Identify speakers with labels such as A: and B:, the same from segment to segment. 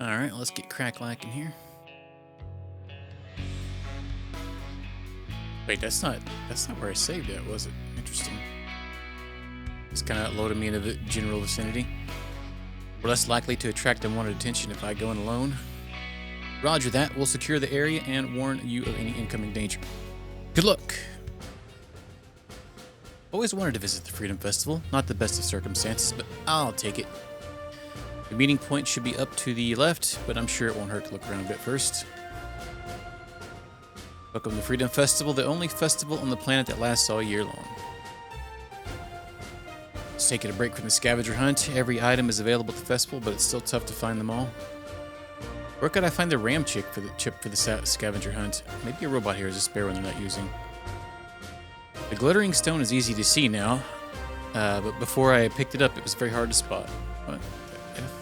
A: All right, let's get crack-lacking here. Wait, that's not where I saved it, was it? Interesting. It's kind of loaded me into the general vicinity. We're less likely to attract unwanted attention if I go in alone. Roger that. We'll secure the area and warn you of any incoming danger. Good luck. Always wanted to visit the Freedom Festival. Not the best of circumstances, but I'll take it. The meeting point should be up to the left, but I'm sure it won't hurt to look around a bit first. Welcome to Freedom Festival, the only festival on the planet that lasts all year long. Just taking a break from the scavenger hunt. Every item is available at the festival, but it's still tough to find them all. Where could I find the ram chip for the scavenger hunt? Maybe a robot here is a spare one they're not using. The glittering stone is easy to see now, but before I picked it up, it was very hard to spot. What the F?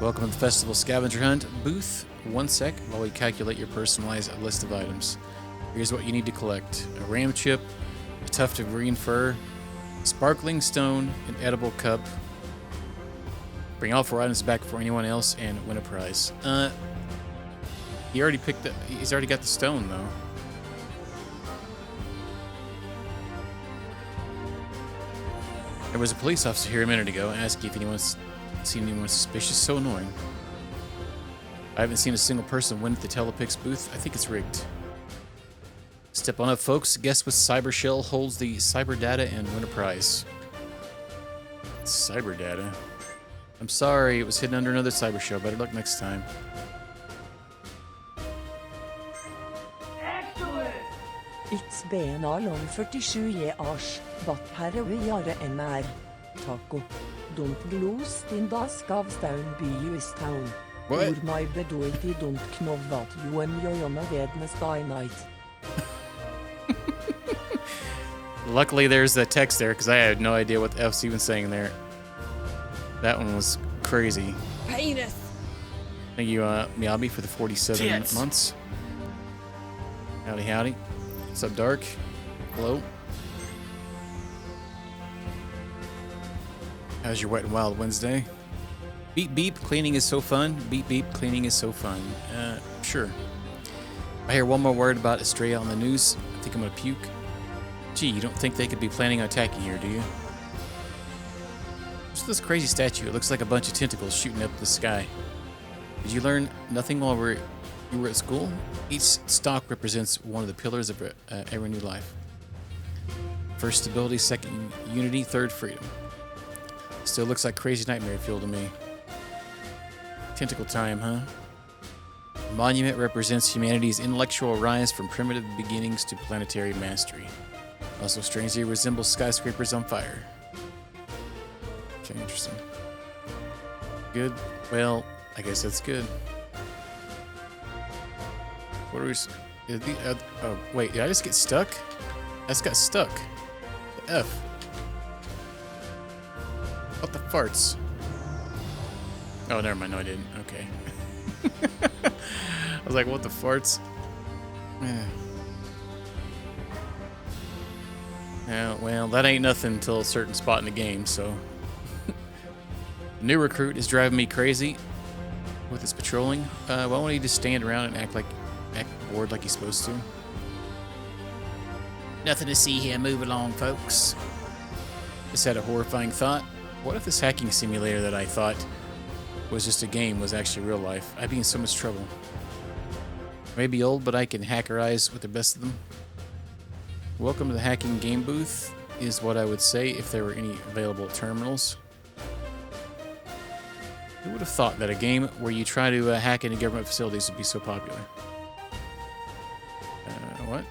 A: Welcome to the festival scavenger hunt booth. 1 sec while we calculate your personalized list of items. Here's what you need to collect: a ram chip, a tuft of green fur, sparkling stone, an edible cup. Bring all 4 items back before anyone else and win a prize. He's already got the stone though. There was a police officer here a minute ago asking if anyone's seen anyone suspicious. So annoying. I haven't seen a single person win at the Telepix booth. I think it's rigged. Step on up, folks. Guess what cyber shell holds the cyber data and win a prize. Cyber data? I'm sorry, it was hidden under another cyber shell. Better luck next time.
B: It's been a long 47 years, but herre vi gjøre en mer. Taco. Don't lose in dusk of stone by US town.
A: What?
B: Or my bedoity don't know what you and your on a Wednesday night.
A: Luckily, there's the text there because I had no idea what the F's even saying there. That one was crazy.
B: Penis!
A: Thank you, Miyabi, for the 47 months. Howdy, howdy. What's up, Dark? Hello. How's your Wet and Wild Wednesday? Beep beep, cleaning is so fun. Beep beep, cleaning is so fun. Sure. I hear one more word about Estrella on the news. I think I'm gonna puke. Gee, you don't think they could be planning on attacking here, do you? What's this crazy statue? It looks like a bunch of tentacles shooting up the sky. Did you learn nothing while you were at school? Each stalk represents one of the pillars of every new life. First, stability. Second, unity. Third, freedom. Still looks like crazy nightmare fuel to me. Tentacle time, huh? Monument represents humanity's intellectual rise from primitive beginnings to planetary mastery. Also strangely resembles skyscrapers on fire. Okay, interesting. Good. Well, I guess that's good. What are we... oh, wait, did I just get stuck? I just got stuck. The F. What the farts? Oh, never mind. No, I didn't. Okay. I was like, what the farts? Yeah, well, that ain't nothing until a certain spot in the game, so... The new recruit is driving me crazy with his patrolling. Why won't he just stand around and act bored like he's supposed to? Nothing to see here. Move along, folks. Just had a horrifying thought. What if this hacking simulator that I thought was just a game was actually real life? I'd be in so much trouble. I may be old, but I can hackerize with the best of them. Welcome to the hacking game booth, is what I would say if there were any available terminals. Who would have thought that a game where you try to hack into government facilities would be so popular? What?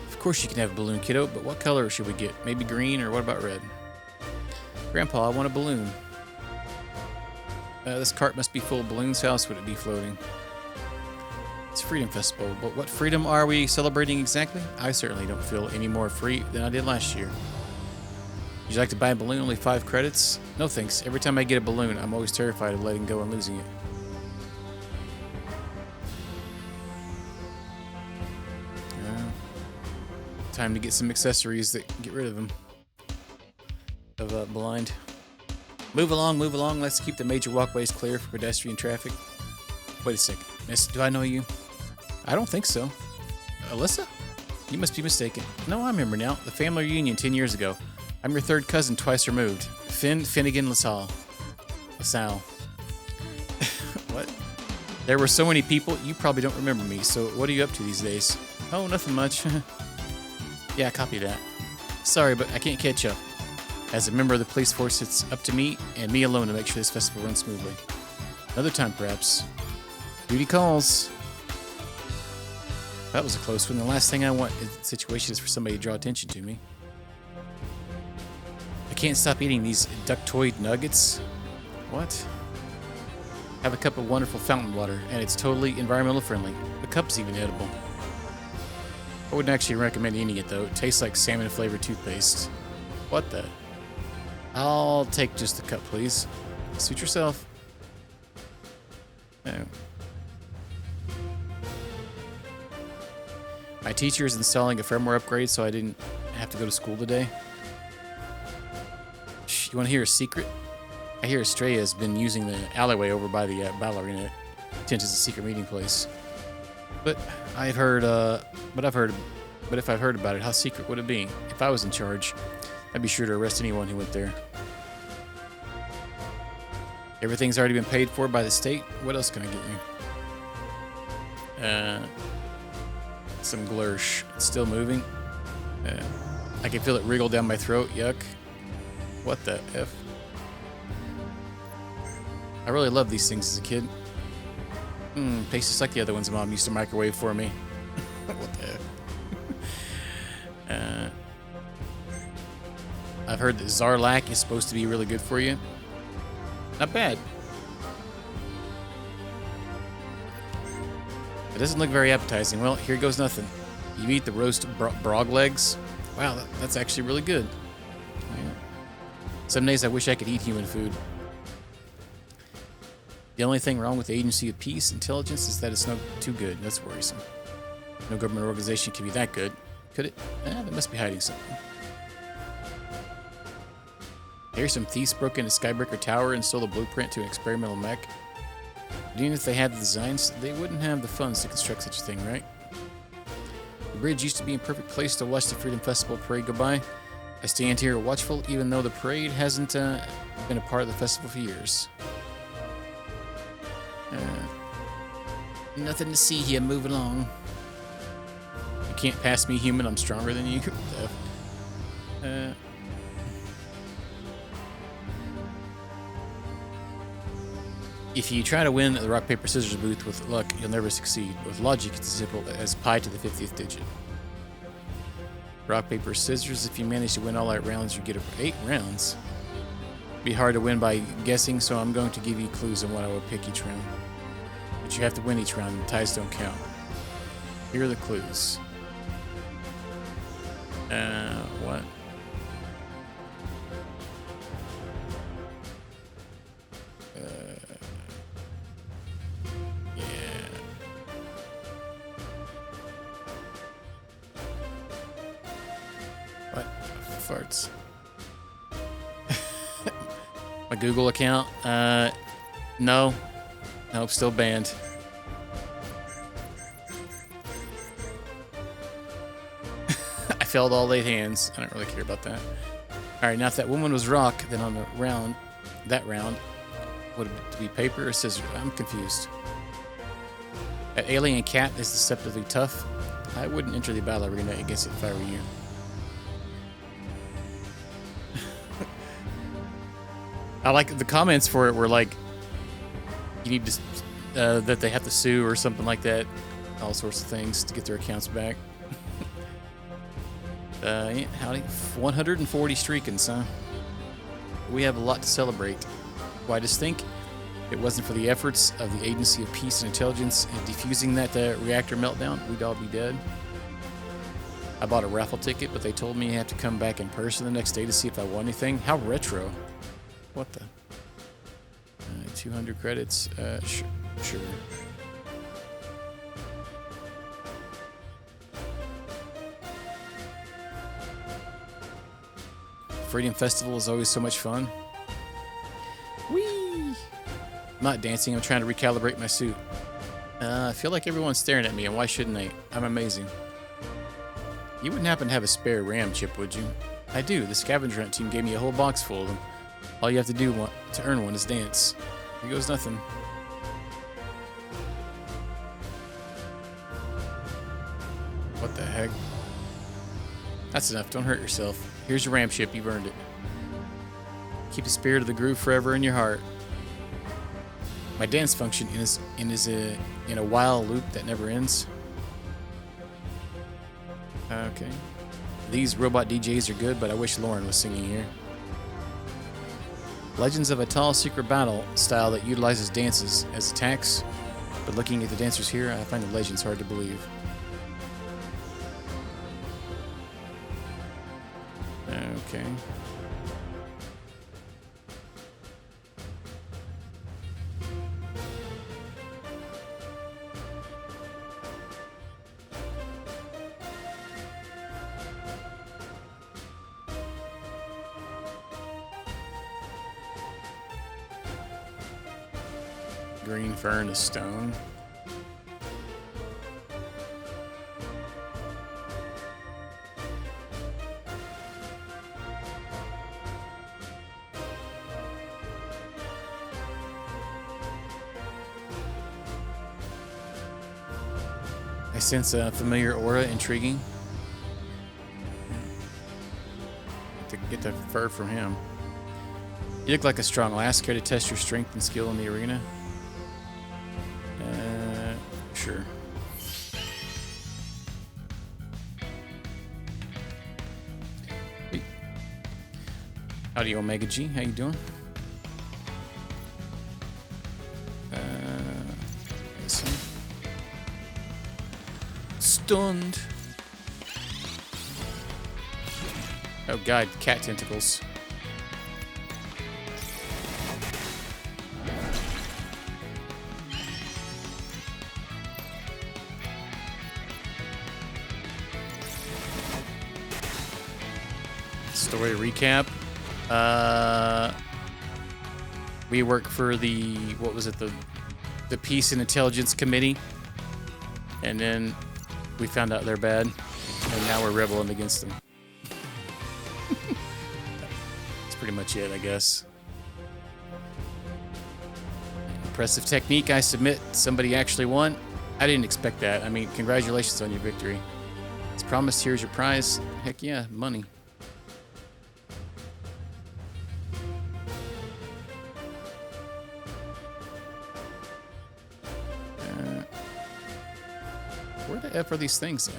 A: Of course you can have a balloon, kiddo, but what color should we get? Maybe green, or what about red? Grandpa, I want a balloon. This cart must be full of balloons. How else would it be floating? It's Freedom Festival, but what freedom are we celebrating exactly? I certainly don't feel any more free than I did last year. Would you like to buy a balloon? Only 5 credits? No thanks. Every time I get a balloon, I'm always terrified of letting go and losing it. Time to get some accessories that get rid of them. of blind. Move along, move along. Let's keep the major walkways clear for pedestrian traffic. Wait a second. Miss, do I know you? I don't think so. Alyssa? You must be mistaken. No, I remember now. The family reunion 10 years ago. I'm your third cousin twice removed. Finnegan LaSalle. What? There were so many people, you probably don't remember me, so what are you up to these days? Oh, nothing much. Yeah, copy that. Sorry, but I can't catch up. As a member of the police force, it's up to me and me alone to make sure this festival runs smoothly. Another time, perhaps. Duty calls. That was a close one. The last thing I want in the situation is for somebody to draw attention to me. I can't stop eating these ductoid nuggets. What? Have a cup of wonderful fountain water, and it's totally environmental friendly. The cup's even edible. I wouldn't actually recommend eating it, though. It tastes like salmon-flavored toothpaste. What the? I'll take just a cup, please. Suit yourself. Oh. My teacher is installing a firmware upgrade, so I didn't have to go to school today. Shh, you want to hear a secret? I hear Estrella has been using the alleyway over by the battle arena. Tents as a secret meeting place. But if I've heard about it, how secret would it be? If I was in charge, I'd be sure to arrest anyone who went there. Everything's already been paid for by the state. What else can I get you? Some glursh. It's still moving. I can feel it wriggle down my throat. Yuck. What the F? I really loved these things as a kid. Tastes just like the other ones Mom used to microwave for me. What the F? I've heard that Zarlak is supposed to be really good for you. Not bad. It doesn't look very appetizing. Well, here goes nothing. You eat the roast brog legs. Wow, that's actually really good. Yeah. Some days I wish I could eat human food. The only thing wrong with the Agency of Peace Intelligence is that it's not too good. That's worrisome. No government organization can be that good. Could it? They must be hiding something. Here's some thieves broke into Skybreaker Tower and stole the blueprint to an experimental mech. But even if they had the designs, they wouldn't have the funds to construct such a thing, right? The bridge used to be a perfect place to watch the Freedom Festival parade go by. I stand here watchful, even though the parade hasn't been a part of the festival for years. Nothing to see here. Move along. You can't pass me, human. I'm stronger than you. If you try to win the rock, paper, scissors booth with luck, you'll never succeed. With logic, it's as simple as pi to the 50th digit. Rock, paper, scissors. If you manage to win all 8 rounds, you get 8 rounds. It'd be hard to win by guessing, so I'm going to give you clues on what I will pick each round. But you have to win each round, and ties don't count. Here are the clues. What? What? Farts. My Google account? No. Nope, still banned. I failed all 8 hands. I don't really care about that. Alright, now if that woman was rock, then on that round, would it be paper or scissors? I'm confused. That alien cat is deceptively tough. I wouldn't enter the battle arena against it if I were you. I like the comments for it were like, you need to, that they have to sue or something like that. All sorts of things to get their accounts back. Yeah, howdy. 140 streakings, huh? We have a lot to celebrate. Well, I just think if it wasn't for the efforts of the Agency of Peace and Intelligence in defusing that reactor meltdown, we'd all be dead. I bought a raffle ticket, but they told me I had to come back in person the next day to see if I won anything. How retro. What the? 200 credits. Sure. Freedom Festival is always so much fun. Whee! I'm not dancing, I'm trying to recalibrate my suit. I feel like everyone's staring at me, and why shouldn't they? I'm amazing. You wouldn't happen to have a spare RAM chip, would you? I do. The scavenger hunt team gave me a whole box full of them. All you have to do to earn one is dance. Here goes nothing. What the heck? That's enough. Don't hurt yourself. Here's your RAM chip. You've earned it. Keep the spirit of the groove forever in your heart. My dance function is in a while loop that never ends. Okay. These robot DJs are good, but I wish Lauren was singing here. Legends of a tall secret battle style that utilizes dances as attacks, but looking at the dancers here, I find the legends hard to believe. Okay. Green fern to stone. I sense a familiar aura, intriguing. To get the fur from him. You look like a strong lass. Care to test your strength and skill in the arena? Sure. Hey. Howdy, Omega G. How you doing? Let's see. Stunned. Oh god, cat tentacles. Story recap. We work for the, what was it, the Peace and Intelligence Committee, and then we found out they're bad, and now we're rebelling against them. That's pretty much it, I guess. Impressive technique, I submit. Somebody actually won. I didn't expect that. I mean, congratulations on your victory. As promised, here's your prize. Heck yeah, money. Where the F are these things at?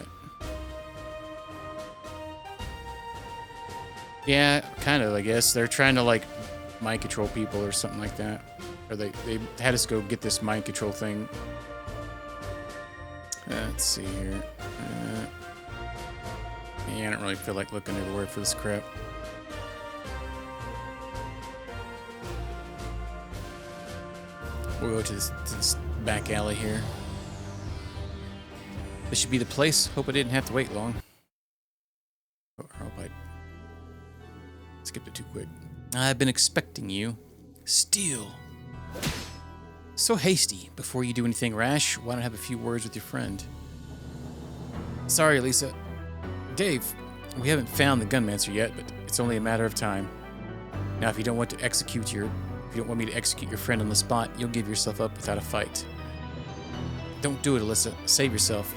A: Yeah, kind of, I guess. They're trying to, like, mind control people or something like that. Or they had us go get this mind control thing. Let's see here. Yeah, I don't really feel like looking everywhere for this crap. We'll go to this back alley here. This should be the place. Hope I didn't have to wait long. Oh, I hope I skipped it too quick. I've been expecting you. Steal. So hasty. Before you do anything rash, why don't I have a few words with your friend? Sorry, Lisa. Dave, we haven't found the Gunmancer yet, but it's only a matter of time. Now, if you don't want me to execute your friend on the spot, you'll give yourself up without a fight. Don't do it, Alyssa. Save yourself.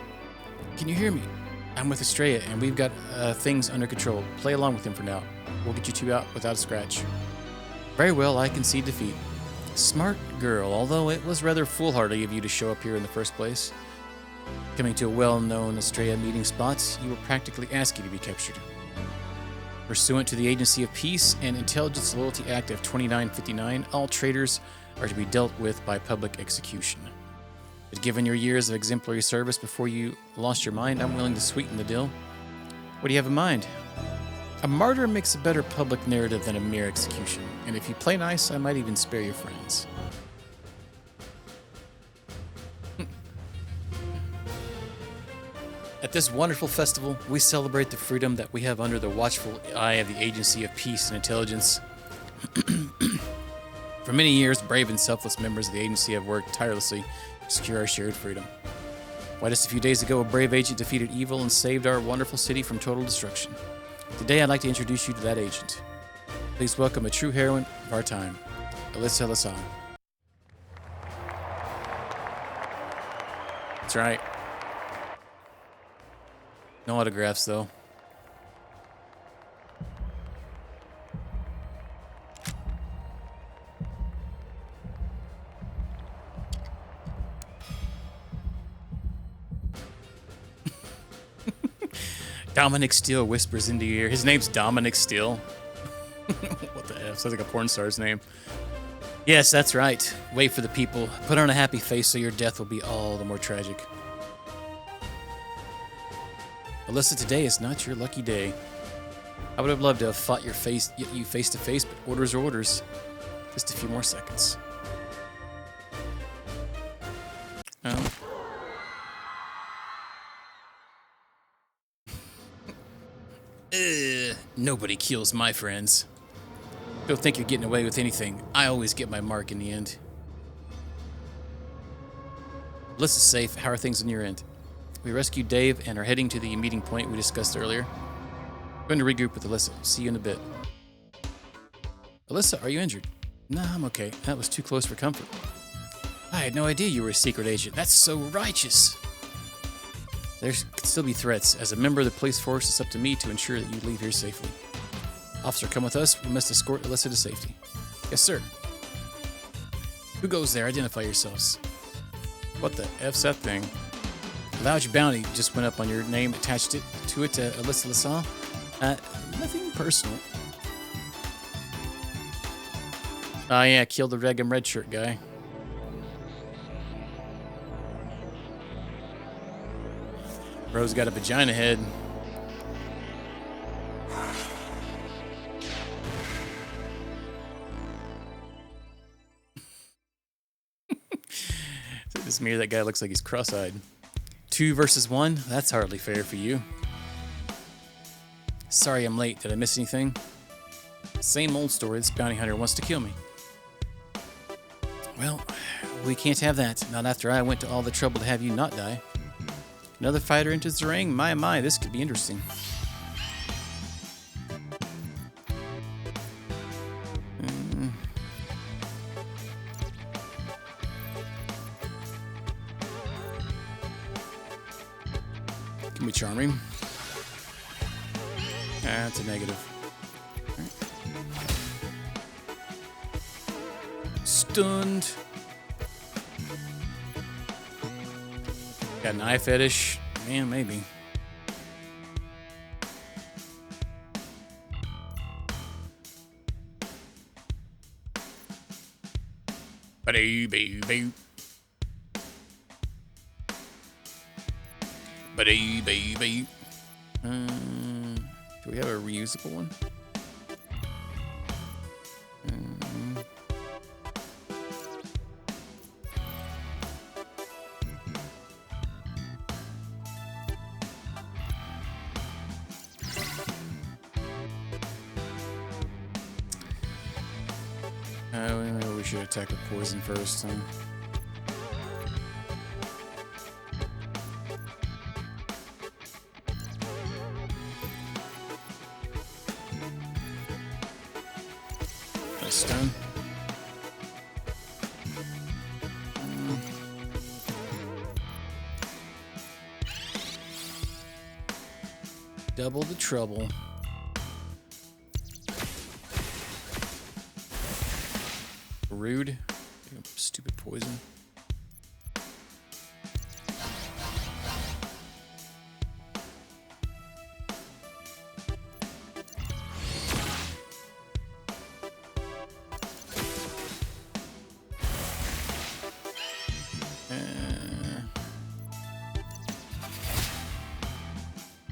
A: Can you hear me? I'm with Estrella, and we've got things under control. Play along with him for now. We'll get you two out without a scratch. Very well, I concede defeat. Smart girl, although it was rather foolhardy of you to show up here in the first place. Coming to a well-known Estrella meeting spot, you were practically asking to be captured. Pursuant to the Agency of Peace and Intelligence Loyalty Act of 2959, all traitors are to be dealt with by public execution. But given your years of exemplary service before you lost your mind, I'm willing to sweeten the deal. What do you have in mind? A martyr makes a better public narrative than a mere execution, and if you play nice, I might even spare your friends. At this wonderful festival, we celebrate the freedom that we have under the watchful eye of the Agency of Peace and Intelligence. For many years, brave and selfless members of the agency have worked tirelessly to secure our shared freedom. Why, just a few days ago, a brave agent defeated evil and saved our wonderful city from total destruction. Today, I'd like to introduce you to that agent. Please welcome a true heroine of our time, Alyssa LaSalle. That's right. No autographs, though. Dominic Steele whispers into your ear. His name's Dominic Steele. What the F? Sounds like a porn star's name. Yes, that's right. Wait for the people. Put on a happy face so your death will be all the more tragic. Alyssa, today is not your lucky day. I would have loved to have fought you face to face, but orders are orders. Just a few more seconds. Oh. Nobody kills my friends. Don't think you're getting away with anything. I always get my mark in the end. Alyssa's safe. How are things on your end? We rescued Dave and are heading to the meeting point we discussed earlier. I'm going to regroup with Alyssa. See you in a bit. Alyssa, are you injured? Nah, I'm okay. That was too close for comfort. I had no idea you were a secret agent. That's so righteous. There could still be threats. As a member of the police force, it's up to me to ensure that you leave here safely. Officer, come with us. We must escort Alyssa to safety. Yes, sir. Who goes there? Identify yourselves. What the F's that thing? Allowed your bounty just went up on your name, attached it to Alyssa LaSalle. Nothing personal. Oh yeah, killed the red shirt guy. Bro's got a vagina head. This mirror, that guy looks like he's cross-eyed. 2 versus 1? That's hardly fair for you. Sorry I'm late. Did I miss anything? Same old story. This bounty hunter wants to kill me. Well, we can't have that. Not after I went to all the trouble to have you not die. Another fighter enters the ring? My, this could be interesting. Can we charm him? That's a negative. Right. Stunned. Got an eye fetish? Man, maybe. Ba-dee-bee-bee. Ba-dee-bee-bee. Do we have a reusable one? We should attack with poison first. Stun. Double the trouble. Rude. Stupid poison.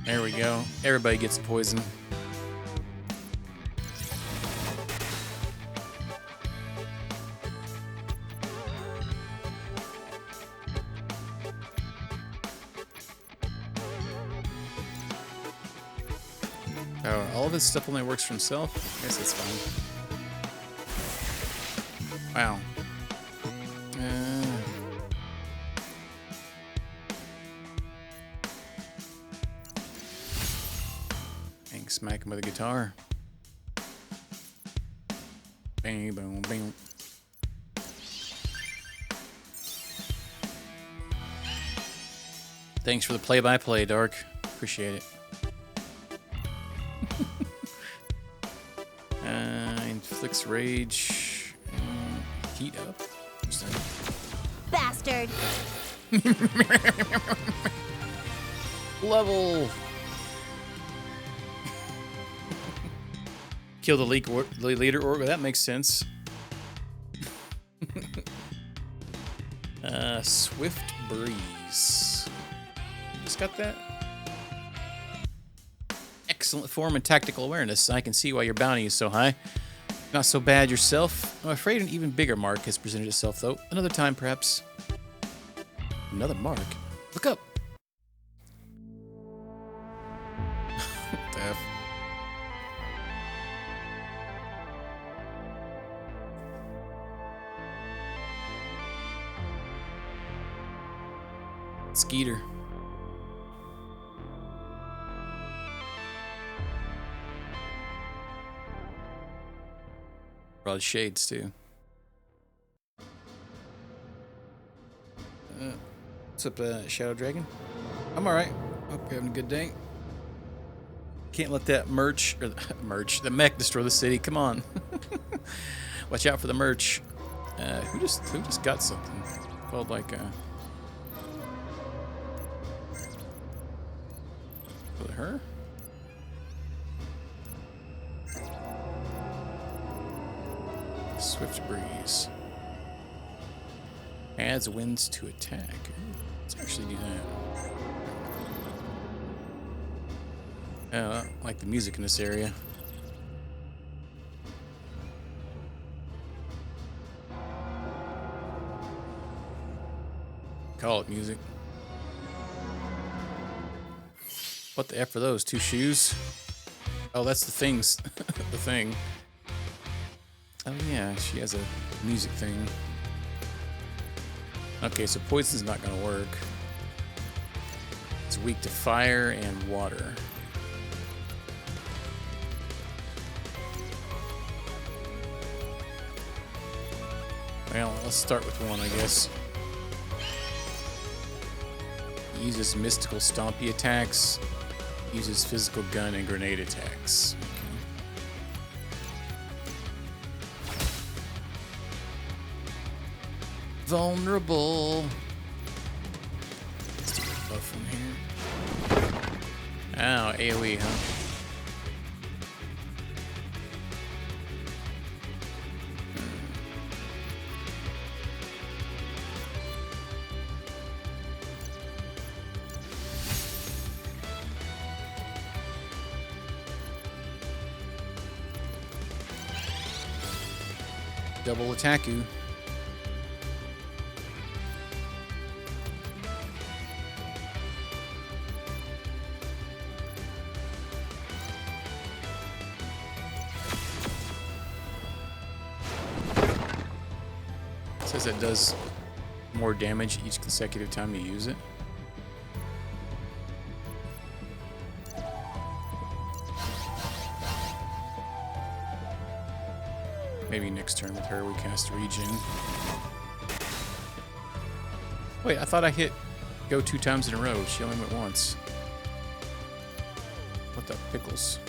A: There we go. Everybody gets poison. Oh, all of his stuff only works for himself? I guess that's fine. Wow. Bang, smack him with a guitar. Bang, boom, bang. Thanks for the play-by-play, Dark. Appreciate it. Inflicts rage. Heat up.
C: Bastard.
A: Level. Kill the leader orc. That makes sense. Swift breeze. You just got that? Excellent form and tactical awareness. I can see why your bounty is so high. Not so bad yourself. I'm afraid an even bigger mark has presented itself, though. Another time, perhaps. Another mark? Look up. What the F? Skeeter. Broad shades too. What's up, Shadow Dragon? I'm all right. Hope you're having a good day. Can't let that the mech destroy the city. Come on. Watch out for the merch. Who just got something called like was it her? Swift breeze. Adds winds to attack. Ooh, let's actually do that. I like the music in this area. Call it music. What the F are those? 2 shoes? Oh, that's the things. The thing. Oh yeah, she has a music thing. Okay, so poison's not gonna work. It's weak to fire and water. Well, let's start with one, I guess. Uses mystical stompy attacks. Uses physical gun and grenade attacks. Vulnerable. Let's do a buff from here. Oh, AoE, huh? Double attack you. Says it does more damage each consecutive time you use it. Maybe next turn with her we cast Regen. Wait, I thought I hit go 2 times in a row. She only went once. What the pickles?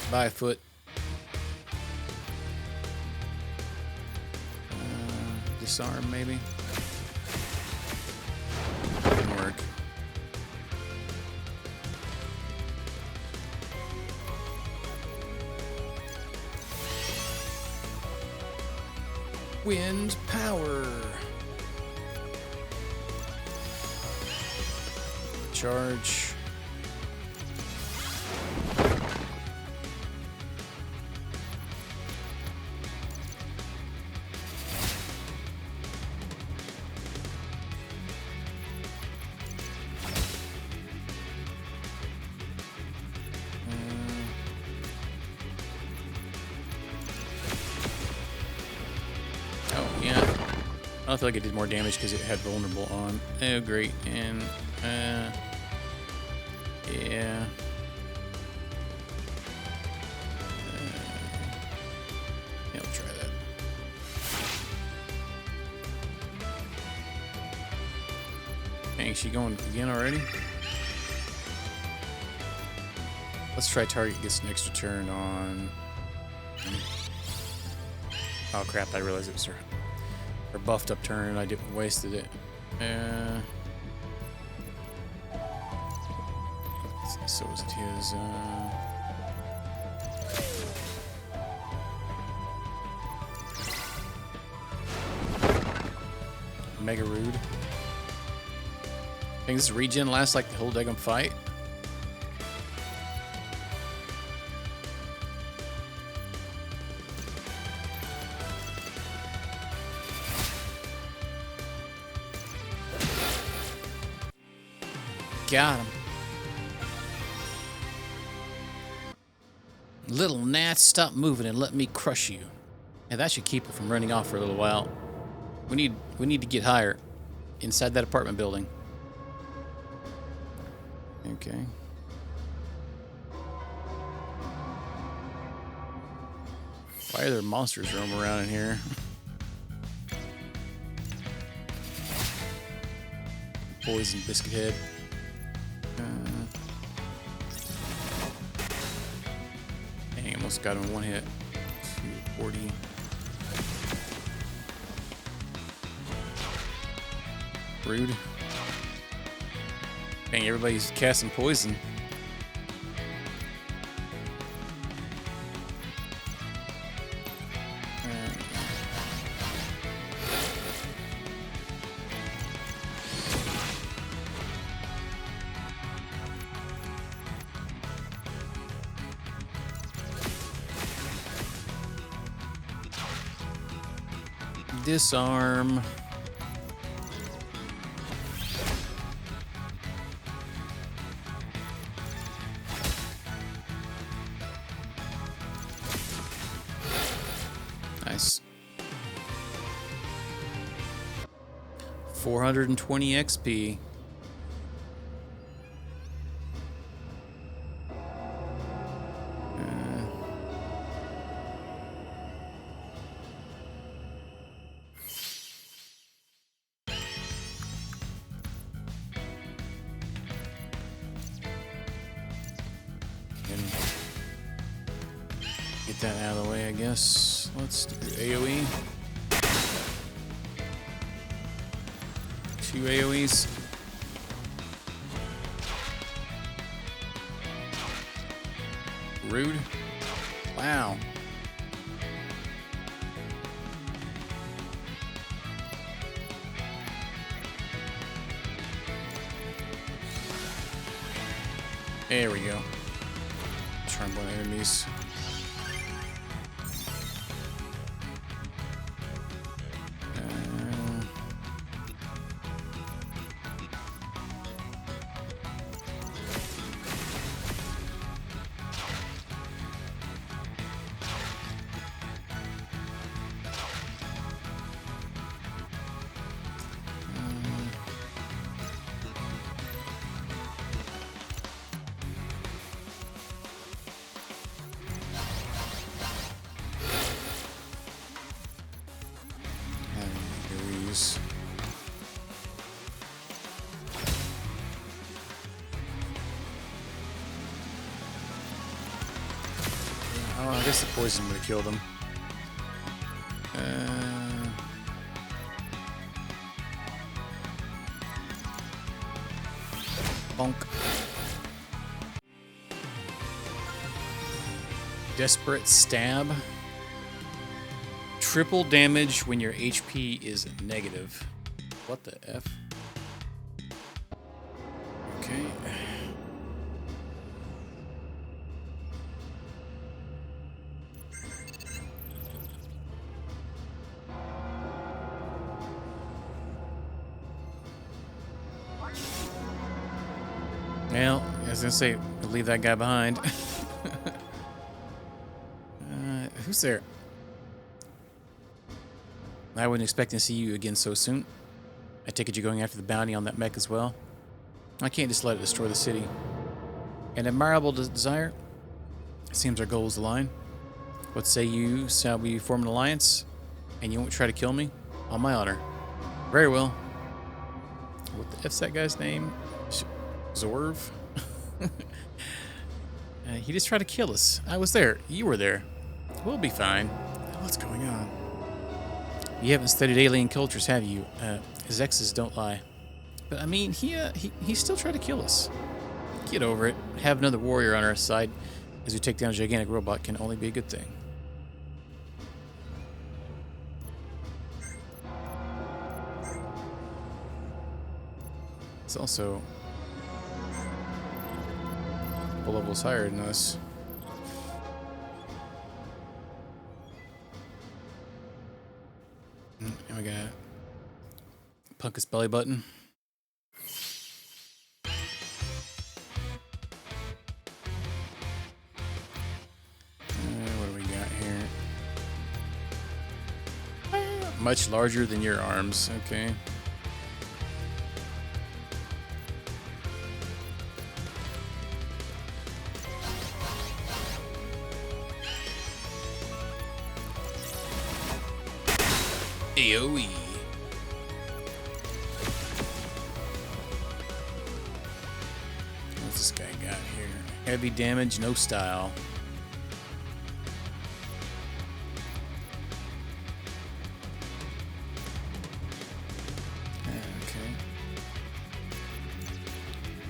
A: By foot. Disarm, maybe. Didn't work. Wind power. charge. Oh, yeah. I feel like it did more damage because it had vulnerable on. Oh, great. And, yeah. Yeah, I'll try that. Dang, is she going again already? Let's try target gets an extra turn on... Oh crap, I realized it was her buffed up turn. I wasted it. So was it his... Mega rude. I think this regen lasts like the whole daggum fight. Got him. Little gnats, stop moving and let me crush you. Yeah, that should keep it from running off for a little while. We need to get higher inside that apartment building. Okay. Why are there monsters roaming around in here? Poison biscuit head. Dang, almost got him in one hit. 240. Rude. Dang, everybody's casting poison. Disarm. Nice. 420 XP. Get that out of the way, I guess. Let's do AoE. 2 AoEs. Rude. Wow. There we go. Trembling enemies. Oh, I guess the poison would have killed him. Bonk. Desperate Stab. Triple damage when your HP is negative. What the F? Okay. Well, I was gonna say, leave that guy behind. Who's there? I wasn't expecting to see you again so soon. I take it you're going after the bounty on that mech as well? I can't just let it destroy the city. An admirable desire? Seems our goals align. What say you, shall we form an alliance? And you won't try to kill me? On my honor. Very well. What the F's that guy's name? Zorv? He just tried to kill us. I was there. You were there. We'll be fine. What's going on? You haven't studied alien cultures, have you? His exes don't lie. But I mean, he still tried to kill us. Get over it. Have another warrior on our side as we take down a gigantic robot can only be a good thing. It's also a couple levels higher than us. And we got Punkus belly button. What do we got here? Much larger than your arms. Okay. AoE. What's this guy got here? Heavy damage, no style. Okay.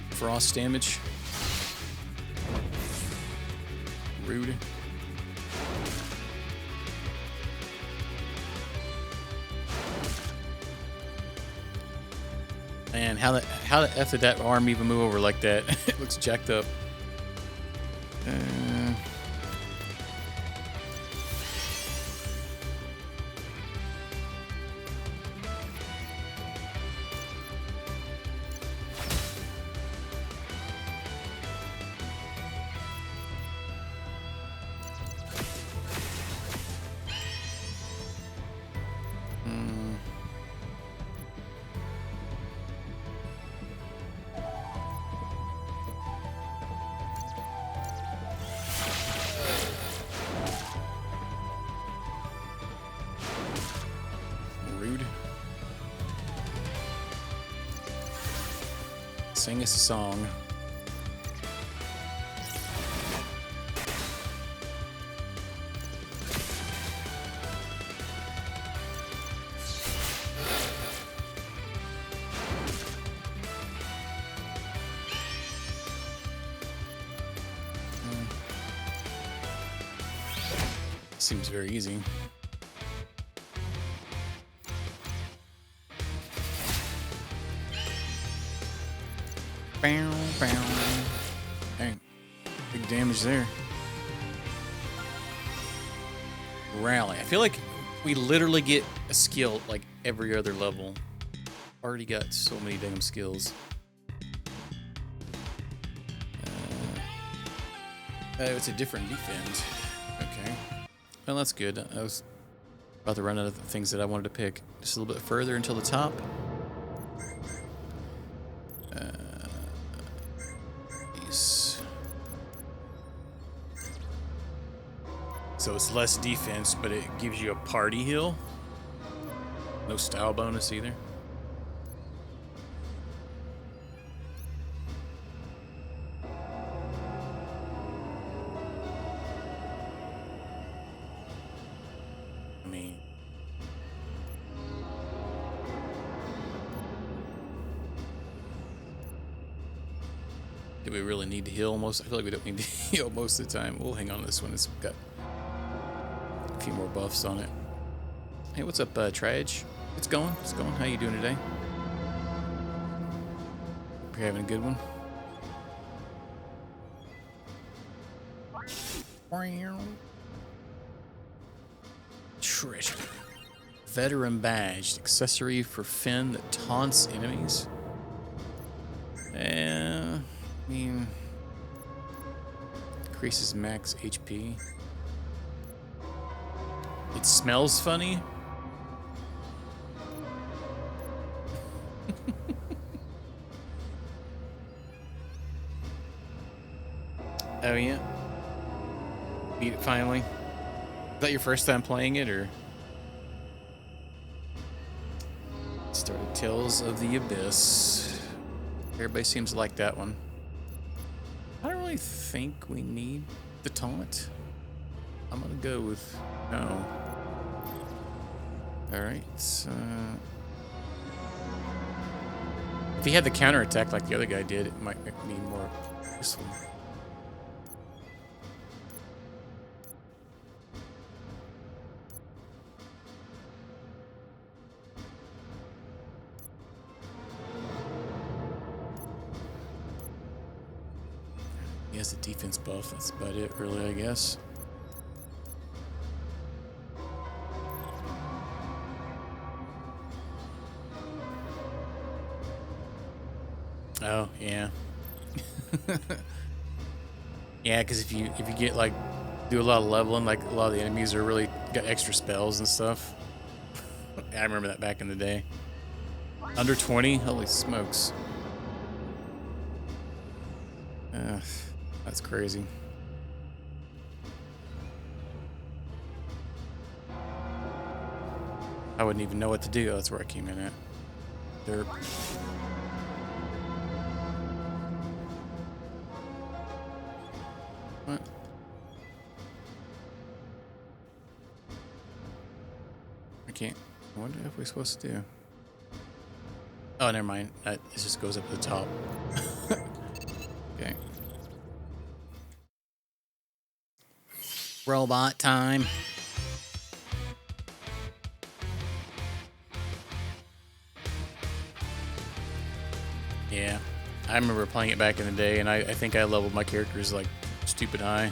A: Frost damage. Rude. Man, how the F did that arm even move over like that? It looks jacked up. Rude. Sing us a song. Seems very easy. Bow, bow. Dang. Big damage there. Rally. I feel like we literally get a skill like every other level. Already got so many damn skills. It's a different defense. Okay. Well, that's good. I was about to run out of the things that I wanted to pick. Just a little bit further until the top. So it's less defense, but it gives you a party heal. No style bonus either. I mean, do we really need to heal most? I feel like we don't need to heal most of the time. We'll hang on to this one. It's got a few more buffs on it. Hey, what's up, Trage? It's going. It's going. How you doing today? Hope you're having a good one. Treasure. Veteran badge. Accessory for Finn that taunts enemies. I Increases max HP. It smells funny. Oh yeah. Beat it finally. Is that your first time playing it, or? Started Tales of the Abyss. Everybody seems to like that one. I don't really think we need the taunt. I'm gonna go with no. Alright, if he had the counterattack like the other guy did, it might make me more useful. He has the defense buff, that's about it really, I guess. Oh, yeah. Yeah, because if you get like do a lot of leveling, like a lot of the enemies are really got extra spells and stuff. I remember that back in the day. Under 20? Holy smokes. That's crazy. I wouldn't even know what to do. Oh, that's where I came in at. Derp. What? I can't. What are we supposed to do? Oh, never mind. It just goes up to the top. Okay. Robot time. Yeah. I remember playing it back in the day, and I think I leveled my characters like stupid high.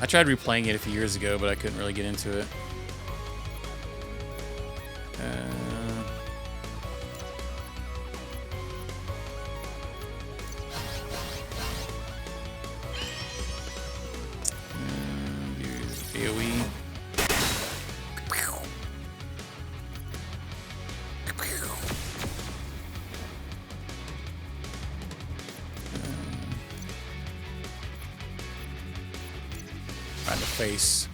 A: I tried replaying it a few years ago, but I couldn't really get into it. AoE. Right in the face.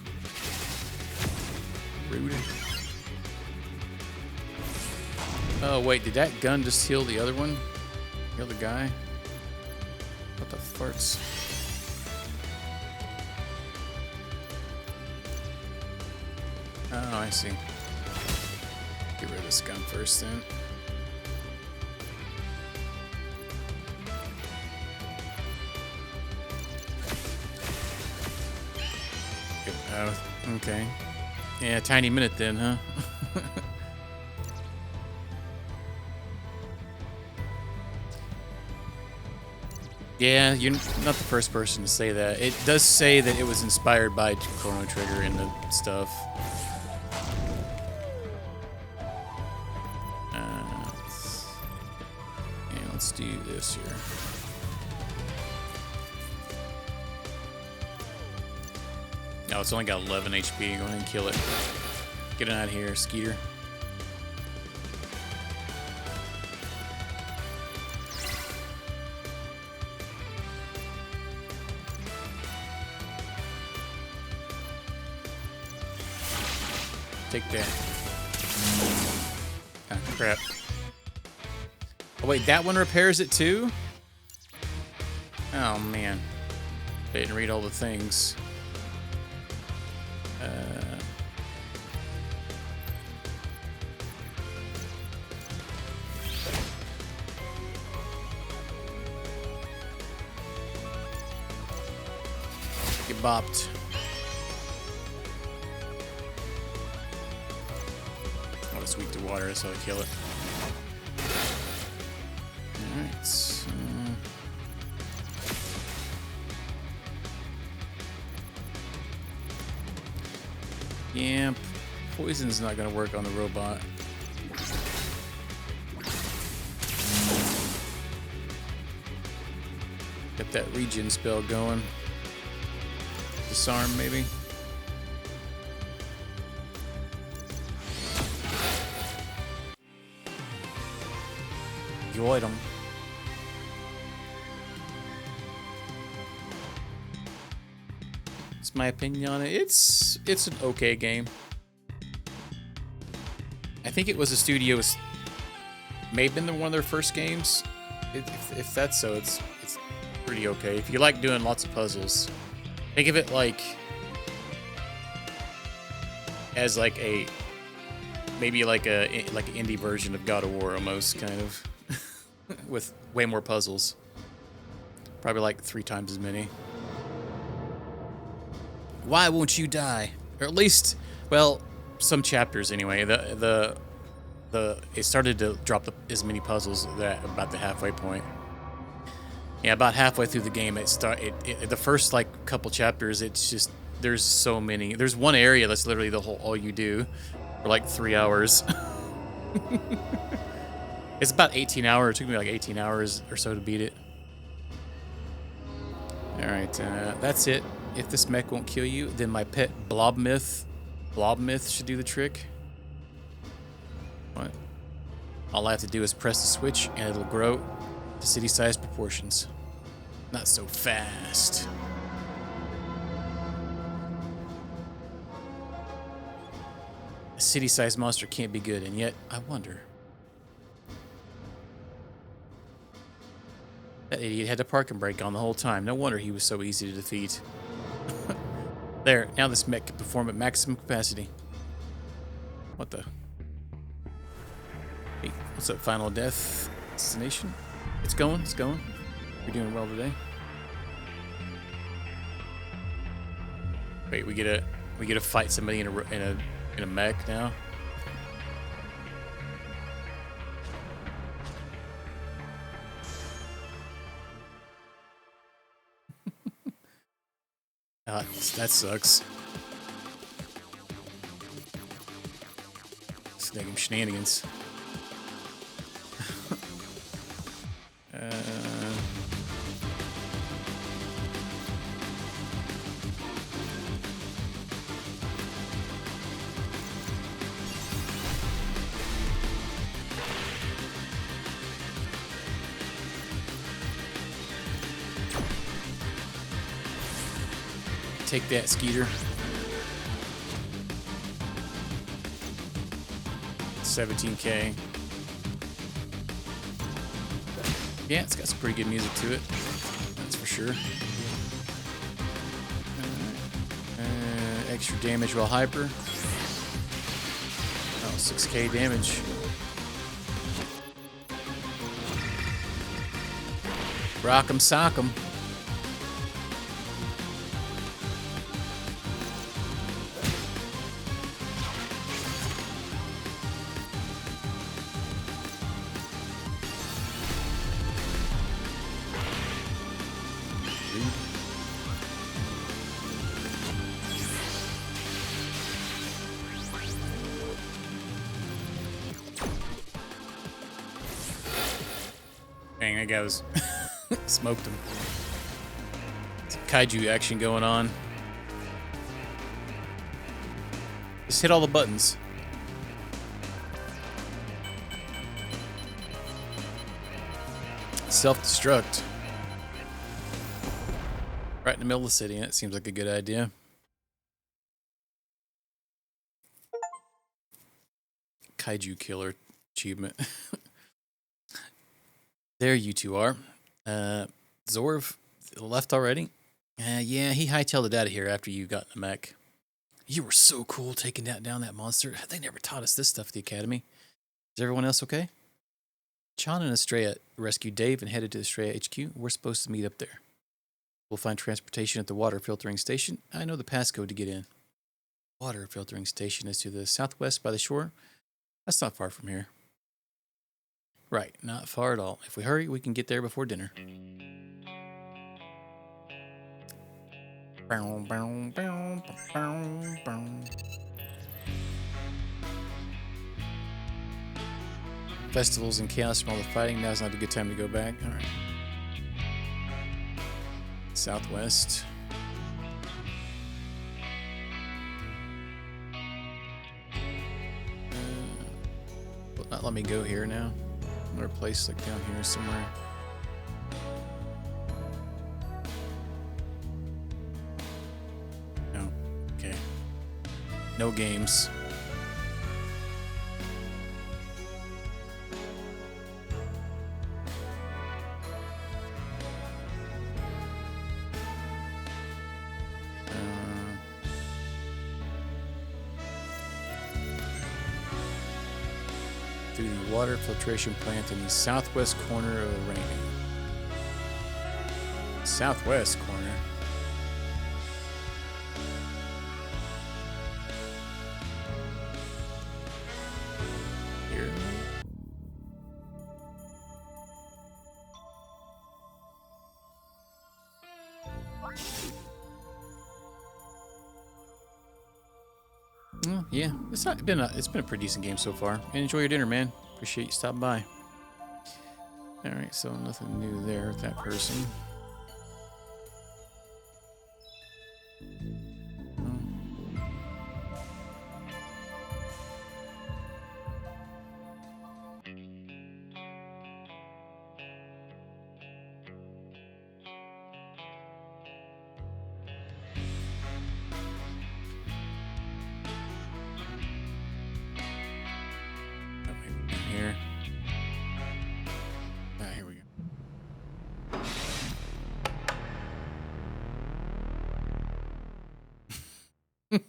A: Rude. Oh wait, did that gun just heal the other one? The other guy? What the farts? Oh, I see. Get rid of this gun first then. Oh, okay. Yeah, tiny minute then, huh? Yeah, you're not the first person to say that. It does say that it was inspired by Chrono Trigger and the stuff. Let's do this here. Oh, it's only got 11 HP. Go ahead and kill it. Get it out of here, Skeeter. Take that. Ah, crap. Oh, wait, that one repairs it too? Oh, man. I didn't read all the things. Get bopped. Oh, it's weak to water, so I kill it. Alright, so... yeah, poison's not gonna work on the robot. Got that regen spell going. Disarm, maybe. You item. It's my opinion on it. It's an okay game. I think it was a studio. May have been one of their first games. If that's so, it's pretty okay. If you like doing lots of puzzles, think of it like as like a maybe like an indie version of God of War almost, kind of, with way more puzzles. Probably like 3 times as many. Why won't you die? Or at least, well, some chapters anyway. It started to drop as many puzzles that about the halfway point. Yeah, about halfway through the game, the first like couple chapters, it's just there's so many. There's one area that's literally all you do for like 3 hours. It's about 18 hours. It took me like 18 hours or so to beat it. All right, that's it. If this mech won't kill you, then my pet blob myth should do the trick. What? All I have to do is press the switch and it'll grow to city-sized proportions. Not so fast. A city-sized monster can't be good, and yet I wonder. That idiot had a parking brake on the whole time. No wonder he was so easy to defeat. There, now this mech can perform at maximum capacity. What the? Hey, what's up, Final Death Destination? It's going. You're doing well today. Wait, we get to fight somebody in a mech now. That sucks. Snagging shenanigans. Take that, Skeeter. 17K. Yeah, it's got some pretty good music to it. That's for sure. Extra damage while hyper. Oh, 6K damage. Rock'em sock'em. Dang, that guy was smoked him. Some kaiju action going on. Just hit all the buttons. Self-destruct. Right in the middle of the city. That seems like a good idea. Kaiju killer achievement. There you two are. Zorv left already? Yeah, he hightailed it out of here after you got in the mech. You were so cool taking down that monster. They never taught us this stuff at the academy. Is everyone else okay? Chan and Estrella rescued Dave and headed to Estrella HQ. We're supposed to meet up there. We'll find transportation at the water filtering station. I know the passcode to get in. Water filtering station is to the southwest by the shore. That's not far from here. Right, not far at all. If we hurry, we can get there before dinner. Festivals and chaos from all the fighting. Now's not a good time to go back. All right. southwest. Will not let me go here now. Another place like down here somewhere. No. Okay. No games. Through the water filtration plant in the southwest corner of the Rainy. Southwest corner? Here? Well, yeah, it's been a pretty decent game so far. And enjoy your dinner, man. Appreciate you stopping by. All right, so nothing new there with that person. Here. Here we go.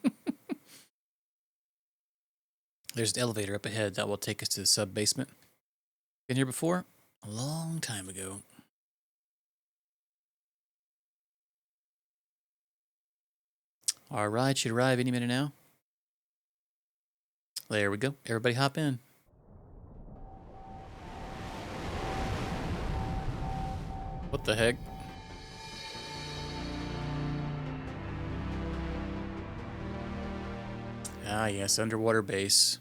A: There's an elevator up ahead that will take us to the sub-basement. Been here before? A long time ago. Our ride should arrive any minute now. There we go. Everybody hop in. What the heck? Ah, yes, underwater base.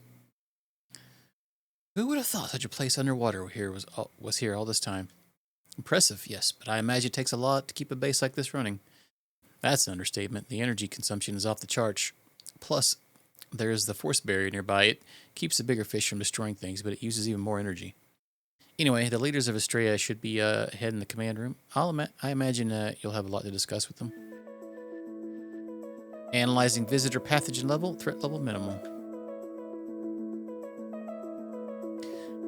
A: Who would have thought such a place underwater here was here all this time? Impressive, yes, but I imagine it takes a lot to keep a base like this running. That's an understatement. The energy consumption is off the charts. Plus, there's the force barrier nearby. It keeps the bigger fish from destroying things, but it uses even more energy. Anyway, the leaders of Estrella should be ahead in the command room. I imagine you'll have a lot to discuss with them. Analyzing visitor pathogen level, threat level minimal.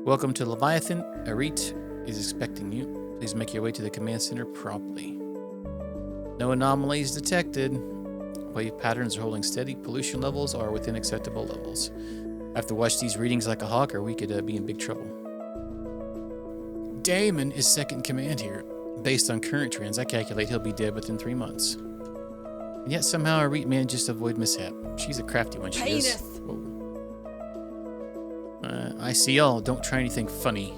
A: Welcome to Leviathan. Arit is expecting you. Please make your way to the command center promptly. No anomalies detected. Wave patterns are holding steady. Pollution levels are within acceptable levels. I have to watch these readings like a hawk or we could be in big trouble. Damon is second in command here. Based on current trends, I calculate he'll be dead within 3 months. And yet somehow Arit manages to avoid mishap. She's a crafty one, she is. I see y'all. Don't try anything funny.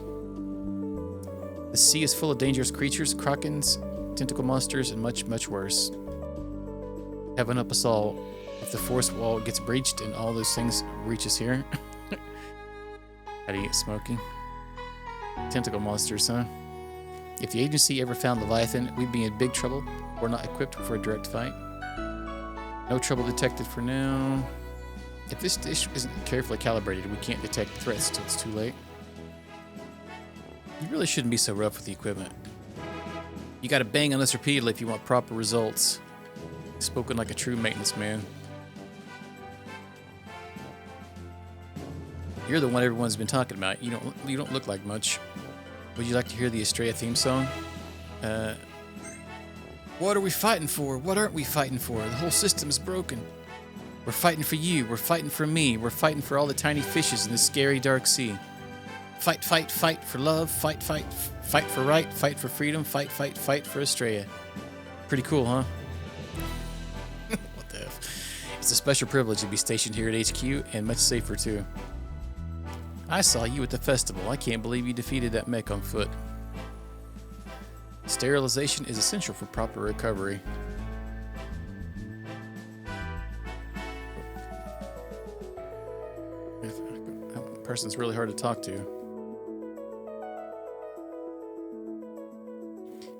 A: The sea is full of dangerous creatures, krakens, tentacle monsters, and much, much worse. Heaven help us all if the force wall gets breached and all those things reach us here. How do you get smoking? Tentacle monsters, huh? If the agency ever found Leviathan, we'd be in big trouble. We're not equipped for a direct fight. No trouble detected for now. If this dish isn't carefully calibrated, we can't detect threats till it's too late. You really shouldn't be so rough with the equipment. You gotta bang on this repeatedly if you want proper results. Spoken like a true maintenance man. You're the one everyone's been talking about. You don't look like much. Would you like to hear the Estrella theme song? What are we fighting for? What aren't we fighting for? The whole system is broken. We're fighting for you. We're fighting for me. We're fighting for all the tiny fishes in the scary dark sea. Fight, fight, fight for love. Fight, fight, fight for right. Fight for freedom. Fight, fight, fight for Estrella. Pretty cool, huh? What the F? It's a special privilege to be stationed here at HQ, and much safer too. I saw you at the festival. I can't believe you defeated that mech on foot. Sterilization is essential for proper recovery. That person's really hard to talk to.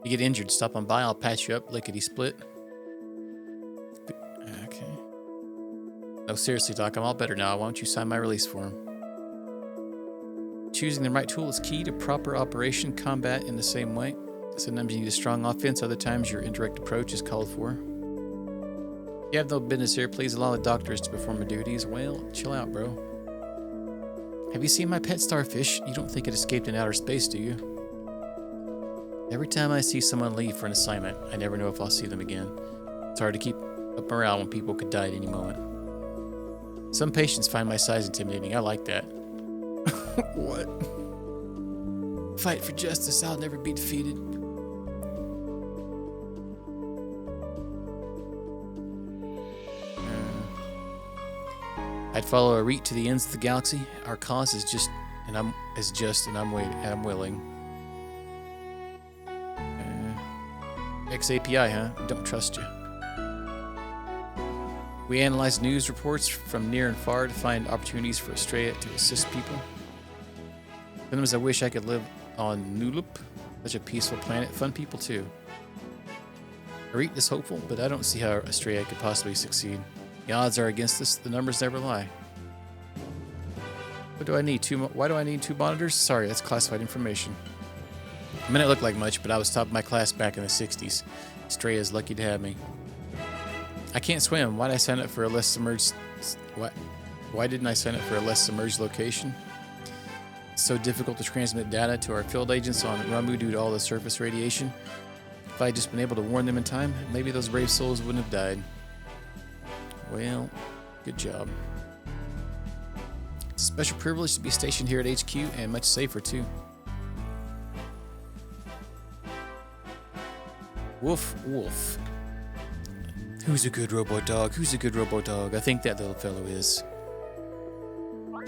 A: You get injured, stop on by, I'll patch you up, lickety split. Okay. No, seriously, Doc, I'm all better now. Why don't you sign my release form? Choosing the right tool is key to proper operation combat in the same way. Sometimes you need a strong offense, other times your indirect approach is called for. You have no business here. Please allow the doctors to perform their duties. Well, chill out, bro. Have you seen my pet starfish? You don't think it escaped in outer space, do you? Every time I see someone leave for an assignment, I never know if I'll see them again. It's hard to keep up morale when people could die at any moment. Some patients find my size intimidating. I like that. What? Fight for justice. I'll never be defeated. I'd follow a route to the ends of the galaxy. Our cause is just, and I'm willing. XAPI, huh? Don't trust you. We analyze news reports from near and far to find opportunities for Australia to assist people. Sometimes I wish I could live on Nulup, such a peaceful planet. Fun people too. Arit is hopeful, but I don't see how Australia could possibly succeed. The odds are against us. The numbers never lie. What do I need? Why do I need 2 monitors? Sorry, that's classified information. I may not look like much, but I was top of my class back in the 60s. Australia's lucky to have me. I can't swim. Why did I sign up for a less submerged... Why didn't I sign up for a less submerged location? It's so difficult to transmit data to our field agents on Ramu due to all the surface radiation. If I had just been able to warn them in time, maybe those brave souls wouldn't have died. Well, good job. It's a special privilege to be stationed here at HQ, and much safer too. Woof, woof. Who's a good robot dog? Who's a good robot dog? I think that little fellow is. I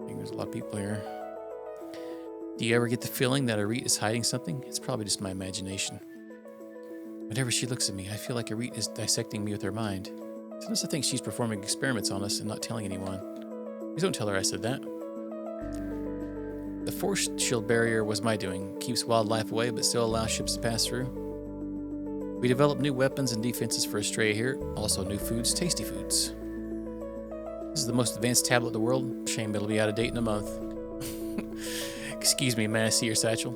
A: think there's a lot of people here. Do you ever get the feeling that Arit is hiding something? It's probably just my imagination. Whenever she looks at me, I feel like Arit is dissecting me with her mind. Sometimes I think she's performing experiments on us and not telling anyone. Please don't tell her I said that. The force shield barrier was my doing. Keeps wildlife away, but still allows ships to pass through. We developed new weapons and defenses for Australia here. Also new foods, tasty foods. This is the most advanced tablet in the world. Shame it'll be out of date in a month. Excuse me, may I see your satchel?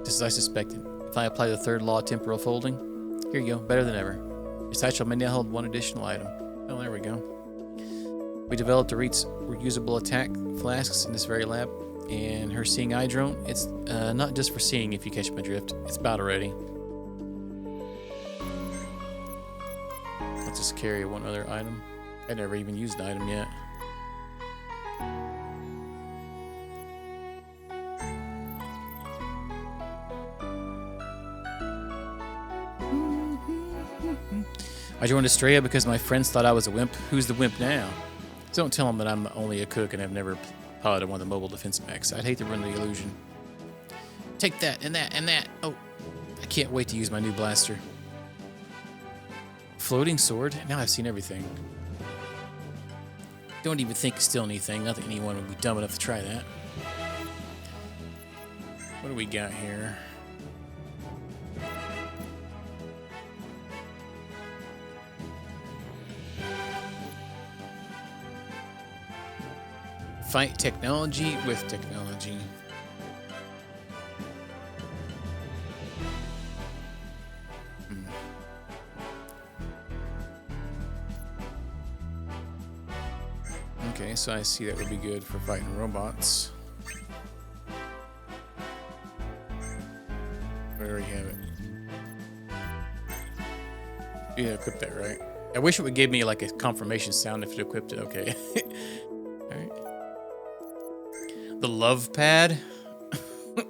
A: Just as I suspected. If I apply the third law of temporal folding, here you go, better than ever. Your satchel may now hold 1 additional item. Oh, there we go. We developed Arit's reusable attack flasks in this very lab, and her seeing eye drone, it's not just for seeing, if you catch my drift. It's battle ready. I'll just carry 1 other item. I never even used an item yet. I joined Australia because my friends thought I was a wimp. Who's the wimp now? Don't tell them that I'm only a cook and I've never piloted one of the mobile defense mechs. I'd hate to ruin the illusion. Take that and that and that. Oh, I can't wait to use my new blaster. Floating sword? Now I've seen everything. Don't even think to steal anything. Not that anyone would be dumb enough to try that. What do we got here? Fight technology with technology. Okay, so I see that would be good for fighting robots. Where do we have it? Yeah, equip that, right? I wish it would give me like a confirmation sound if it equipped it. Okay. Alright. The love pad. It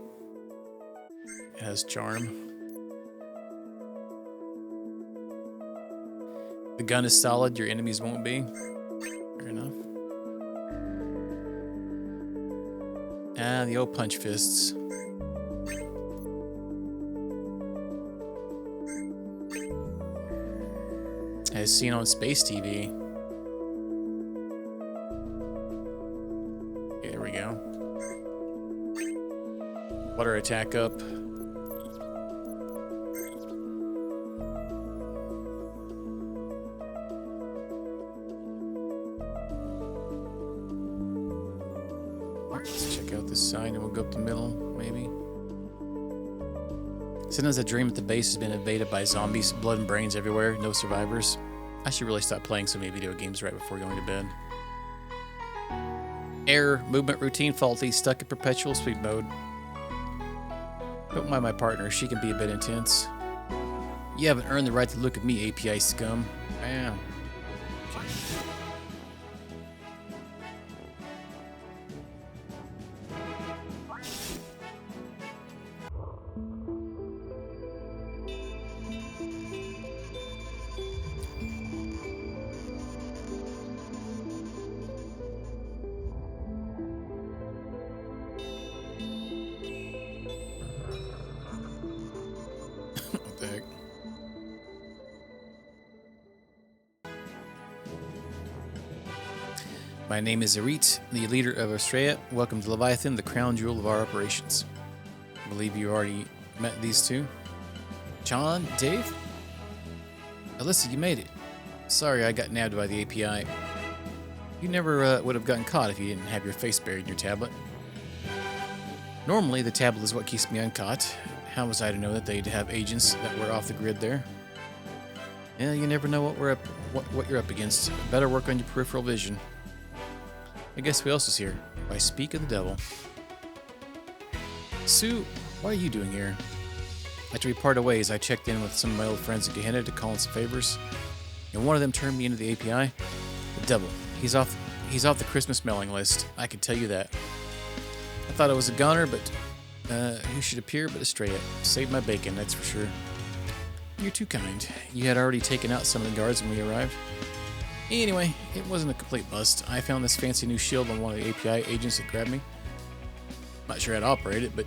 A: has charm. The gun is solid, your enemies won't be. Fair enough. Ah, the old punch fists. As seen on Space TV. Okay, there we go. Water attack up. Let's check out this side and we'll go up the middle, maybe. Sometimes I dream that the base has been invaded by zombies, blood and brains everywhere, no survivors. I should really stop playing so many video games right before going to bed. Error, movement routine faulty, stuck in perpetual speed mode. Don't mind my partner, she can be a bit intense. You haven't earned the right to look at me, API scum. Bam. What the heck? My name is Arit, the leader of Australia. Welcome to Leviathan, the crown jewel of our operations. I believe you already met these two. John, Dave? Alyssa, you made it. Sorry I got nabbed by the API. You never would have gotten caught if you didn't have your face buried in your tablet. Normally, the tablet is what keeps me uncaught. How was I to know that they'd have agents that were off the grid there? Yeah, you never know what you're up against. Better work on your peripheral vision. I guess who else is here? By speak of the devil. Sue, what are you doing here? After we parted ways, I checked in with some of my old friends at Gehenna to call in some favors, and one of them turned me into the API. The devil. He's off the Christmas mailing list. I can tell you that. I thought I was a goner, but who should appear but Estrella? Saved my bacon, that's for sure. You're too kind. You had already taken out some of the guards when we arrived. Anyway, it wasn't a complete bust. I found this fancy new shield on one of the API agents that grabbed me. Not sure how to operate it, but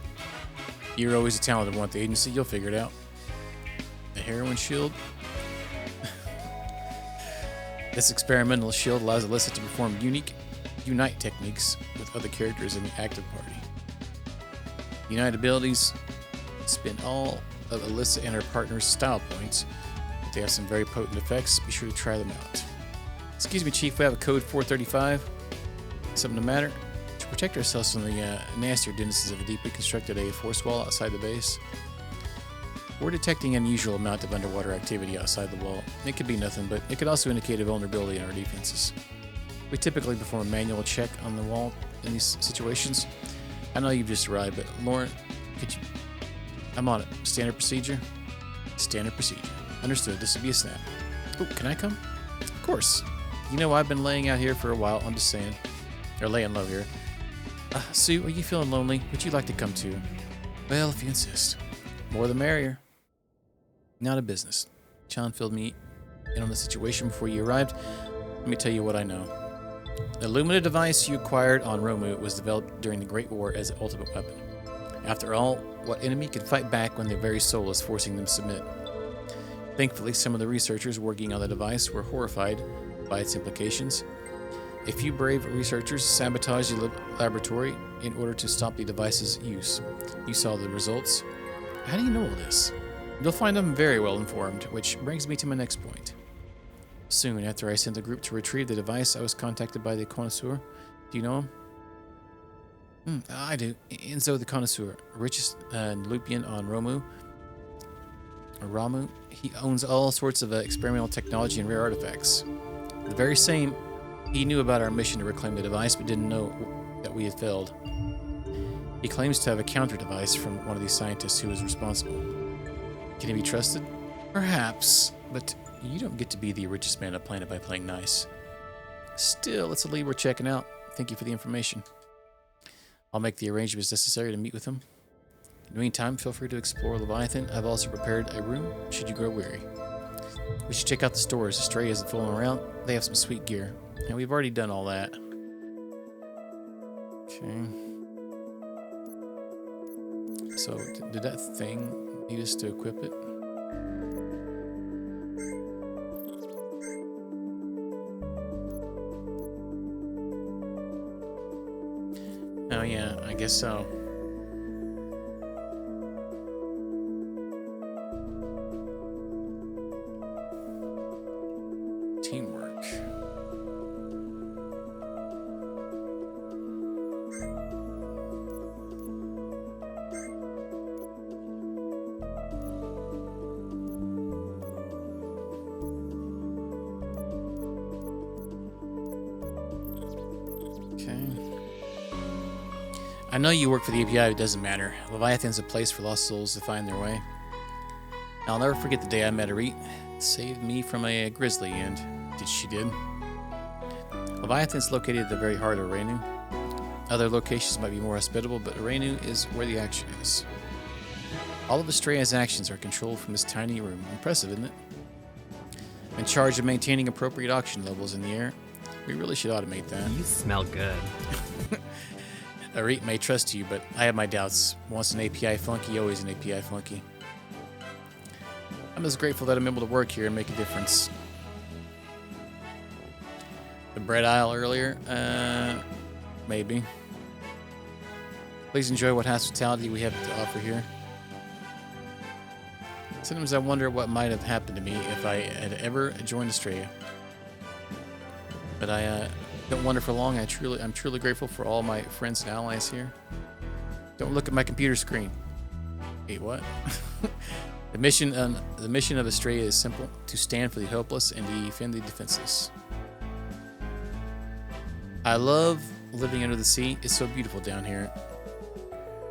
A: you're always a talented one at the agency. You'll figure it out. The heroine shield. This experimental shield allows Alyssa to perform unique unite techniques with other characters in the active party. Unite abilities spend all of Alyssa and her partner's style points. They have some very potent effects. Be sure to try them out. Excuse me, Chief, we have a code 435. Something the matter? To protect ourselves from the nastier denizens of a deeply constructed force wall outside the base, we're detecting an unusual amount of underwater activity outside the wall. It could be nothing, but it could also indicate a vulnerability in our defenses. We typically perform a manual check on the wall in these situations. I know you've just arrived, but Lauren, could you... I'm on it. Standard procedure? Standard procedure. Understood. This will be a snap. Oh, can I come? Of course. You know, I've been laying out here for a while. I'm just saying. Or laying low here. Sue, are you feeling lonely? Would you like to come too? Well, if you insist. More the merrier. Not a business. John filled me in on the situation before you arrived. Let me tell you what I know. The Illumina device you acquired on Romu was developed during the Great War as an ultimate weapon. After all, what enemy can fight back when their very soul is forcing them to submit? Thankfully, some of the researchers working on the device were horrified by its implications. A few brave researchers sabotaged the laboratory in order to stop the device's use. You saw the results. How do you know all this? You'll find I'm very well informed, which brings me to my next point. Soon after I sent the group to retrieve the device, I was contacted by the Connoisseur. Do you know him? I do. Enzo the Connoisseur, richest Lupian on Romu. Or Ramu. He owns all sorts of experimental technology and rare artifacts. The very same, he knew about our mission to reclaim the device, but didn't know that we had failed. He claims to have a counter device from one of these scientists who was responsible. Can he be trusted? Perhaps, but you don't get to be the richest man on the planet by playing nice. Still, it's a lead we're checking out. Thank you for the information. I'll make the arrangements necessary to meet with him. In the meantime, feel free to explore Leviathan. I've also prepared a room should you grow weary. We should check out the stores. The Stray isn't fooling around. They have some sweet gear. And we've already done all that. Okay. So, did that thing need us to equip it? Oh yeah, I guess so. I know you work for the API, it doesn't matter. Leviathan's a place for lost souls to find their way. I'll never forget the day I met Arit. Saved me from a grizzly, and she did. Leviathan's located at the very heart of Heroine. Other locations might be more hospitable, but Heroine is where the action is. All of Astrea's actions are controlled from this tiny room. Impressive, isn't it? I'm in charge of maintaining appropriate oxygen levels in the air. We really should automate that.
C: You smell good.
A: Arit may trust you, but I have my doubts. Once an API flunky, always an API flunky. I'm just grateful that I'm able to work here and make a difference. The bread aisle earlier? Maybe. Please enjoy what hospitality we have to offer here. Sometimes I wonder what might have happened to me if I had ever joined Astrea. But I don't wonder for long. I'm truly grateful for all my friends and allies here. Don't look at my computer screen. Wait, what? The mission of Astrea is simple: to stand for the helpless and defend the defenseless. I love living under the sea. It's so beautiful down here.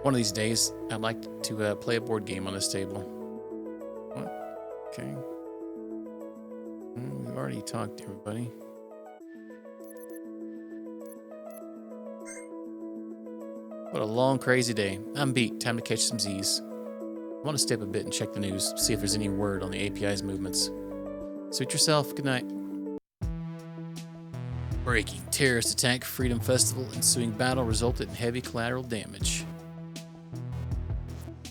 A: One of these days, I'd like to play a board game on this table. What? Okay. We've already talked to everybody. What a long, crazy day. I'm beat. Time to catch some Z's. I want to step a bit and check the news, see if there's any word on the API's movements. Suit yourself. Good night. Breaking. Terrorist attack, Freedom Festival, ensuing battle resulted in heavy collateral damage.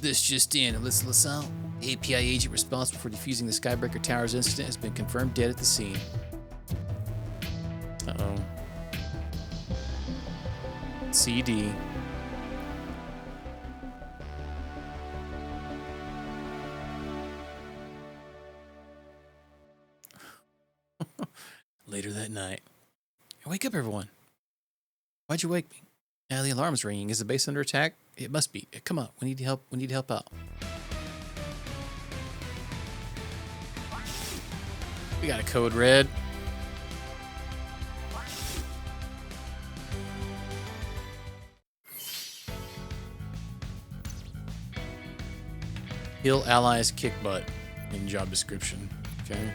A: This just in. Alyssa LaSalle, API agent responsible for defusing the Skybreaker Towers incident, has been confirmed dead at the scene. Uh-oh. CD. Later that night. Wake up, everyone. Why'd you wake me? Now the alarm's ringing. Is the base under attack? It must be. Come on, we need help. We need to help out. We got a code red. Heal allies, kick butt in job description. Okay.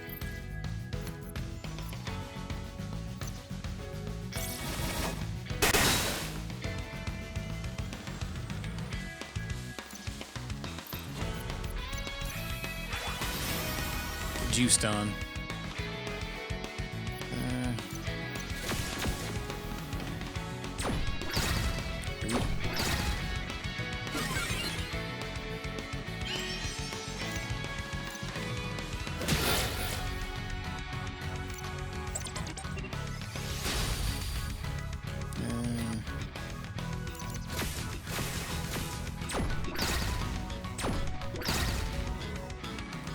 A: Juiced on.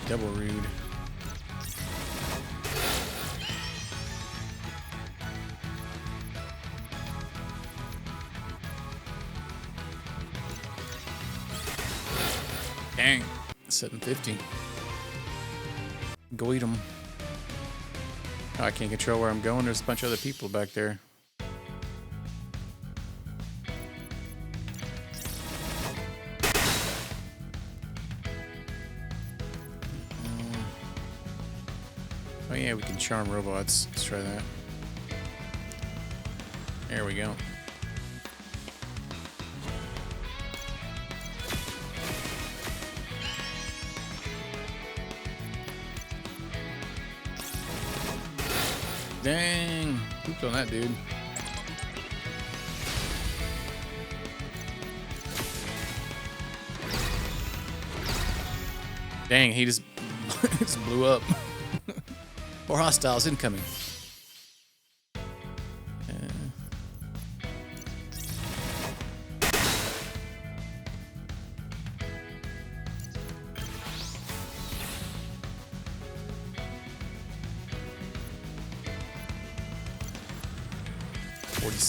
A: Double rude. Dang, 750. Go eat them. Oh, I can't control where I'm going. There's a bunch of other people back there. Oh yeah, we can charm robots. Let's try that. There we go. Dang, pooped on that dude. Dang, he just, just blew up. More hostiles incoming.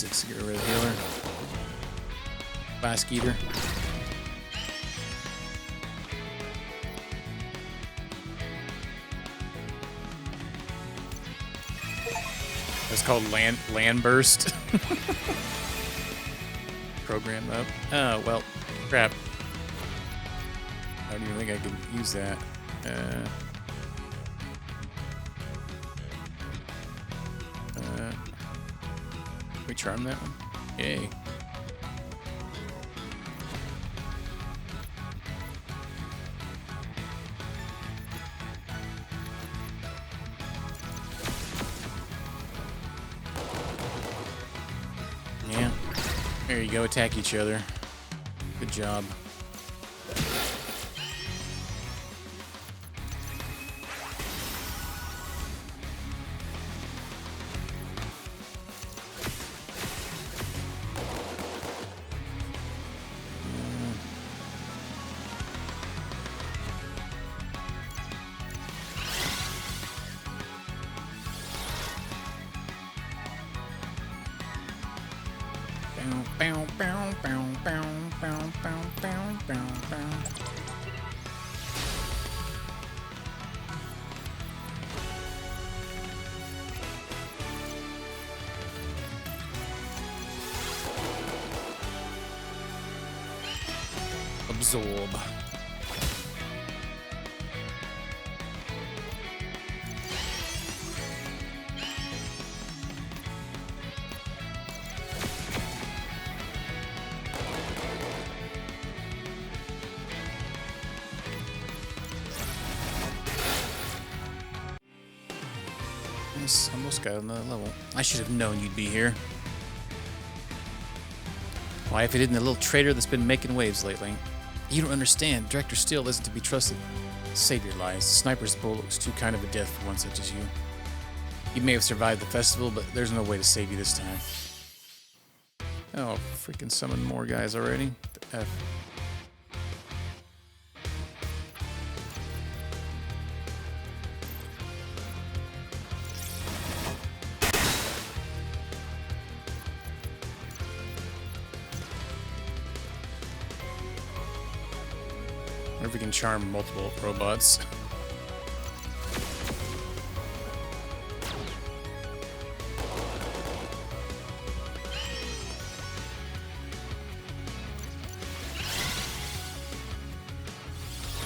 A: To get rid of healer. Flask eater. That's called land burst. program up. Oh, well, crap. I don't even think I can use that. We charm that one? Yay. Yeah. There you go, attack each other. Good job. Absorb. Yes, almost got another level. I should have known you'd be here. Why, if it isn't the little traitor that's been making waves lately. You don't understand. Director Steele isn't to be trusted. Save your lives. The sniper's bullet was too kind of a death for one such as you. You may have survived the festival, but there's no way to save you this time. Oh, freaking summon more guys already. The F. I wonder if we can charm multiple robots.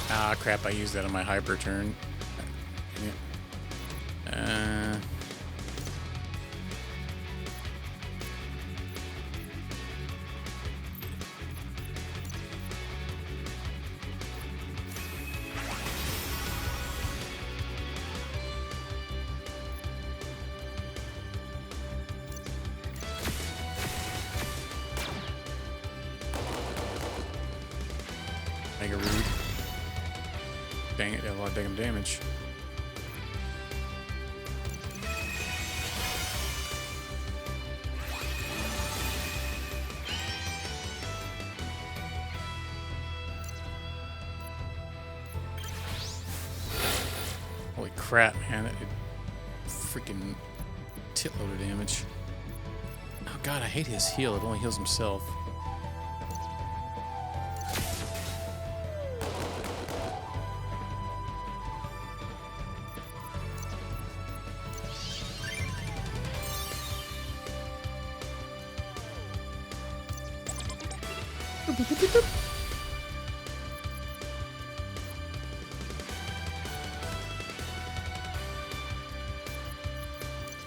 A: Ah, crap, I used that on my hyper turn. Mega rude. Dang it, did a lot of damn damage. Holy crap, man, that did freaking titload of damage. Oh god, I hate his heal, it only heals himself.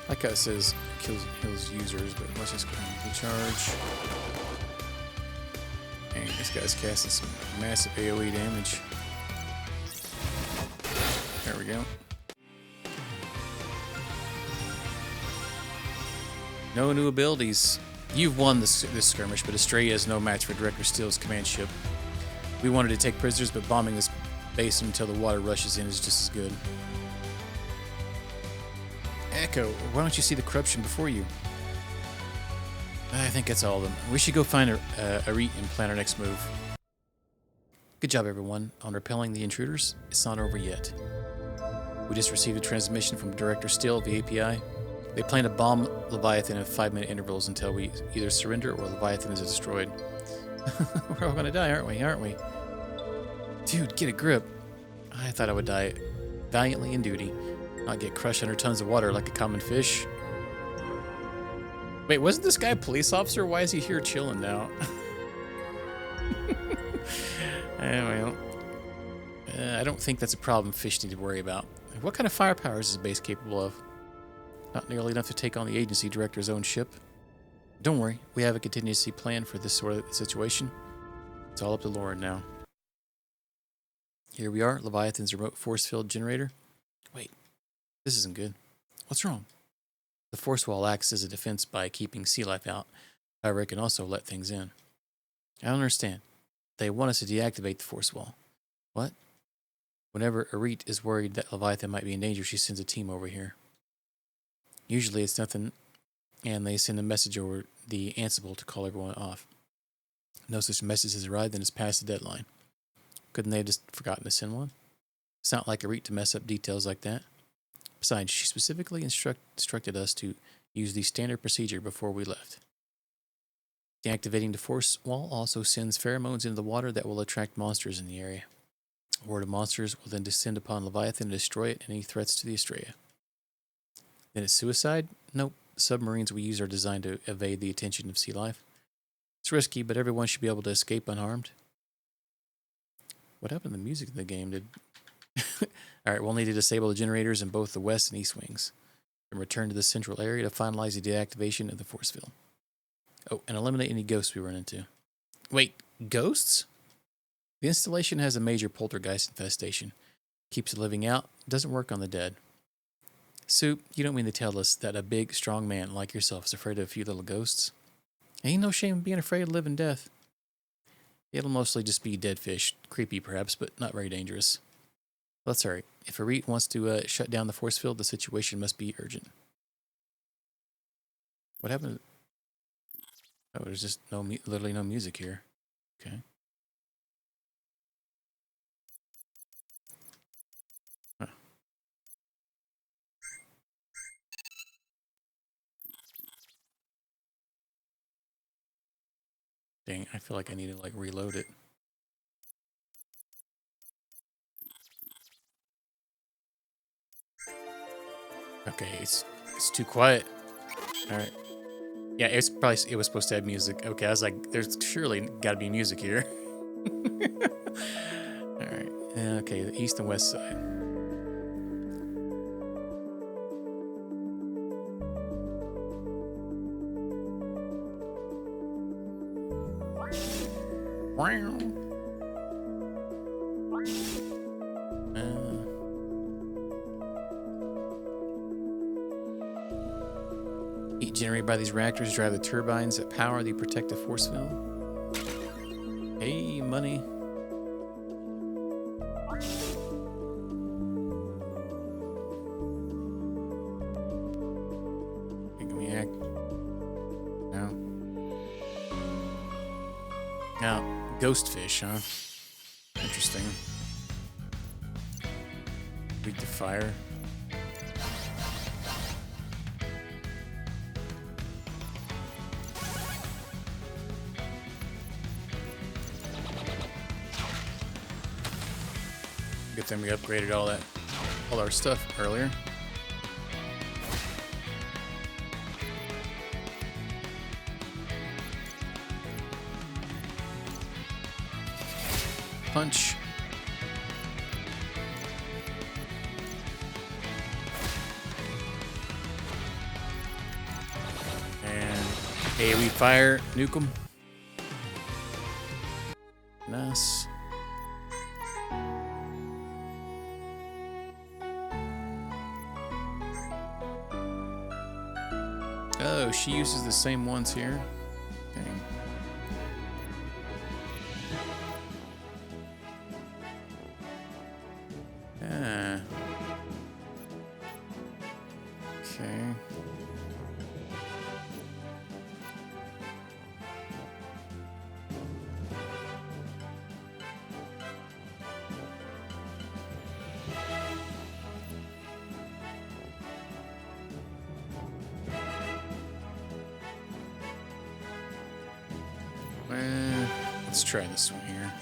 A: Like how it says kills users, but let's just go ahead and recharge. Dang, this guy's casting some massive AoE damage. There we go. No new abilities. You've won this skirmish, but Estrella is no match for Director Steele's command ship. We wanted to take prisoners, but bombing this base until the water rushes in is just as good. Echo, why don't you see the corruption before you? I think that's all of them. We should go find Heroine and plan our next move. Good job, everyone, on repelling the intruders. It's not over yet. We just received a transmission from Director Steele via API. They plan to bomb Leviathan in 5-minute intervals until we either surrender or Leviathan is destroyed. We're all gonna die, aren't we? Dude, get a grip. I thought I would die valiantly in duty, not get crushed under tons of water like a common fish. Wait, wasn't this guy a police officer? Why is he here chilling now? Well, I don't think that's a problem fish need to worry about. What kind of firepower is this base capable of? Not nearly enough to take on the agency director's own ship. Don't worry, we have a contingency plan for this sort of situation. It's all up to Lauren now. Here we are, Leviathan's remote force field generator. Wait, this isn't good. What's wrong? The force wall acts as a defense by keeping sea life out. However, it can also let things in. I don't understand. They want us to deactivate the force wall. What? Whenever Arit is worried that Leviathan might be in danger, she sends a team over here. Usually it's nothing, and they send a message over the Ansible to call everyone off. No such message has arrived and it's past the deadline. Couldn't they have just forgotten to send one? It's not like Arit to mess up details like that. Besides, she specifically instructed us to use the standard procedure before we left. Deactivating the force wall also sends pheromones into the water that will attract monsters in the area. A horde of monsters will then descend upon Leviathan and destroy it and any threats to the Estrella. Then it's suicide? Nope. The submarines we use are designed to evade the attention of sea life. It's risky, but everyone should be able to escape unharmed. What happened to the music in the game? Alright, we'll need to disable the generators in both the west and east wings, and return to the central area to finalize the deactivation of the force field. Oh, and eliminate any ghosts we run into. Wait, ghosts? The installation has a major poltergeist infestation. Keeps the living out, doesn't work on the dead. Soup, you don't mean to tell us that a big, strong man like yourself is afraid of a few little ghosts? Ain't no shame in being afraid of living death. It'll mostly just be dead fish. Creepy, perhaps, but not very dangerous. Well, that's alright. If Arit wants to shut down the force field, the situation must be urgent. What happened? Oh, there's just literally no music here. Okay. Huh. Dang, I feel like I need to like reload it. Okay, it's too quiet. All right. Yeah, it was supposed to have music. Okay, I was like, there's surely got to be music here. All right. Okay, the east and west side. Wow. Heat generated by these reactors drive the turbines that power the protective force field. Hey, money. Can we act? No. Now, ghost fish, huh? Interesting. Weak to fire. Good thing we upgraded all our stuff earlier. Punch. And AoE fire, nuke 'em. Nice. Oh, she uses the same ones here. Dang. Ah. Okay. Let's try this one here.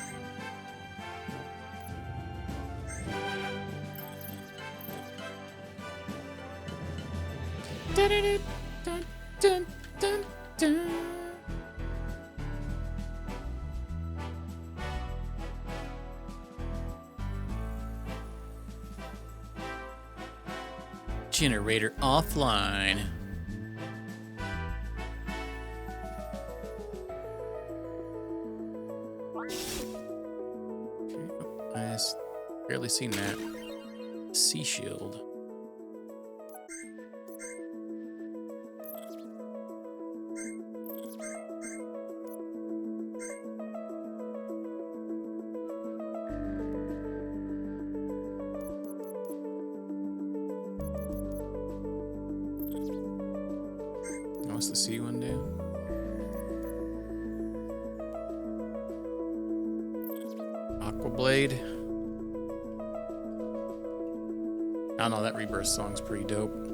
A: Dun, dun, dun, dun, dun. Generator offline. Okay. I barely seen that. Sea shield. What's the sea one do? Aqua Blade. I don't know, that Rebirth song's pretty dope.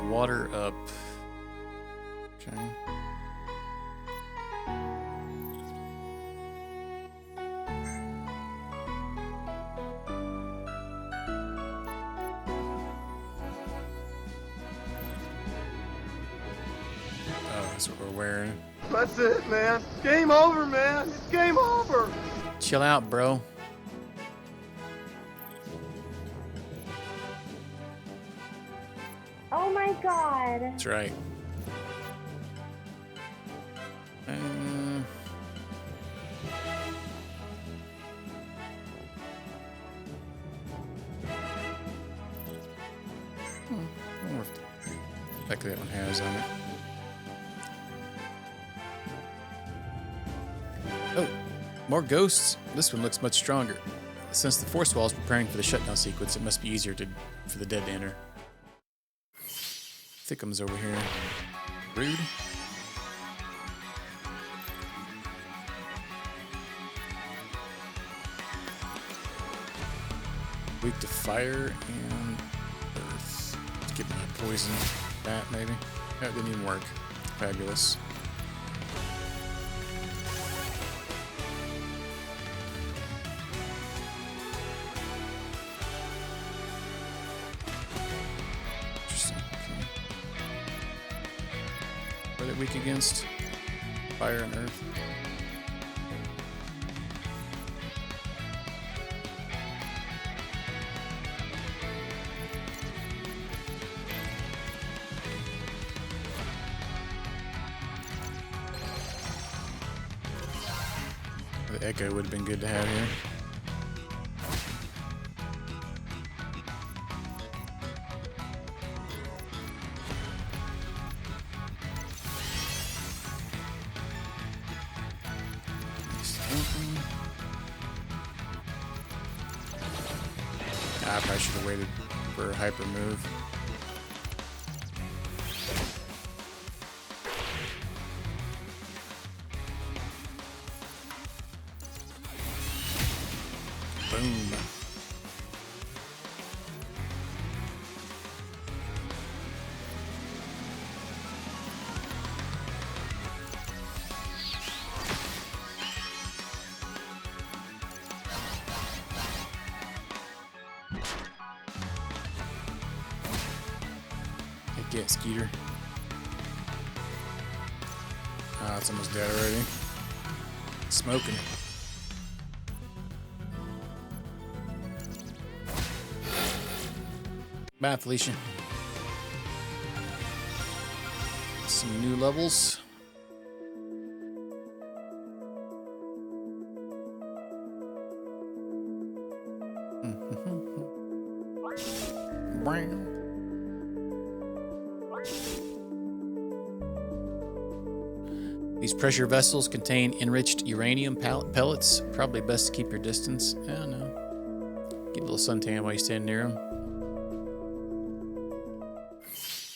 A: Water up. Okay. Oh, that's what we're wearing.
C: That's it, man. Game over, man. It's game over.
A: Chill out, bro.
D: Oh my god.
A: That's right. I wonder if like that one has on it. Oh, more ghosts. This one looks much stronger. Since the force wall is preparing for the shutdown sequence, it must be easier for the dead to enter. Thickums over here. Rude. Weak to fire and earth. Let's get my poison bat, maybe. That didn't even work. Fabulous. Interesting. Okay. What are they weak against? Fire and earth. The echo would have been good to have here. I probably should have waited for a hyper move. Boom. Get Skeeter. Ah, it's almost dead already. Smoking it. Bye, Felicia. Some new levels. These pressure vessels contain enriched uranium pellets. Probably best to keep your distance. I don't know. Get a little suntan while you stand near them.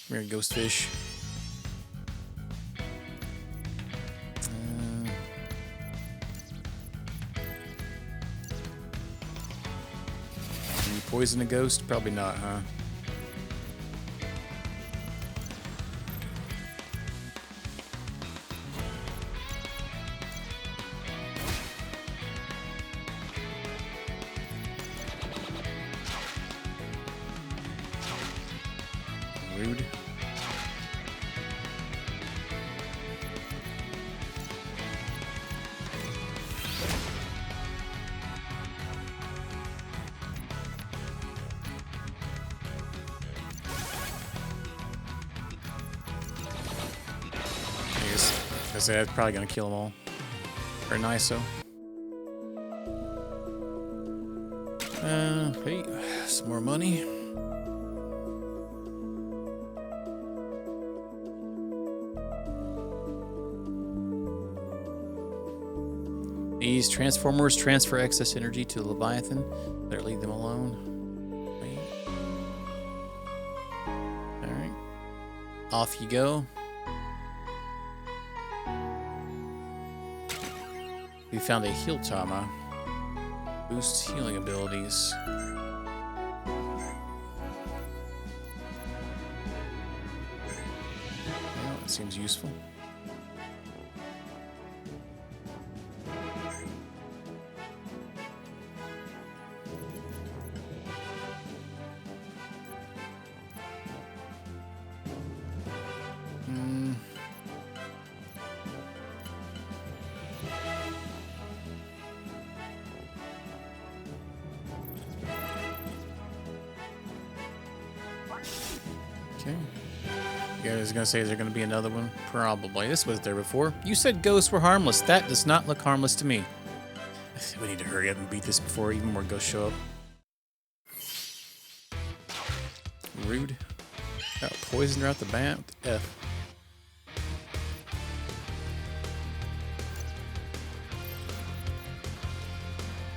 A: Come here, ghost fish. Can you poison a ghost? Probably not, huh? Rude. Because that's probably going to kill them all. Or nice, so. Hey, some more money. These transformers transfer excess energy to the Leviathan. Better leave them alone. Wait. Alright. Off you go. We found a heal Tama. Boosts healing abilities. Well, that seems useful. Okay. Yeah, I was gonna say, is there gonna be another one? Probably. This was there before. You said ghosts were harmless. That does not look harmless to me. We need to hurry up and beat this before even more ghosts show up. Rude. Got poison right out the bat. What the F?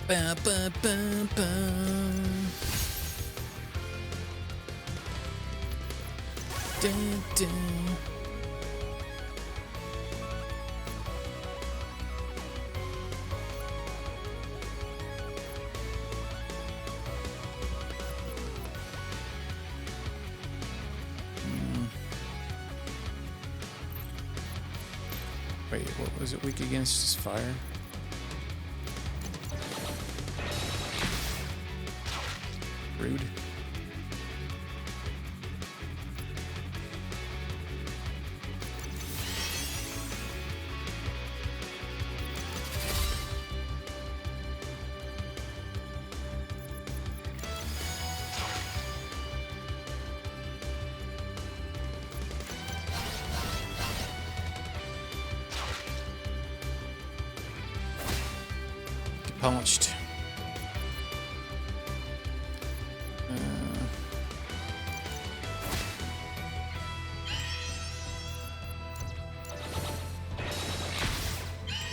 A: Ba, ba, ba, ba. Dun, dun. Wait, what was it weak against? Just fire? Rude. Punched.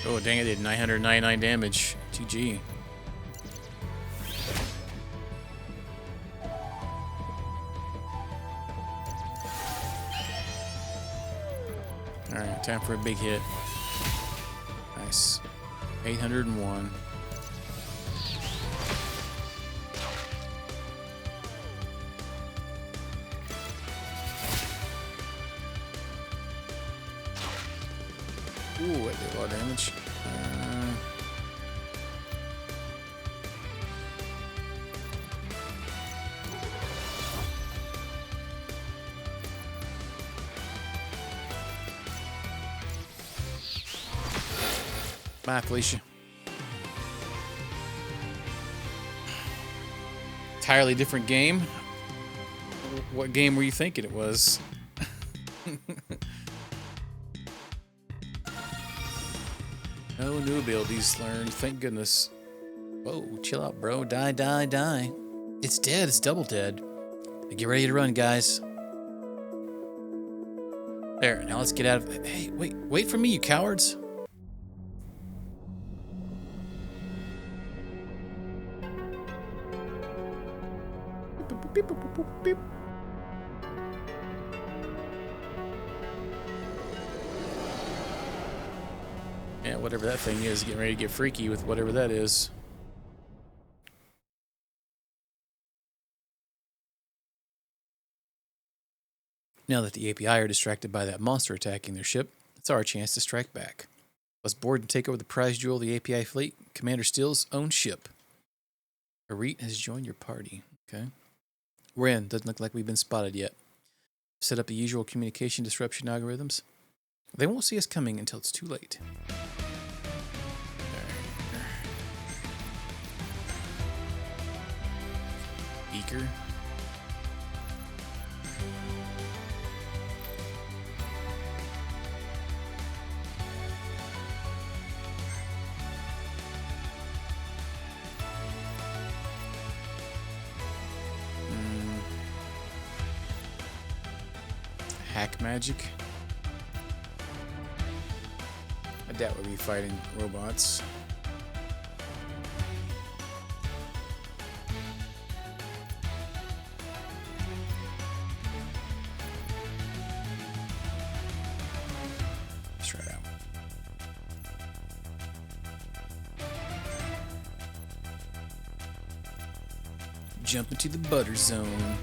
A: Oh, dang it, did 999 damage. GG. Alright, time for a big hit. Nice. 801. Ooh, that did a lot of damage. Bye, Felicia. Entirely different game. What game were you thinking it was? No new abilities learned, thank goodness. Whoa, chill out, bro. Die, die, die. It's dead, it's double dead. Get ready to run, guys. There, now let's get out of... Hey, wait for me, you cowards. Beep, boop, boop, boop, beep. Yeah, whatever that thing is, getting ready to get freaky with whatever that is. Now that the API are distracted by that monster attacking their ship, it's our chance to strike back. Let's board and take over the prize jewel of the API fleet, Commander Steele's own ship. Arit has joined your party. Okay. We're in. Doesn't look like we've been spotted yet. Set up the usual communication disruption algorithms. They won't see us coming until it's too late. Beaker. Hack magic. I doubt we'll be fighting robots. Let's try that one. Jump into the butter zone.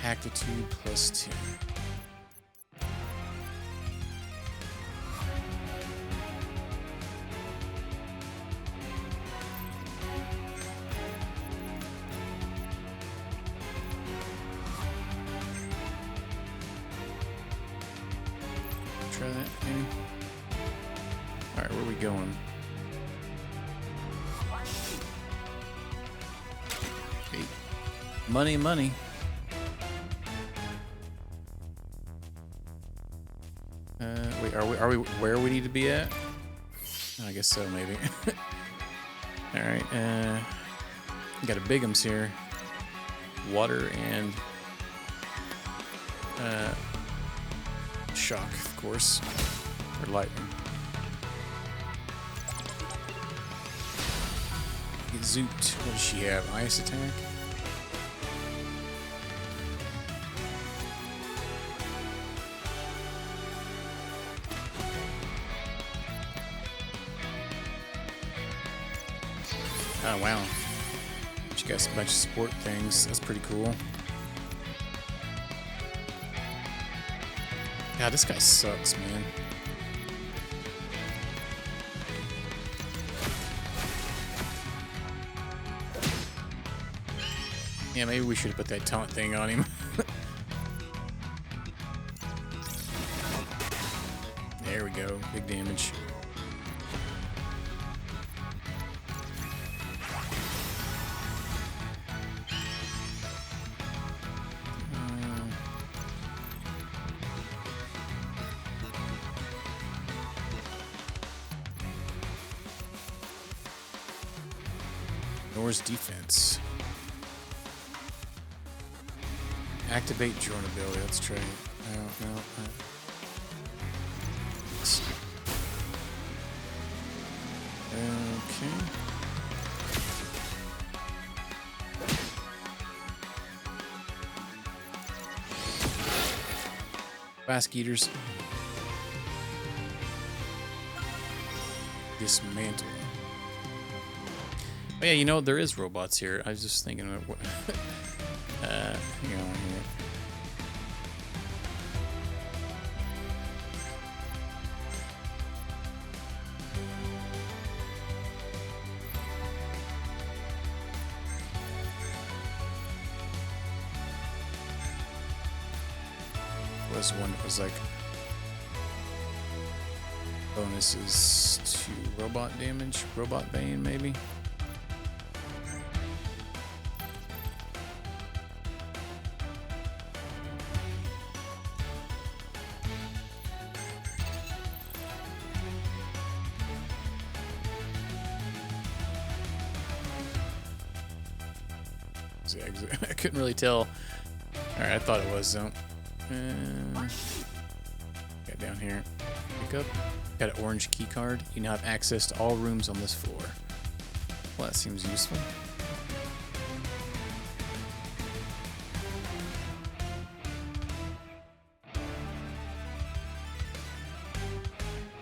A: Hackitude +2. Try that, maybe. Alright, where are we going? Hey. Money, money. Wait, are we where we need to be at? I guess so, maybe. Alright, got a Bigums here. Water and shock, of course. Or lightning. Get Zoot. What does she have? Ice attack? Oh, wow. She got a bunch of sport things. That's pretty cool. God, this guy sucks, man. Yeah, maybe we should have put that taunt thing on him. There we go. Big damage. Nor's defense. Activate drone ability. Let's try it. No. Okay. Fast eaters. Dismantle. Oh yeah, you know, there is robots here. I was just thinking of what hang on here. Was one that was like bonuses to robot damage, robot bane maybe. I couldn't really tell. Alright, I thought it was though. Got down here. Pick up. Got an orange key card. You now have access to all rooms on this floor. Well, that seems useful.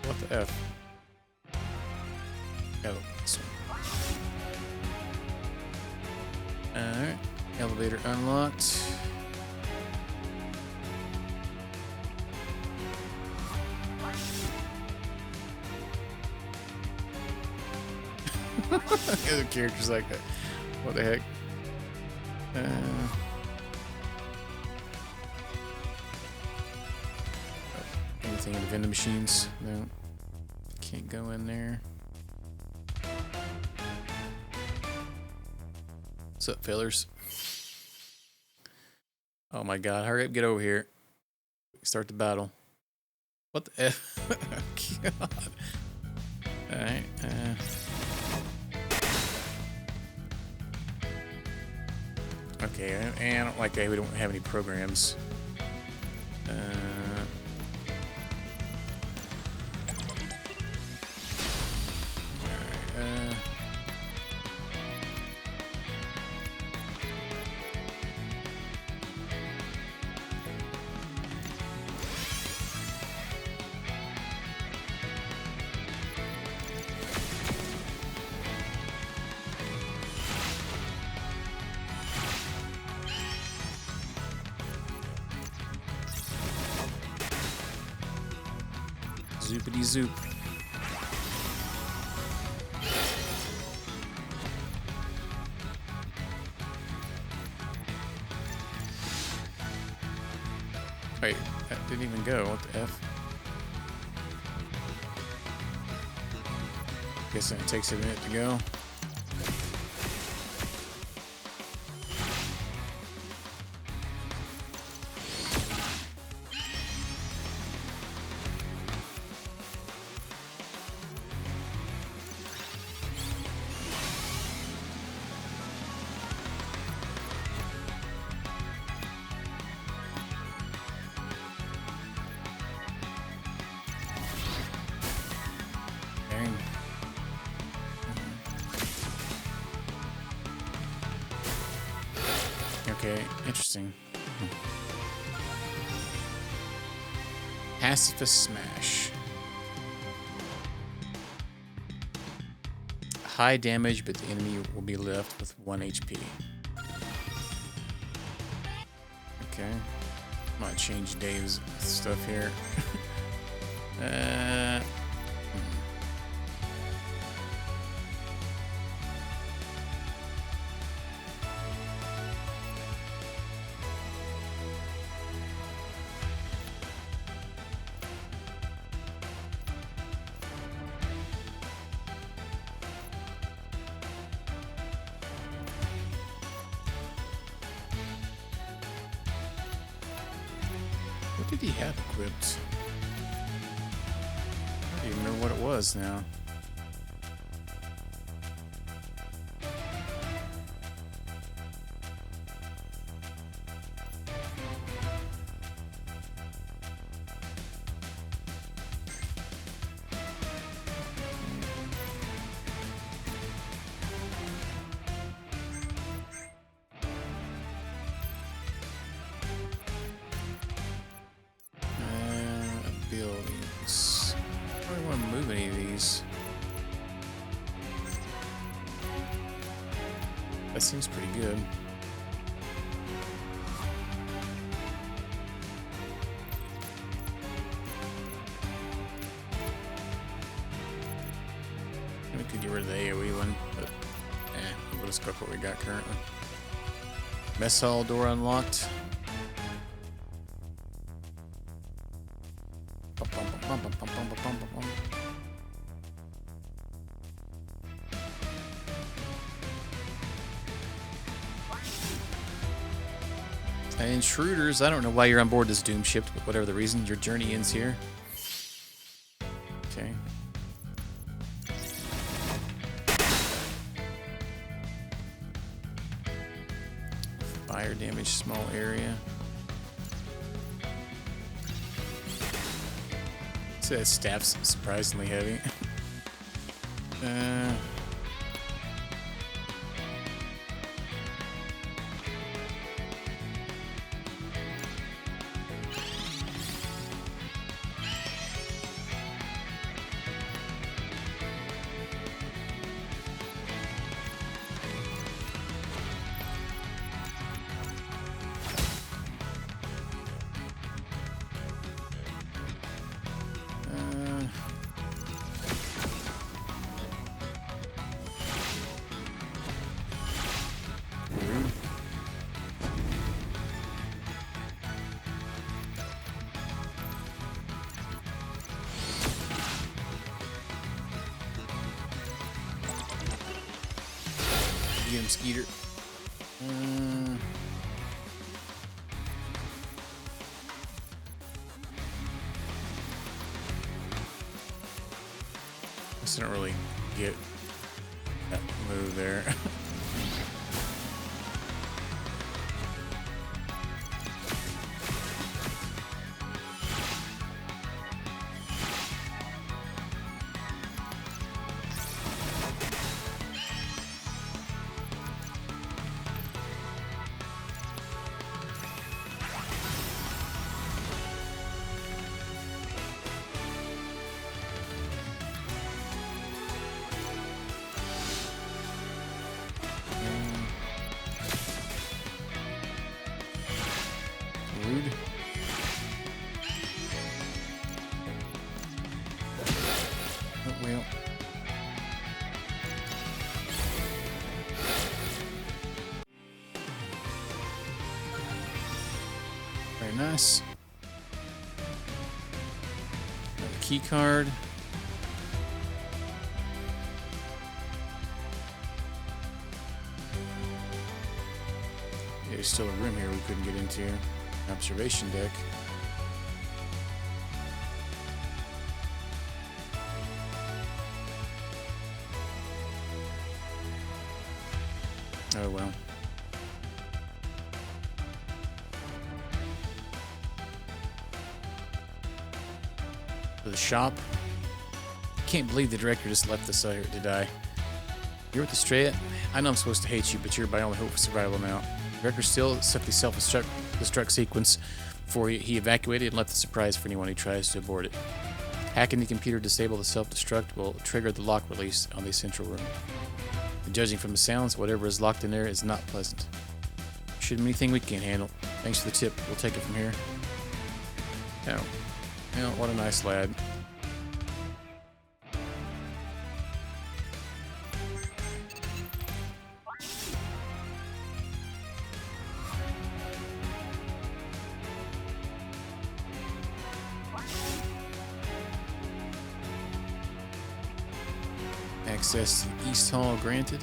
A: What the F? Oh, this one. Alright. Elevator unlocked. The other character's like, what the heck? Anything in the vending machines? No. Can't go in there. What's up, fellers? Oh my god, hurry up, get over here. Start the battle. What the F? Oh, god. Alright, okay, and I don't like that we don't have any programs. Zoopity zoop. Wait, that didn't even go. What the F? Guess it takes a minute to go. Okay, interesting. Pacifist Smash. High damage, but the enemy will be left with 1 HP. Okay. I'm gonna change Dave's stuff here. What did he have equipped? I don't even remember what it was now. Buildings. I don't want to move any of these. That seems pretty good. We could get rid of the AoE one, but we'll just go for what we got currently. Mess hall door unlocked. Intruders, I don't know why you're on board this doom ship, but whatever the reason, your journey ends here. Okay. Fire damage, small area. So that staff's surprisingly heavy. Get him, Skeeter. I just didn't really get that move there. Rude. Oh, well. Very nice. Another key card. There's still a room here we couldn't get into. Observation deck. Oh well. The shop. Can't believe the director just left us out here to die. You're with Estrella. I know I'm supposed to hate you, but you're my only hope for survival now. The director still set the self-destruct sequence before he evacuated and left the surprise for anyone who tries to abort it. Hacking the computer to disable the self-destruct will trigger the lock release on the central room. And judging from the sounds, whatever is locked in there is not pleasant. Should be anything we can't handle. Thanks for the tip. We'll take it from here. Oh. Well, what a nice lad. Access to the East Hall granted.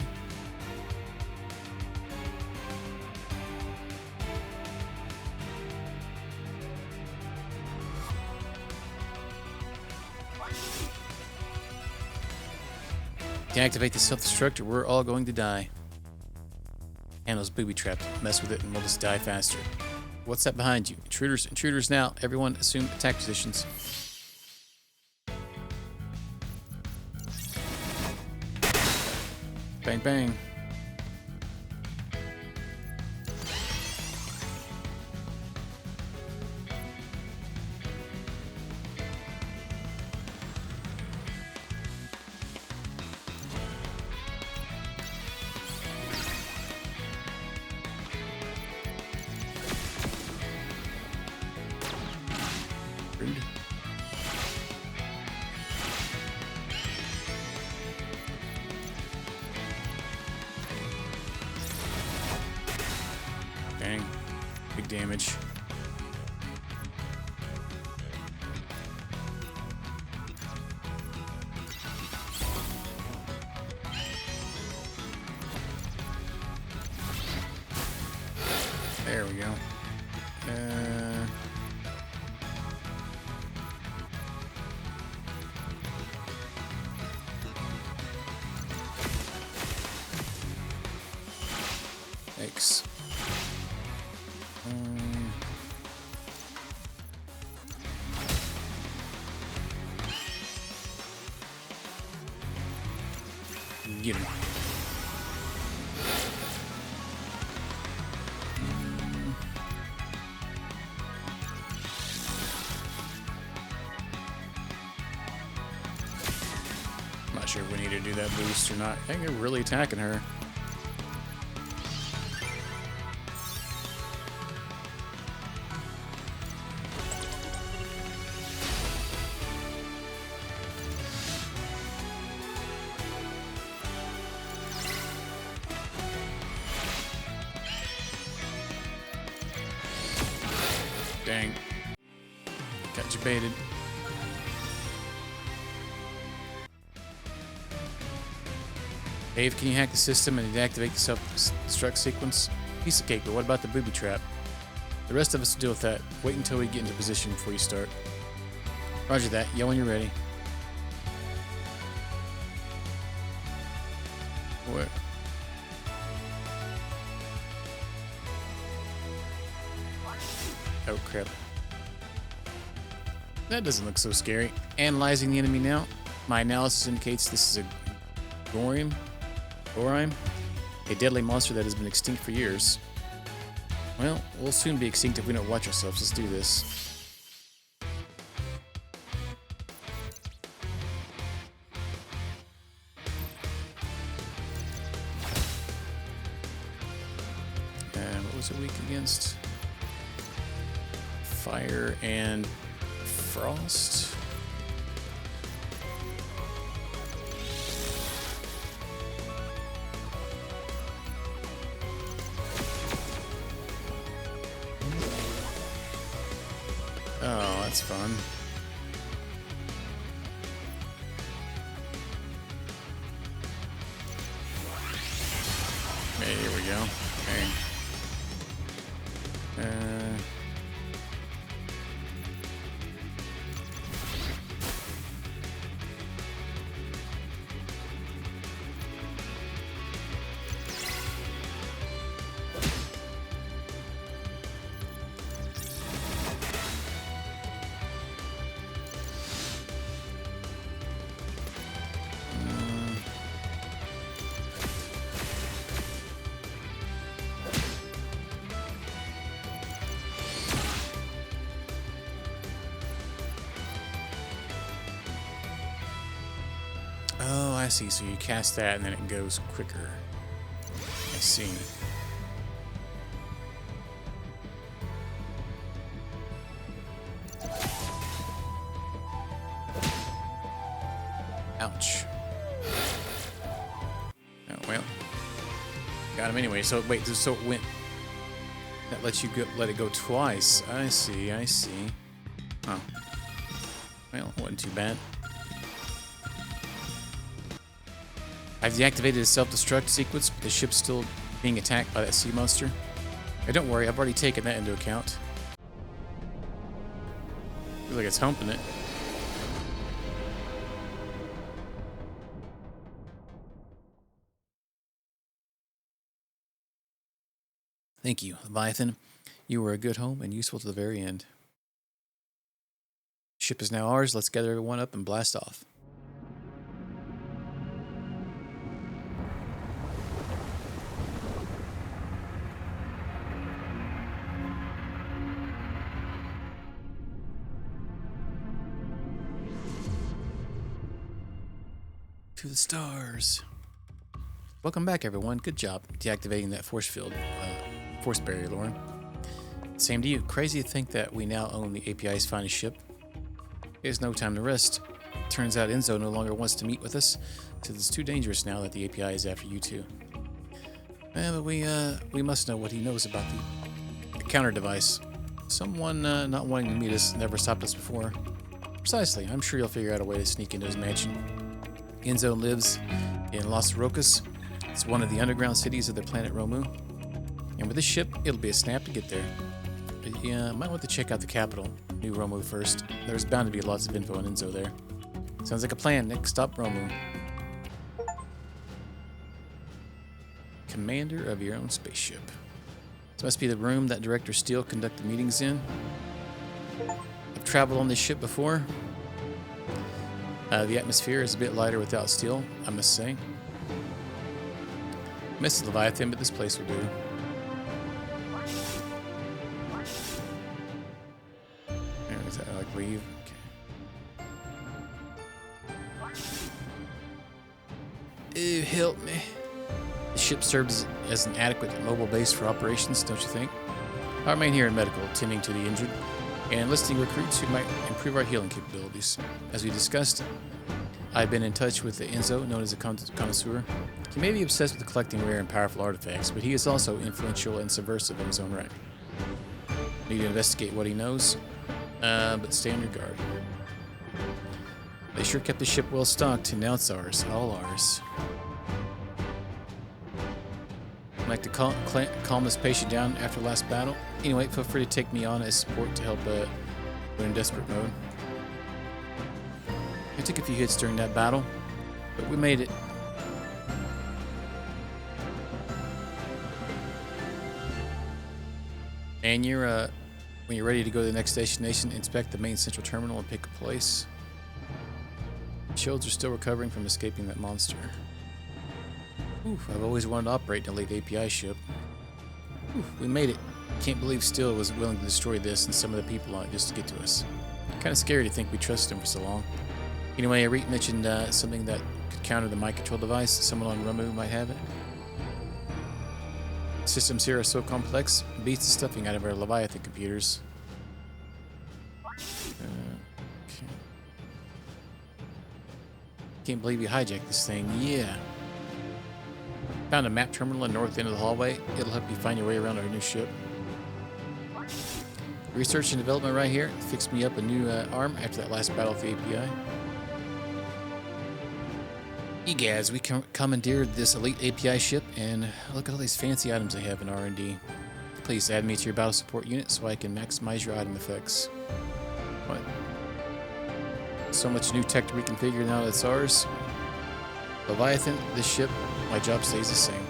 A: Deactivate the self-destructor, we're all going to die. Handle's booby-trapped. Mess with it and we'll just die faster. What's that behind you? Intruders, intruders now. Everyone assume attack positions. Bang, bang. Rude. Dang. Big damage. There we go. Thanks. Get him. I'm not sure if we need to do that boost or not. I think they're really attacking her. Dang. Got you baited. Dave, can you hack the system and deactivate the self-destruct sequence? Piece of cake, but what about the booby trap? The rest of us will deal with that. Wait until we get into position before you start. Roger that. Yell when you're ready. What? Oh, crap. That doesn't look so scary. Analyzing the enemy now. My analysis indicates this is a Heroine, a deadly monster that has been extinct for years. Well, we'll soon be extinct if we don't watch ourselves. Let's do this. And what was it weak against? Fire and frost. Oh, that's fun. Hey, here we go. Okay. Oh, I see. So you cast that and then it goes quicker. I see. Ouch. Oh, well. Got him anyway. So, wait. So it went... That lets you go, let it go twice. I see. I see. Huh. Well, wasn't too bad. I've deactivated the self-destruct sequence, but the ship's still being attacked by that sea monster. Hey, don't worry, I've already taken that into account. Feels like it's humping it. Thank you, Leviathan. You were a good home and useful to the very end. Ship is now ours. Let's gather everyone up and blast off. To the stars. Welcome back, everyone. Good job deactivating that force field, force barrier, Lauren. Same to you. Crazy to think that we now own the API's finest ship. There's no time to rest. Turns out Enzo no longer wants to meet with us, so it's too dangerous now that the API is after you two. But we must know what he knows about the counter device. Someone not wanting to meet us never stopped us before. Precisely. I'm sure you'll figure out a way to sneak into his mansion. Enzo lives in Las Rocas. It's one of the underground cities of the planet Romu. And with this ship, it'll be a snap to get there. But yeah, might want to check out the capital, New Romu, first. There's bound to be lots of info on Enzo there. Sounds like a plan. Next stop, Romu. Commander of your own spaceship. This must be the room that Director Steele conducted meetings in. I've traveled on this ship before. The atmosphere is a bit lighter without steel, I must say. Miss Leviathan, but this place will do. Is that like leave? Okay. Ew, help me. The ship serves as an adequate mobile base for operations, don't you think? I remain here in medical, tending to the injured, and enlisting recruits who might improve our healing capabilities. As we discussed, I've been in touch with the Enzo, known as a connoisseur. He may be obsessed with collecting rare and powerful artifacts, but he is also influential and subversive in his own right. Need to investigate what he knows, but stay on your guard. They sure kept the ship well stocked, and now it's ours, all ours. Like to calm this patient down after the last battle. Anyway, feel free to take me on as support to help when in desperate mode. I took a few hits during that battle, but we made it. And when you're ready to go to the next destination, inspect the main central terminal and pick a place. Shields are still recovering from escaping that monster. Oof, I've always wanted to operate an elite API ship. Oof, we made it. Can't believe Steele was willing to destroy this and some of the people on it just to get to us. Kind of scary to think we trusted him for so long. Anyway, Arit mentioned something that could counter the mind control device. Someone on Ramu might have it. Systems here are so complex, it beats the stuffing out of our Leviathan computers. Okay. Can't believe you hijacked this thing. Yeah. Found a map terminal in the north end of the hallway. It'll help you find your way around our new ship. Research and development right here. Fixed me up a new arm after that last battle with the API. Egads, we commandeered this elite API ship, and look at all these fancy items they have in R&D. Please add me to your battle support unit so I can maximize your item effects. What? So much new tech to reconfigure now that it's ours. Leviathan, this ship, my job stays the same.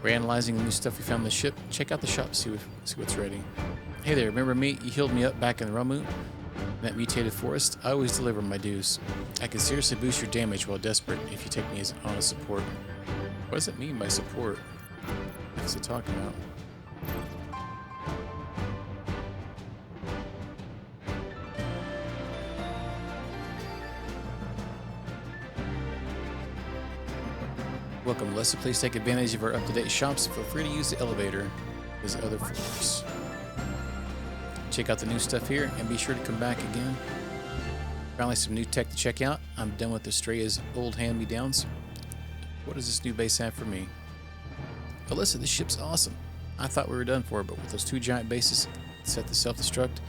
A: We're analyzing the new stuff we found on the ship. Check out the shop, see what's ready. Hey there, remember me? You healed me up back in the Ramu? That mutated forest, I always deliver my dues. I can seriously boost your damage while desperate if you take me as on a support. What does it mean by support? What's it talking about? Welcome, Leslie. Please take advantage of our up-to-date shops. Feel free to use the elevator as other floors. Check out the new stuff here and be sure to come back again. Finally, some new tech to check out. I'm done with Estrella's old hand-me-downs. What does this new base have for me? Alyssa, this ship's awesome. I thought we were done for, but with those two giant bases set to self-destruct,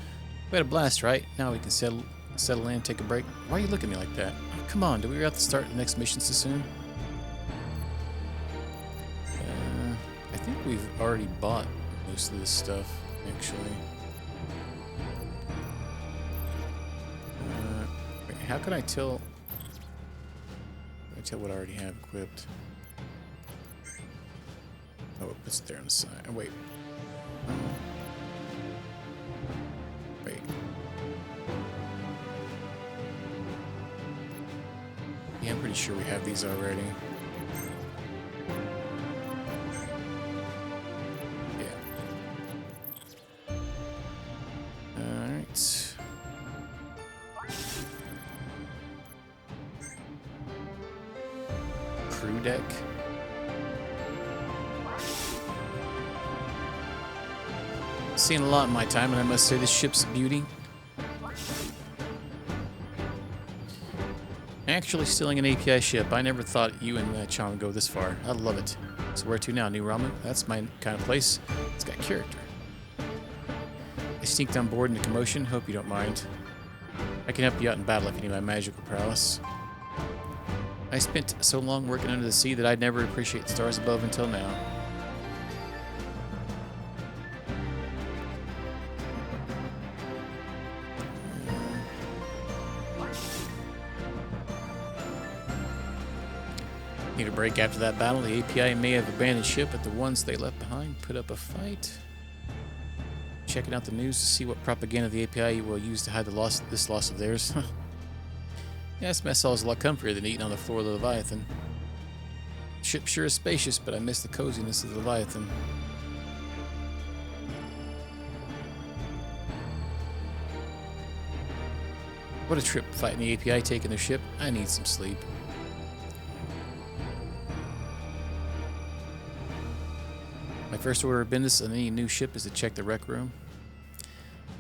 A: we had a blast, right? Now we can settle in, take a break. Why are you looking at me like that? Oh, come on, do we have to start the next mission so soon? I think we've already bought most of this stuff, actually. How can I tell? What I already have equipped? Oh, it puts it there on the side. Oh, wait. Wait. Yeah, I'm pretty sure we have these already. Yeah. Alright. Crew deck. Seen a lot in my time, and I must say this ship's a beauty. Actually stealing an API ship. I never thought you and Chan would go this far. I love it. So where to now, New Ramu? That's my kind of place. It's got character. I sneaked on board in the commotion. Hope you don't mind. I can help you out in battle if you need my magical prowess. I spent so long working under the sea that I'd never appreciate the stars above until now. Need a break after that battle. The API may have abandoned ship, but the ones they left behind put up a fight. Checking out the news to see what propaganda the API will use to hide this loss of theirs. Yeah, this mess hall is a lot comfier than eating on the floor of the Leviathan. Ship sure is spacious, but I miss the coziness of the Leviathan. What a trip fighting the API taking their ship. I need some sleep. My first order of business on any new ship is to check the rec room.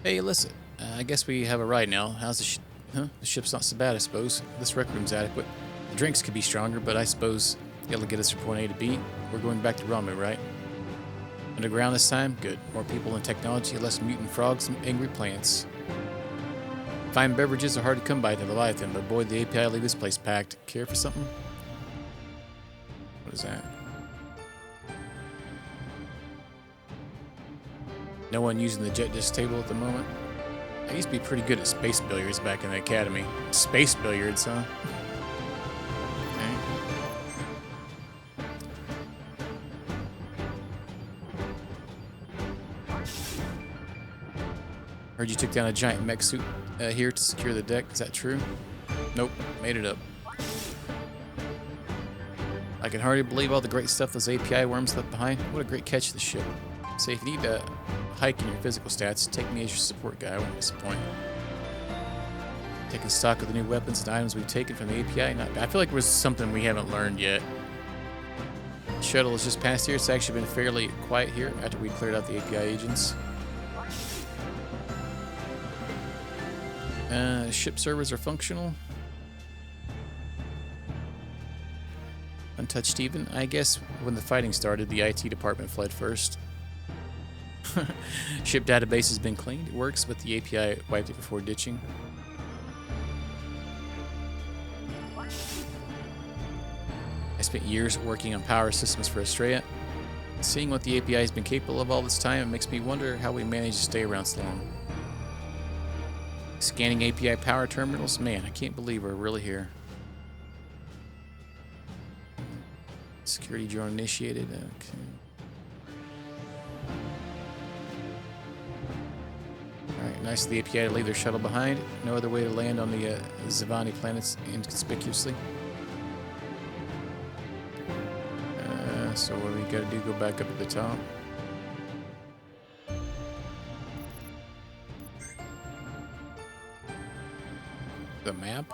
A: Hey, listen, I guess we have a ride now. How's the ship? Huh? The ship's not so bad, I suppose. This rec room's adequate. The drinks could be stronger, but I suppose it'll get us from point A to B. We're going back to Ramu, right? Underground this time? Good. More people and technology, less mutant frogs and angry plants. Fine beverages are hard to come by at the Leviathan, but boy, the API leave this place packed. Care for something? What is that? No one using the jet disc table at the moment. I used to be pretty good at space billiards back in the academy. Space billiards, huh? Okay. Heard you took down a giant mech suit here to secure the deck. Is that true? Nope, made it up. I can hardly believe all the great stuff those API worms left behind. What a great catch of the ship. Say, if you need a hike in your physical stats, take me as your support guy. I won't disappoint. Taking stock of the new weapons and items we've taken from the API. Not bad. I feel like it was something we haven't learned yet. Shuttle has just passed here. It's actually been fairly quiet here after we cleared out the API agents. Ship servers are functional. Untouched even. I guess when the fighting started, the IT department fled first. Ship database has been cleaned. It works, but the API wiped it before ditching. I spent years working on power systems for Australia. Seeing what the API has been capable of all this time, it makes me wonder how we managed to stay around so long. Scanning API power terminals? Man, I can't believe we're really here. Security drone initiated. Okay. Alright, nice of the API to leave their shuttle behind. No other way to land on the Zivani planets inconspicuously. So what do we gotta do? Go back up at the top. The map?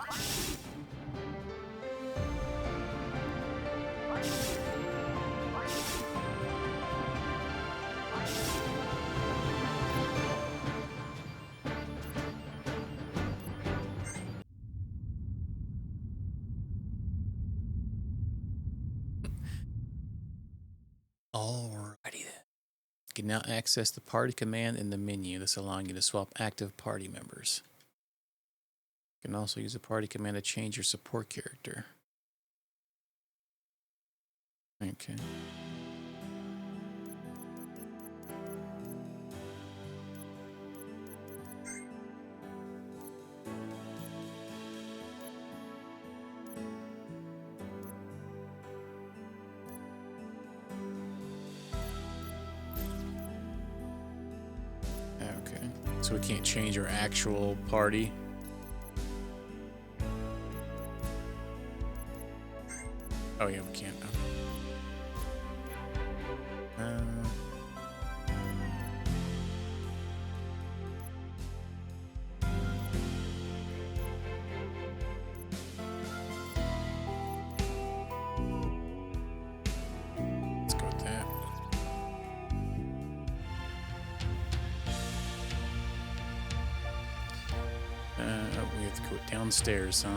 A: Alrighty then. You can now access the party command in the menu. This allowing you to swap active party members. You can also use a party command to change your support character. Okay. Okay. So we can't change our actual party. Oh yeah, we can't. Let's go with that. We have to go downstairs, huh?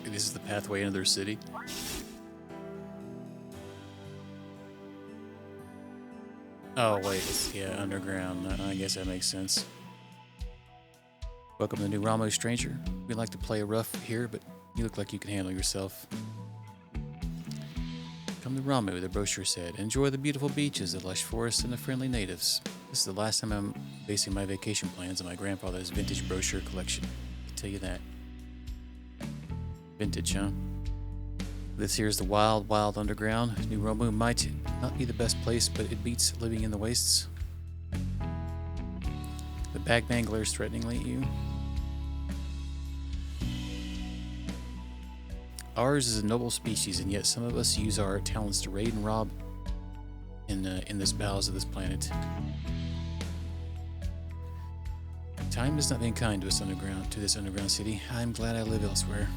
A: This is the pathway into their city. Oh wait, it's, yeah, underground. I guess that makes sense. Welcome to the new Ramu, stranger. We like to play rough here, but you look like you can handle yourself. Come to Ramu, the brochure said. Enjoy the beautiful beaches, the lush forests, and the friendly natives. This is the last time I'm basing my vacation plans on my grandfather's vintage brochure collection. I can tell you that. Vintage, huh? This here's the wild, wild underground. New Ramu might not be the best place, but it beats living in the wastes. The bagman glares threateningly at you. Ours is a noble species, and yet some of us use our talents to raid and rob in this bowels of this planet. Time has not been kind to us this underground city. I'm glad I live elsewhere.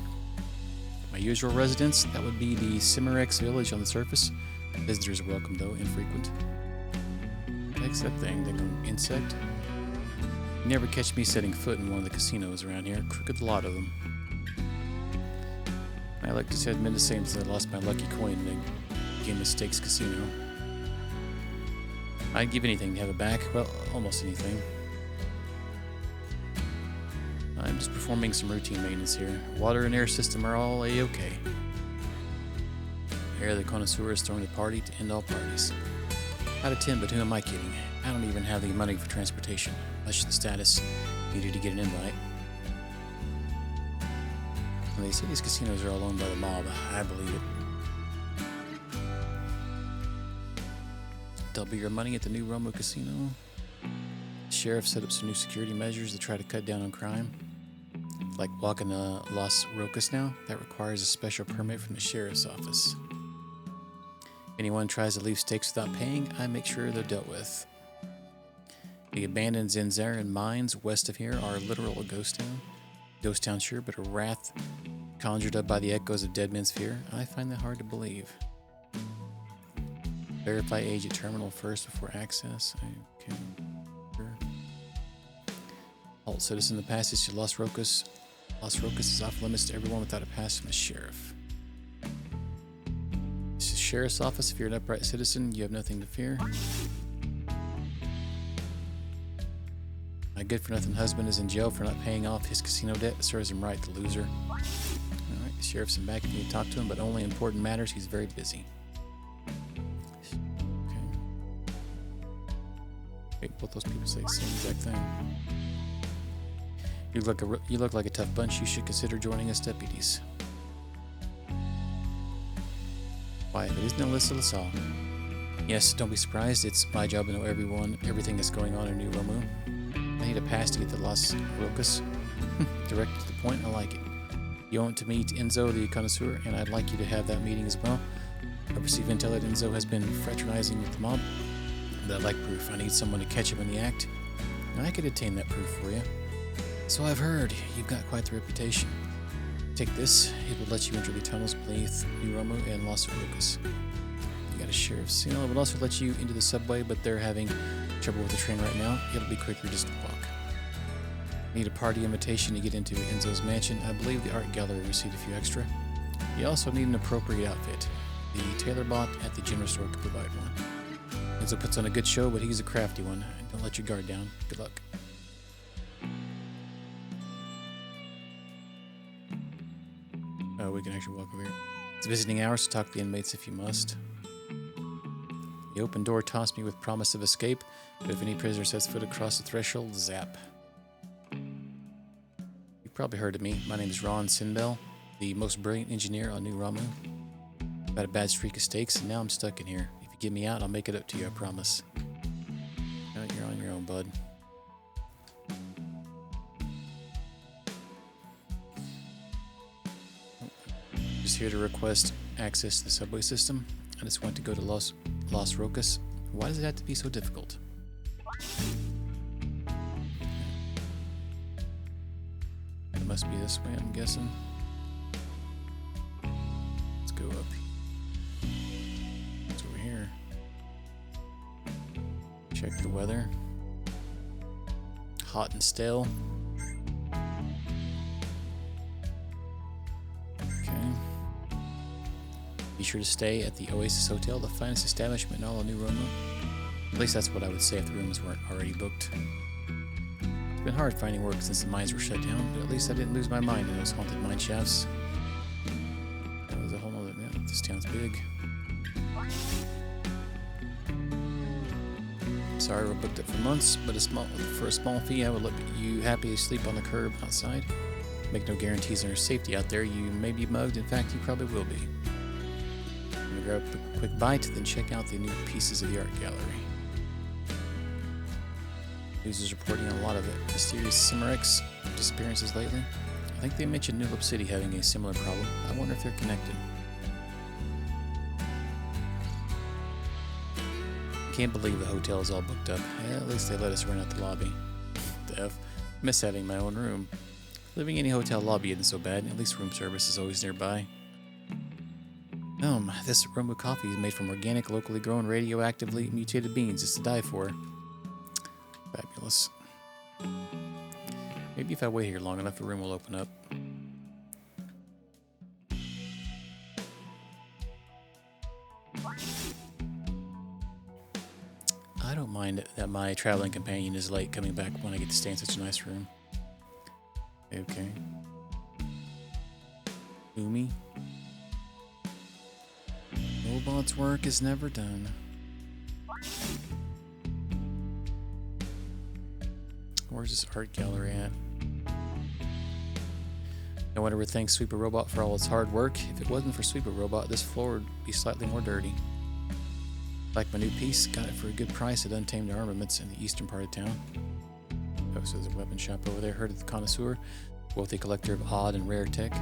A: My usual residence, that would be the Cimerex village on the surface. Visitors are welcome, though, infrequent. Next that thing, insect. You never catch me setting foot in one of the casinos around here. Crooked lot of them. My luck just hadn't been the same since I lost my lucky coin in the Game of Stakes casino. I'd give anything to have it back. Well, almost anything. I'm just performing some routine maintenance here. Water and air system are all a-okay. Air the connoisseur is throwing a party to end all parties. Out of 10, but who am I kidding? I don't even have the money for transportation, much the status needed to get an invite. And they say these casinos are all owned by the mob. I believe it. Double your money at the new Romo Casino. The sheriff set up some new security measures to try to cut down on crime. Like walking to Las Rocas now, that requires a special permit from the sheriff's office. If anyone tries to leave stakes without paying, I make sure they're dealt with. The abandoned Zanzaran mines west of here are literal a ghost town. Ghost town, sure, but a wrath conjured up by the echoes of dead men's fear. I find that hard to believe. Verify age at terminal first before access. Okay, sure. Halt citizen, the passage to Las Rocas. Las Rocas is off limits to everyone without a pass from the sheriff. This is the sheriff's office. If you're an upright citizen, you have nothing to fear. My good-for-nothing husband is in jail for not paying off his casino debt. It serves him right, the loser. Alright, the sheriff's in back. You need to talk to him, but only important matters. He's very busy. Wait, both those people say the same exact thing. You look like a tough bunch. You should consider joining us deputies. Why, there isn't a list of us all. Yes, don't be surprised. It's my job to know everything that's going on in New Romu. I need a pass to get to Las Rocas. Direct to the point. I like it. You want to meet Enzo, the connoisseur, and I'd like you to have that meeting as well. I received intel that Enzo has been fraternizing with the mob. But I'd like proof. I need someone to catch him in the act. And I could obtain that proof for you. So I've heard. You've got quite the reputation. Take this. It will let you enter the tunnels beneath New Romu and Las Rocas. You got a sheriff's seal. It will also let you into the subway, but they're having trouble with the train right now. It'll be quicker just to walk. Need a party invitation to get into Enzo's mansion. I believe the art gallery received a few extra. You also need an appropriate outfit. The tailor bot at the general store could provide one. Enzo puts on a good show, but he's a crafty one. Don't let your guard down. Good luck. Oh, we can actually walk over here. It's visiting hours, so talk to the inmates if you must. The open door tossed me with promise of escape, but if any prisoner sets foot across the threshold, zap. You've probably heard of me. My name is Ron Sinbel, the most brilliant engineer on New Ramu. I've had a bad streak of stakes, and now I'm stuck in here. If you get me out, I'll make it up to you, I promise. No, you're on your own, bud. Just here to request access to the subway system. I just want to go to Las Rocas. Why does it have to be so difficult? It must be this way, I'm guessing. Let's go up. It's over here. Check the weather. Hot and stale. Be sure to stay at the Oasis Hotel, the finest establishment in all of New Roma. At least that's what I would say if the rooms weren't already booked. It's been hard finding work since the mines were shut down, but at least I didn't lose my mind in those haunted mine shafts. That was a whole other... Yeah, this town's big. Sorry we're booked up for months, but for a small fee I would let you happily sleep on the curb outside. Make no guarantees on your safety out there. You may be mugged, in fact you probably will be. Grab a quick bite, then check out the new pieces of the art gallery. News is reporting on a lot of mysterious Cimerex disappearances lately. I think they mentioned New Loop City having a similar problem. I wonder if they're connected. Can't believe the hotel is all booked up. Yeah, at least they let us rent out the lobby. The F. Miss having my own room. Living in any hotel lobby isn't so bad. At least room service is always nearby. This Romu coffee is made from organic, locally grown, radioactively mutated beans. It's to die for. Fabulous. Maybe if I wait here long enough, the room will open up. I don't mind that my traveling companion is late coming back when I get to stay in such a nice room. Okay. Umi. Robot's work is never done. Where's this art gallery at? No one ever thanks Sweeper Robot for all its hard work. If it wasn't for Sweeper Robot, this floor would be slightly more dirty. Like my new piece, got it for a good price at Untamed Armaments in the eastern part of town. Oh, so there's a weapon shop over there. Heard of the connoisseur, wealthy collector of odd and rare tech.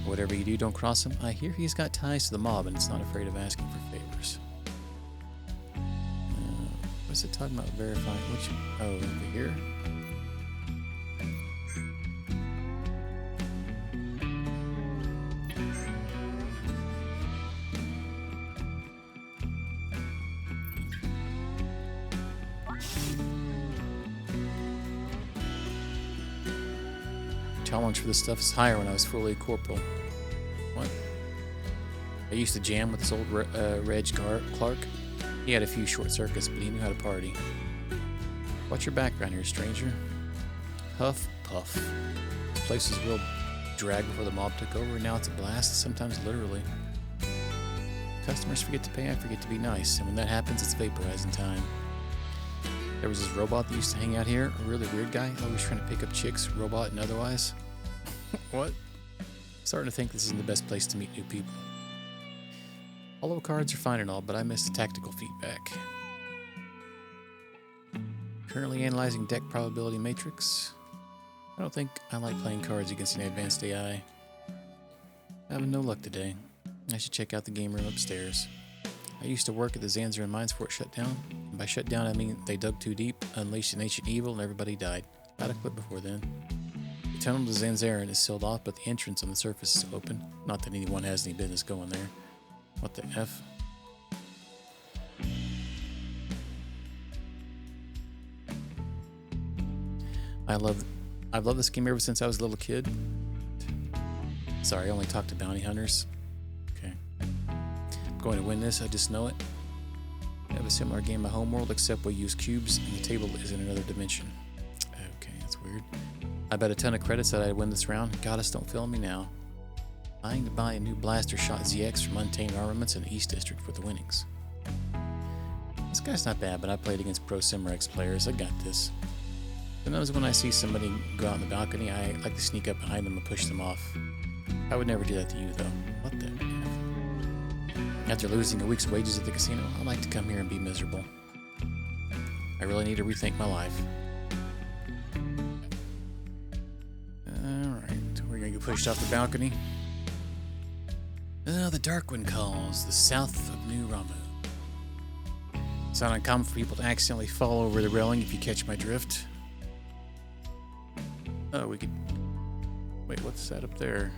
A: Whatever you do, don't cross him. I hear he's got ties to the mob and it's not afraid of asking for favors. What's it talking about? Verify which? Oh, over here. Challenge for this stuff is higher when I was fully corporal. What? I used to jam with this old Reg Clark. He had a few short circuits, but he knew how to party. What's your background here, stranger? Huff Puff. This place was a real drag before the mob took over, and now it's a blast, sometimes literally. Customers forget to pay, I forget to be nice, and when that happens, it's vaporizing time. There was this robot that used to hang out here, a really weird guy, always trying to pick up chicks, robot and otherwise. What? Starting to think this isn't the best place to meet new people. Hollow cards are fine and all, but I miss the tactical feedback. Currently analyzing deck probability matrix. I don't think I like playing cards against an advanced AI. Having no luck today. I should check out the game room upstairs. I used to work at the Zanziran mines before it shut down. And by shut down, I mean they dug too deep, unleashed an ancient evil, and everybody died. I'd have quit before then. The tunnel to Zanziran is sealed off, but the entrance on the surface is open. Not that anyone has any business going there. What the F? I've loved this game ever since I was a little kid. Sorry, I only talk to bounty hunters. Okay. I'm going to win this, I just know it. I have a similar game in my homeworld, except we use cubes and the table is in another dimension. Okay, that's weird. I bet a ton of credits that I'd win this round. Goddess, don't fail me now. Buying to buy a new blaster shot ZX from Untamed Armaments in the East District for the winnings. This guy's not bad, but I played against Pro Simrex players. I got this. Sometimes when I see somebody go out on the balcony, I like to sneak up behind them and push them off. I would never do that to you, though. What the F? After losing a week's wages at the casino, I like to come here and be miserable. I really need to rethink my life. Alright, we're gonna get pushed off the balcony. The Darkwind calls, the south of New Ramu. It's not uncommon for people to accidentally fall over the railing if you catch my drift. Oh, we could... Wait, what's that up there?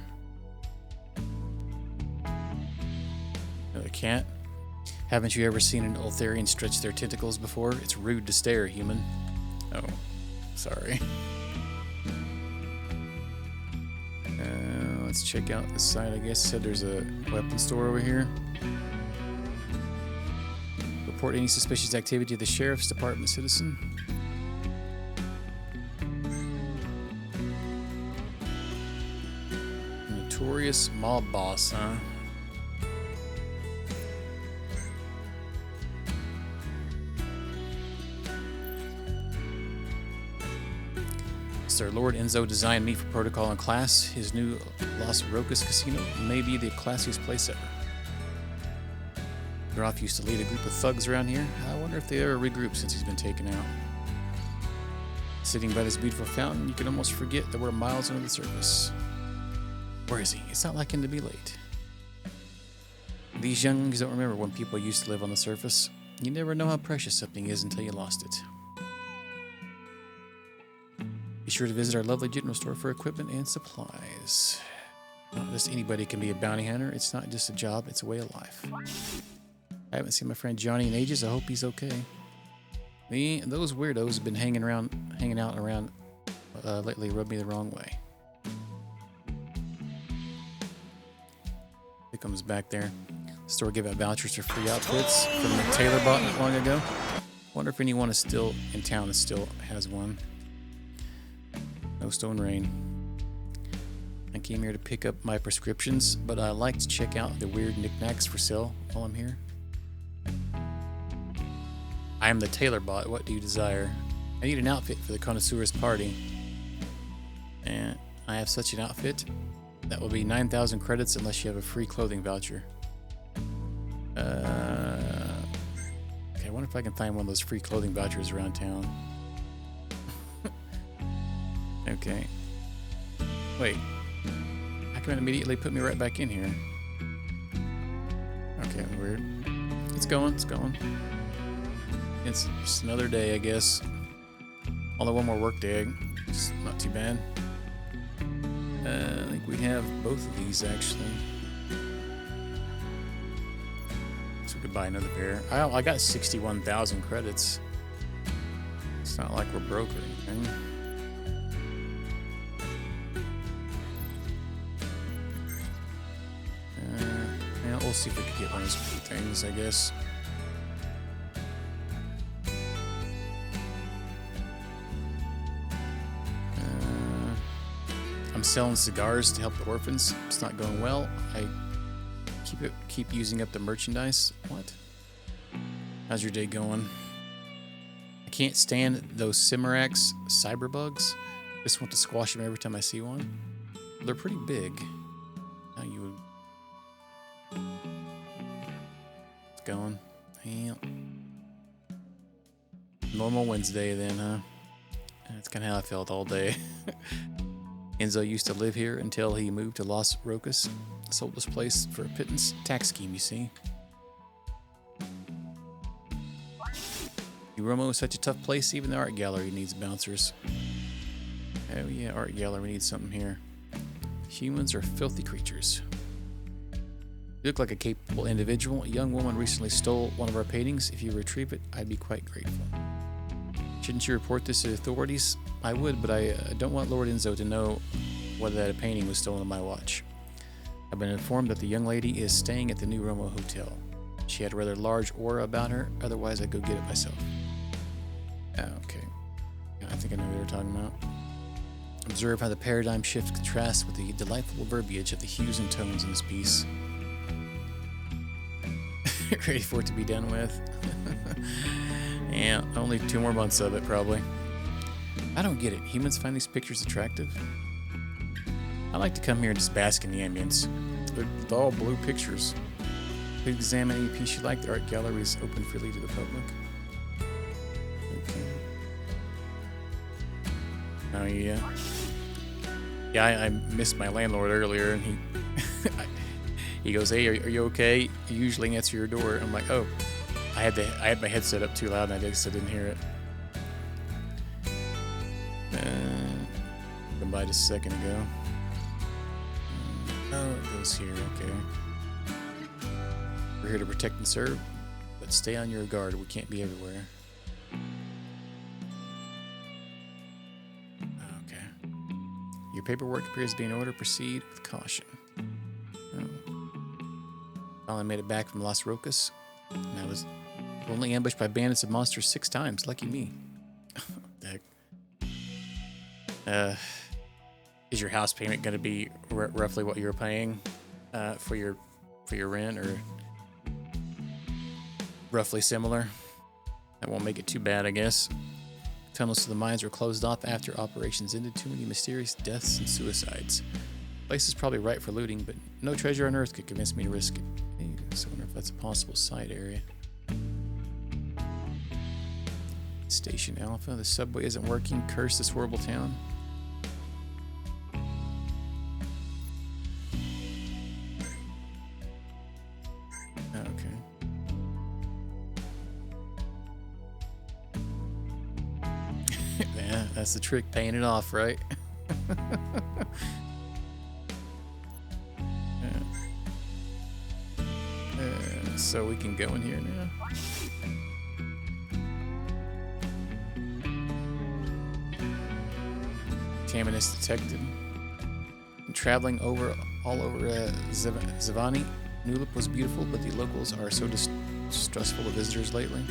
A: Another cat? Haven't you ever seen an Ultharian stretch their tentacles before? It's rude to stare, human. Oh, sorry. Let's check out this side, I guess. Said there's a weapon store over here. Report any suspicious activity to the Sheriff's Department, citizen. Notorious mob boss, huh? Sir Lord Enzo designed me for protocol and class. His new Las Rocas casino may be the classiest place ever. Groff used to lead a group of thugs around here. I wonder if they ever regrouped since he's been taken out. Sitting by this beautiful fountain, you can almost forget that we're miles under the surface. Where is he? It's not like him to be late. These younglings don't remember when people used to live on the surface. You never know how precious something is until you lost it. Be sure to visit our lovely general store for equipment and supplies. Not just anybody can be a bounty hunter. It's not just a job, it's a way of life. I haven't seen my friend Johnny in ages. I hope he's okay. Those weirdos have been hanging out around lately rubbed me the wrong way. He comes back there. The store gave out vouchers for free outfits from the tailor bought not long ago. Wonder if anyone is still in town that still has one. No stone rain. I came here to pick up my prescriptions, but I like to check out the weird knickknacks for sale while I'm here. I am the tailor bot. What do you desire? I need an outfit for the connoisseur's party. And I have such an outfit. That will be 9,000 credits unless you have a free clothing voucher. Okay, I wonder if I can find one of those free clothing vouchers around town. Okay. Wait. How come it immediately put me right back in here? Okay, weird. It's going, it's going. It's just another day, I guess. Only one more work day. It's not too bad. I think we have both of these, actually. So we could buy another pair. I got 61,000 credits. It's not like we're broke or anything. Yeah, we'll see if we can get one of those things, I guess. I'm selling cigars to help the orphans. It's not going well. I keep using up the merchandise. What? How's your day going? I can't stand those Cimarax cyberbugs. Just want to squash them every time I see one. They're pretty big. How you would? It's going. Yeah. Normal Wednesday then, huh? That's kind of how I felt all day. Enzo used to live here until he moved to Las Rocas. Sold this place for a pittance. Tax scheme, you see. Romo is such a tough place. Even the art gallery needs bouncers. Oh yeah, art gallery needs something here. Humans are filthy creatures. You look like a capable individual. A young woman recently stole one of our paintings. If you retrieve it, I'd be quite grateful. Shouldn't you report this to the authorities? I would, but I don't want Lord Enzo to know whether that painting was stolen on my watch. I've been informed that the young lady is staying at the new Romo Hotel. She had a rather large aura about her, otherwise I'd go get it myself. Okay. I think I know what you're talking about. Observe how the paradigm shift contrasts with the delightful verbiage of the hues and tones in this piece. Ready for it to be done with? Yeah, only 2 more months of it, probably. I don't get it. Humans find these pictures attractive? I like to come here and just bask in the ambience. They're all blue pictures. Please examine any piece you like. The art gallery is open freely to the public. Okay. Oh, yeah. Yeah, I missed my landlord earlier, and he goes, "Hey, are you okay?" He usually answer your door. I'm like, "Oh." I had my headset up too loud, and I didn't hear it. Come by just a second ago. Oh, it goes here. Okay. We're here to protect and serve, but stay on your guard. We can't be everywhere. Okay. Your paperwork appears to be in order. Proceed with caution. Oh. Finally made it back from Las Rocas. And I was only ambushed by bandits and monsters 6 times. Lucky me. What the heck? Is your house payment going to be roughly what you're paying for your rent, or roughly similar? That won't make it too bad, I guess. Tunnels to the mines were closed off after operations ended. Too many mysterious deaths and suicides. Place is probably right for looting, but no treasure on Earth could convince me to risk it. So I wonder if that's a possible side area. Station Alpha. The subway isn't working. Curse this horrible town. Okay. Yeah, that's the trick. Paying it off, right? So we can go in here now. Contaminants detected. Traveling all over Zavani, Nulip was beautiful, but the locals are so distrustful of visitors lately.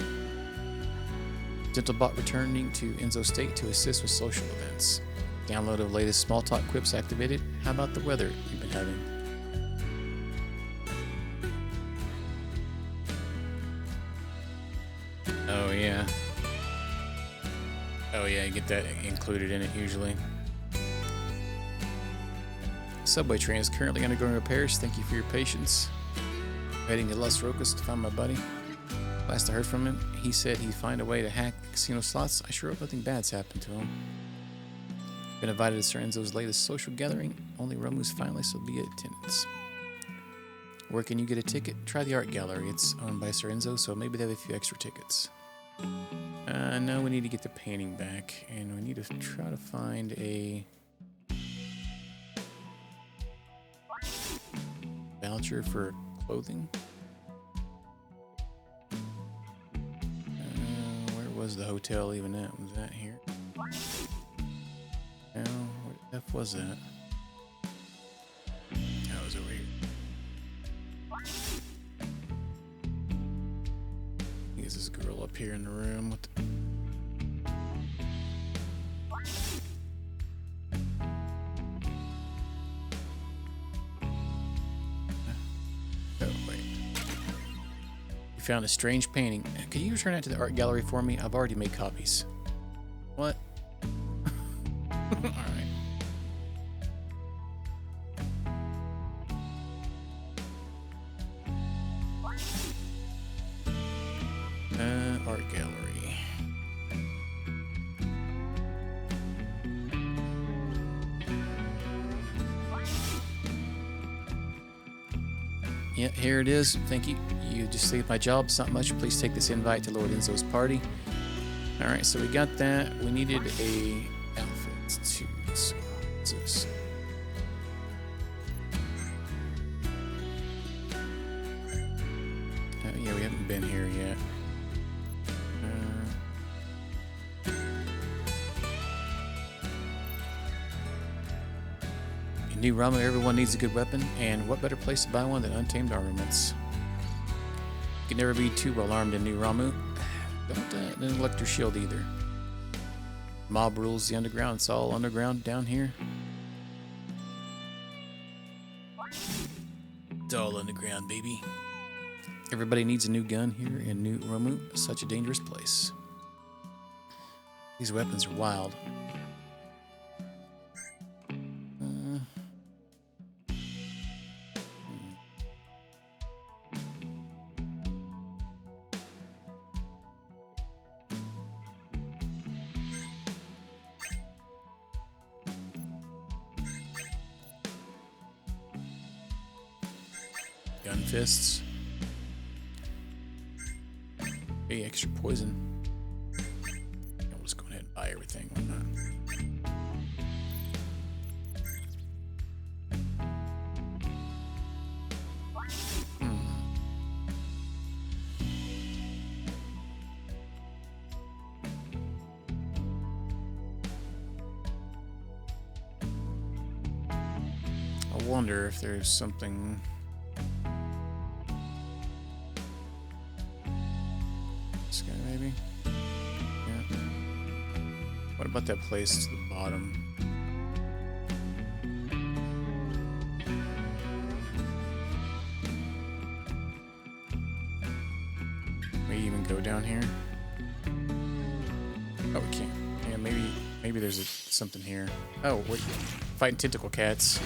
A: Dentalbot returning to Enzo State to assist with social events. Download of latest small talk quips activated. How about the weather you've been having? Oh yeah. Oh yeah, you get that included in it usually. Subway train is currently undergoing repairs. Thank you for your patience. Heading to Las Rocas to find my buddy. Last I heard from him, he said he'd find a way to hack casino slots. I sure hope nothing bad's happened to him. Been invited to Sorenzo's latest social gathering. Only Romu's finalists will be in attendance. Where can you get a ticket? Try the art gallery. It's owned by Sorenzo, so maybe they have a few extra tickets. No, we need to get the painting back, and we need to try to find a voucher for clothing. Where was the hotel even at? Was that here? No, where the F was that? That was over here. There's this girl up here in the room with the... Oh, wait. You found a strange painting. Could you return that to the art gallery for me? I've already made copies. What? Alright. Art gallery. Yeah, here it is. Thank you. You just saved my job. It's not much. Please take this invite to Lord Enzo's party. Alright, so we got that. We needed a outfit too. So what's this? Yeah, we haven't been here yet. In New Ramu, everyone needs a good weapon, and what better place to buy one than Untamed Armaments? You can never be too well armed in New Ramu. Don't neglect your shield either. Mob rules the underground. It's all underground down here. It's all underground, baby. Everybody needs a new gun here in New Ramu. Such a dangerous place. These weapons are wild. Gun fists. Hey, extra poison. I'll just go ahead and buy everything. Why not? I wonder if there's something. This guy, maybe? Yeah. What about that place to the bottom? May even go down here? Oh, we can't. Yeah, maybe there's something here. Oh, wait. Fighting tentacle cats.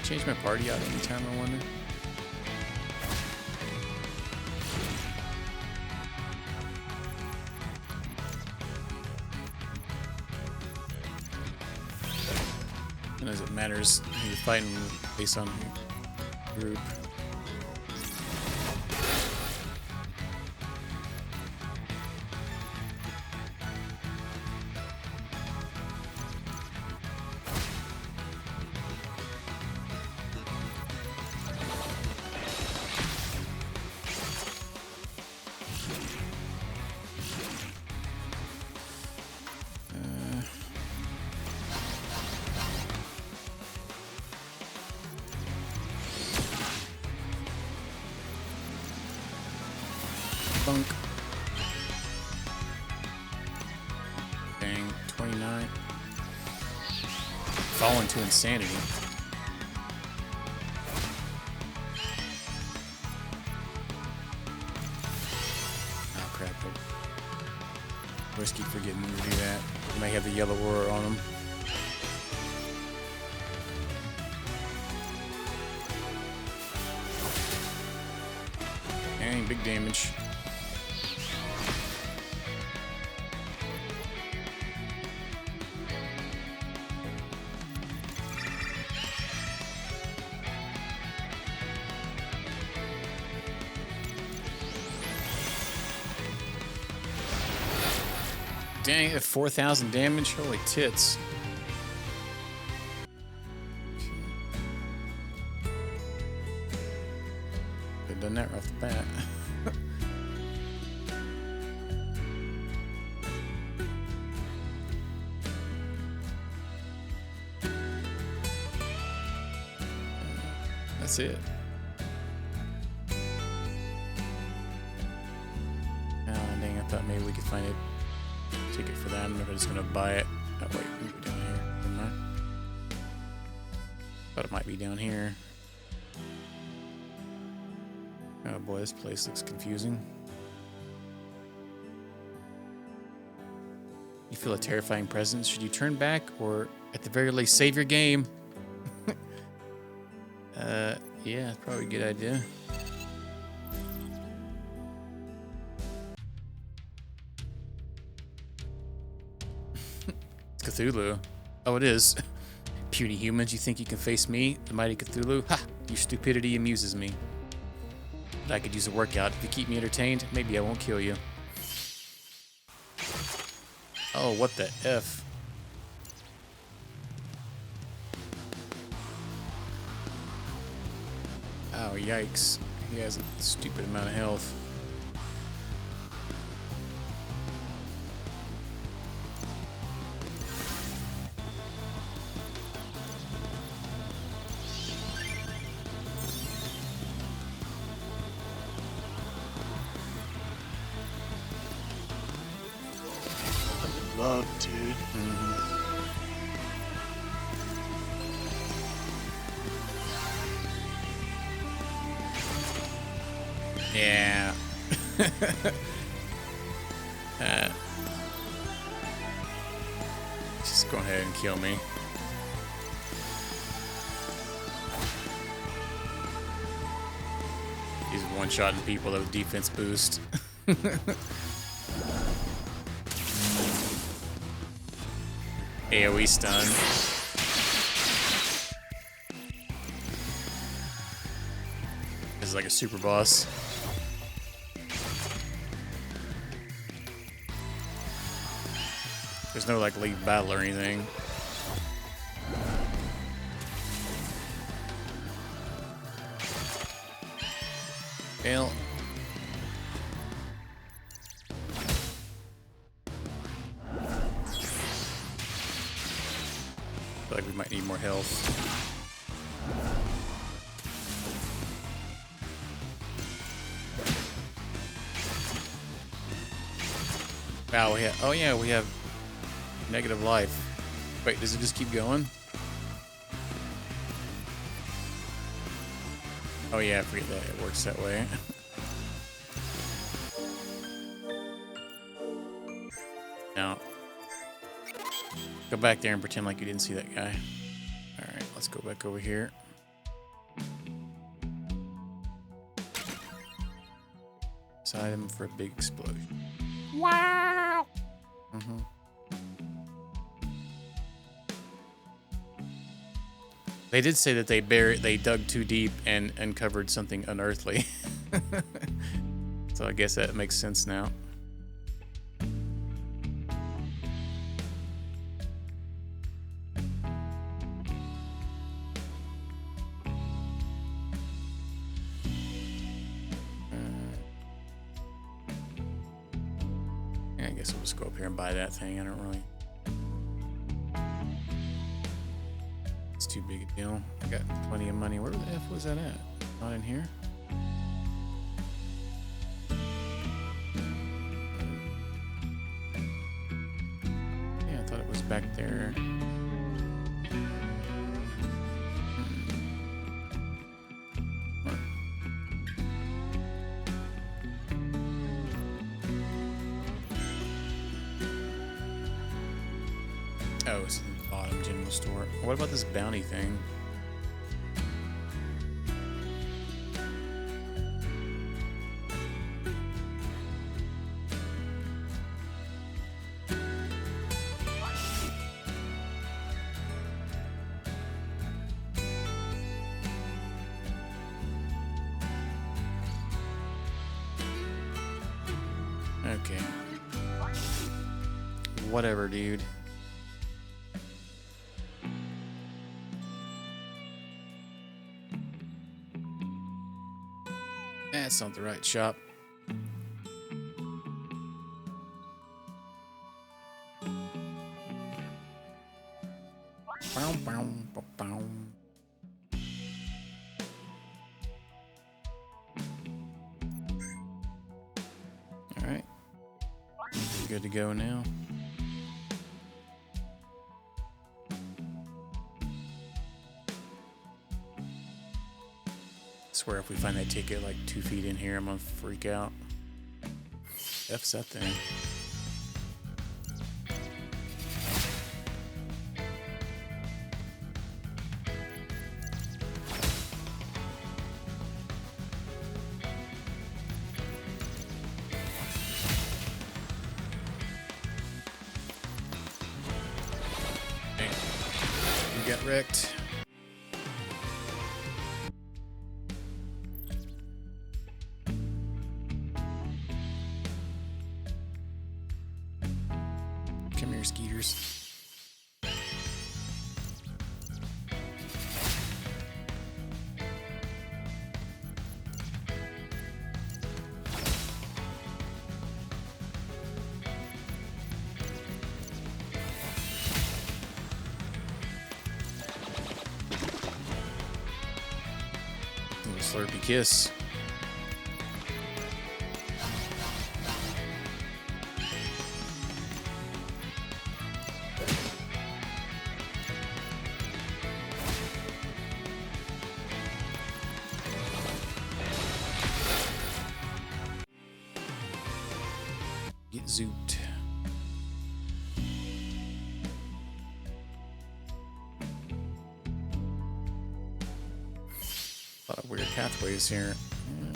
A: Change my party out anytime, I wonder. And as it matters who you're fighting based on your group. skunk. Dang, 29. Fallen to insanity. Oh crap. Always keep forgetting to do that. He might have the yellow aura on him. Dang, big damage. Dang, at 4,000 damage? Holy tits. Could've done that right off the bat. That's it. Oh, dang, I thought maybe we could find it. Ticket for that. I'm not just gonna buy it. Oh wait, we can go down here. Never mind. Thought it might be down here. Oh boy, this place looks confusing. You feel a terrifying presence. Should you turn back or at the very least save your game? Yeah, probably a good idea. Cthulhu. Oh, it is. Puny humans, you think you can face me, the mighty Cthulhu? Ha! Your stupidity amuses me. But I could use a workout. If you keep me entertained, maybe I won't kill you. Oh, what the F? Oh, yikes. He has a stupid amount of health.
C: Love, dude.
A: Yeah. Just go ahead and kill me. He's one-shotting people with defense boost. AoE stun. This is like a super boss. There's no like lead battle or anything. Fail. Feel like we might need more health. Wow, we have, oh yeah, we have negative life. Wait, does it just keep going? Oh yeah, I forget that it works that way. Now, go back there and pretend like you didn't see that guy. Alright, let's go back over here. Side him for a big explosion. Wow! They did say that they dug too deep and uncovered something unearthly. So I guess that makes sense now. Yeah, I guess we'll just go up here and buy that thing. I don't really... too big a deal. I got plenty of money. Where the F was that at? Not in here? back there. Oh, it's in the bottom general store. What about this bounty thing? Okay. Whatever, dude. That's not the right shop. Bow, bow, bow, bow. All right. Good to go now. I swear if we find that ticket like 2 feet in here, I'm gonna freak out. F's that thing. Dang. You got wrecked. Come here, skeeters. Little slurpy kiss. Get zooped. A lot of weird pathways here. Yeah.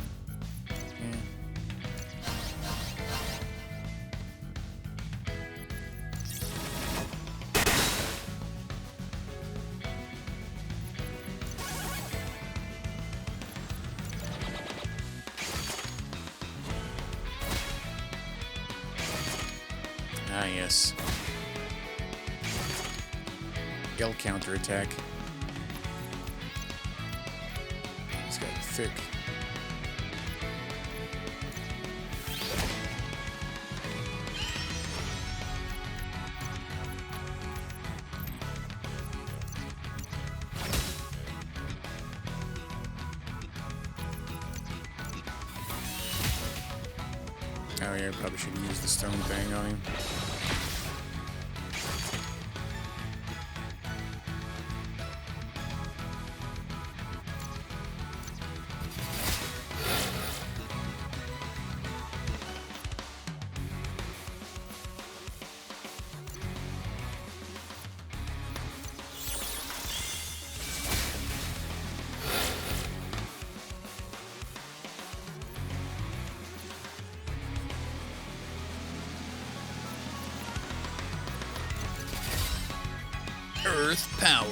A: Ah, yes. Yell counterattack. He's got thick. Oh yeah, probably should use the stone thing on him. Earth power.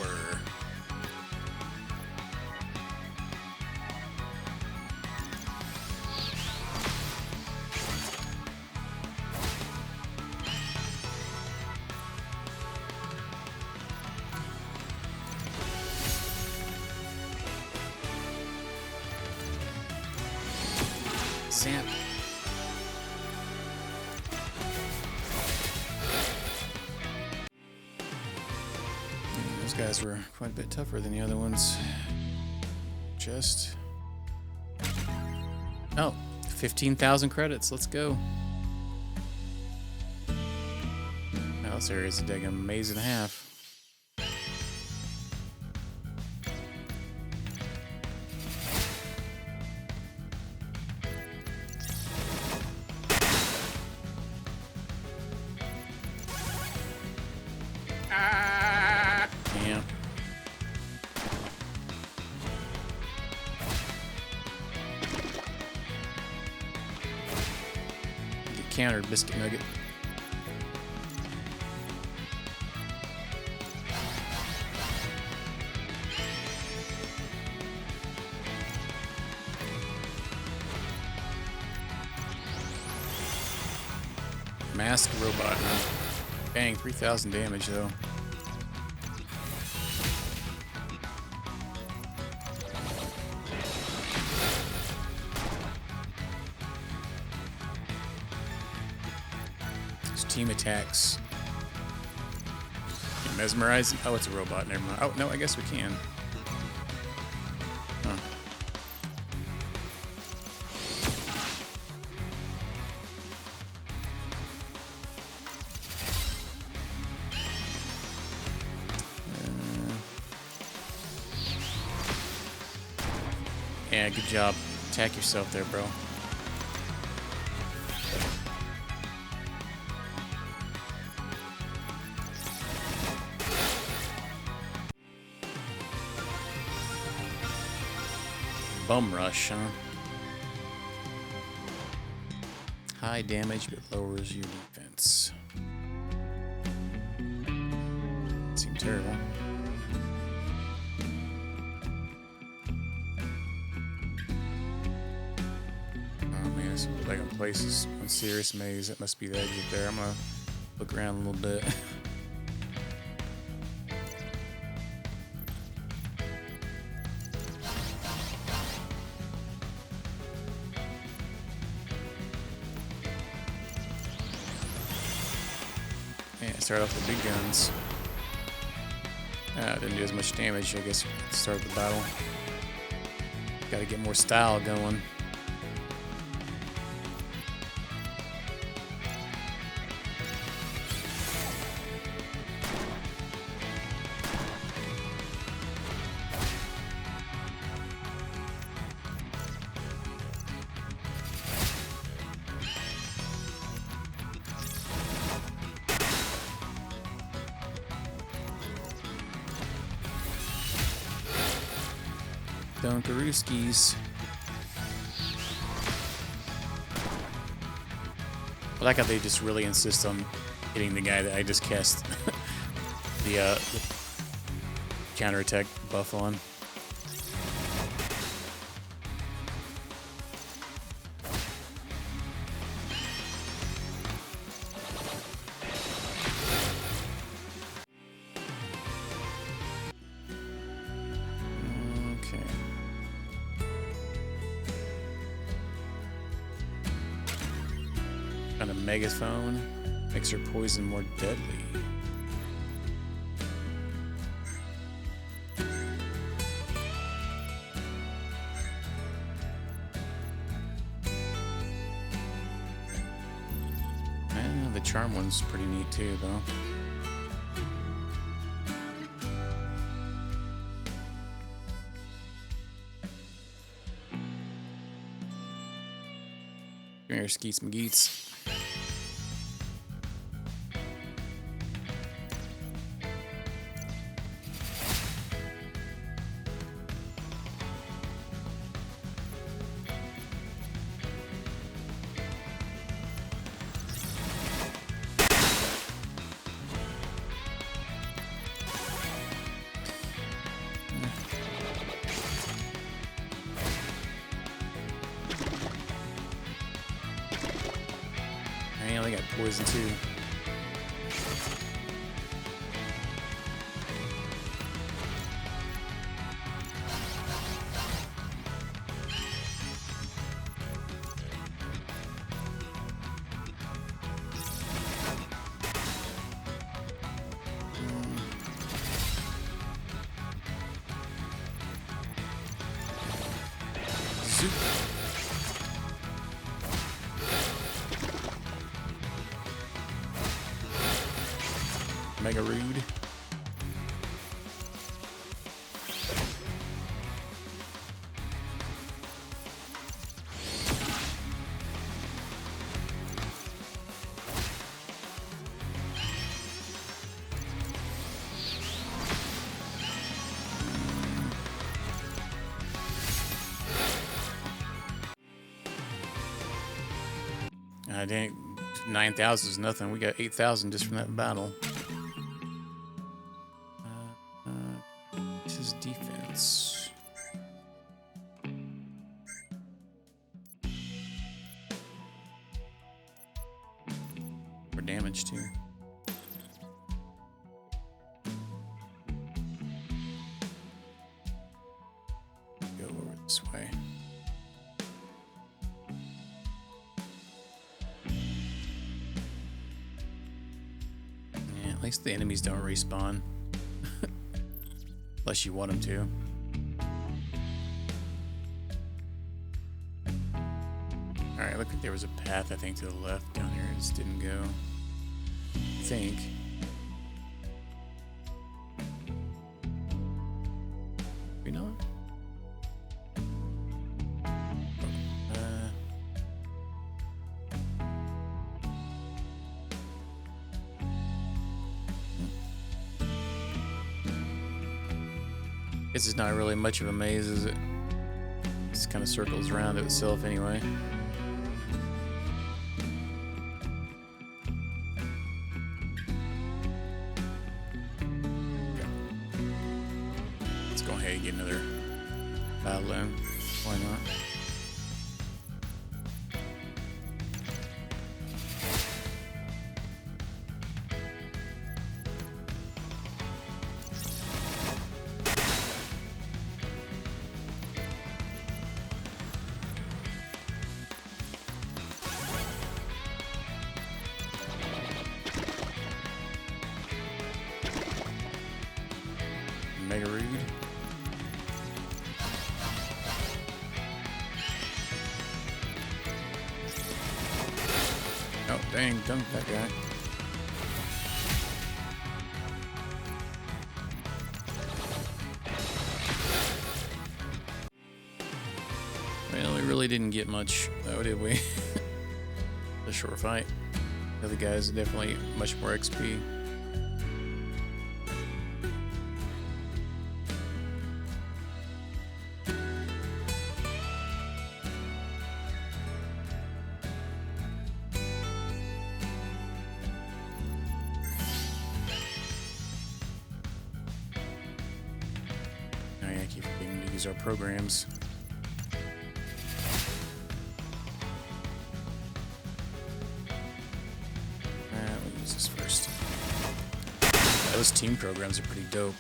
A: Zap. Those guys were quite a bit tougher than the other ones. Just... Oh, 15,000 credits. Let's go. Now This area is a daggum maze and a half. Yeah. Get countered, biscuit nugget. Masked robot, huh? Bang, 3,000 damage though. It's team attacks. Mesmerizing. Oh, it's a robot. Never mind. Oh, no, I guess we can. Huh. Yeah, good job. Attack yourself there, bro. Bum rush, huh? High damage but lowers your defense. Seems terrible. This looks like a place is one serious maze. That must be the exit there. I'm gonna look around a little bit. Yeah, start off with the big guns. Didn't do as much damage, I guess, at the start of the battle. Gotta get more style going. Dunkarooskies. I like how they just really insist on hitting the guy that I just cast the counterattack buff on. A megaphone makes her poison more deadly. And the charm one's pretty neat too, though. Come here, Skeets McGeets. I only got poison too. Zoop. Mega rude. Dang, 9,000 is nothing. We got 8,000 just from that battle. This is defense. For damage too. Go over this way. At least the enemies don't respawn. Unless you want them to. Alright, look like there was a path, I think, to the left down here. It just didn't go. I think. We know? This is not really much of a maze, is it? It just kind of circles around itself anyway. Okay. Let's go ahead and get another battle in. Why not? Mega rude. Oh, dang, dunked that guy. Well, we really didn't get much, though, did we? A short fight. The other guys are definitely much more XP. I keep forgetting to use our programs. We'll use this first. Those team programs are pretty dope.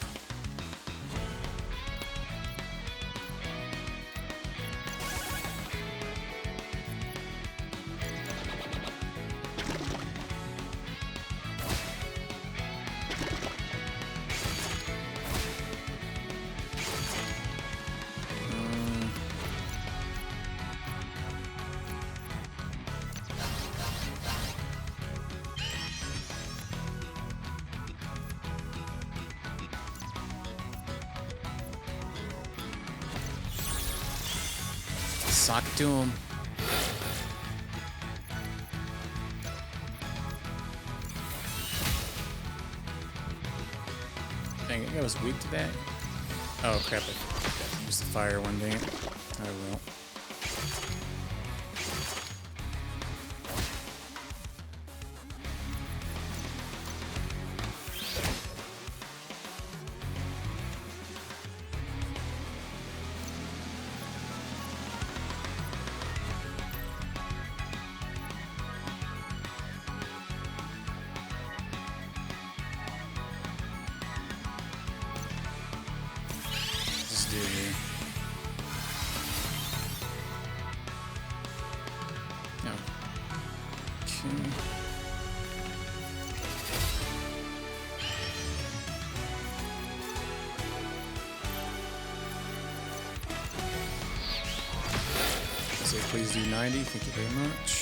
A: Sock it to him. Dang it, I was weak to that. Oh crap, I used the fire one day. I will. Here. No. Okay. Say please do 90. Thank you very much.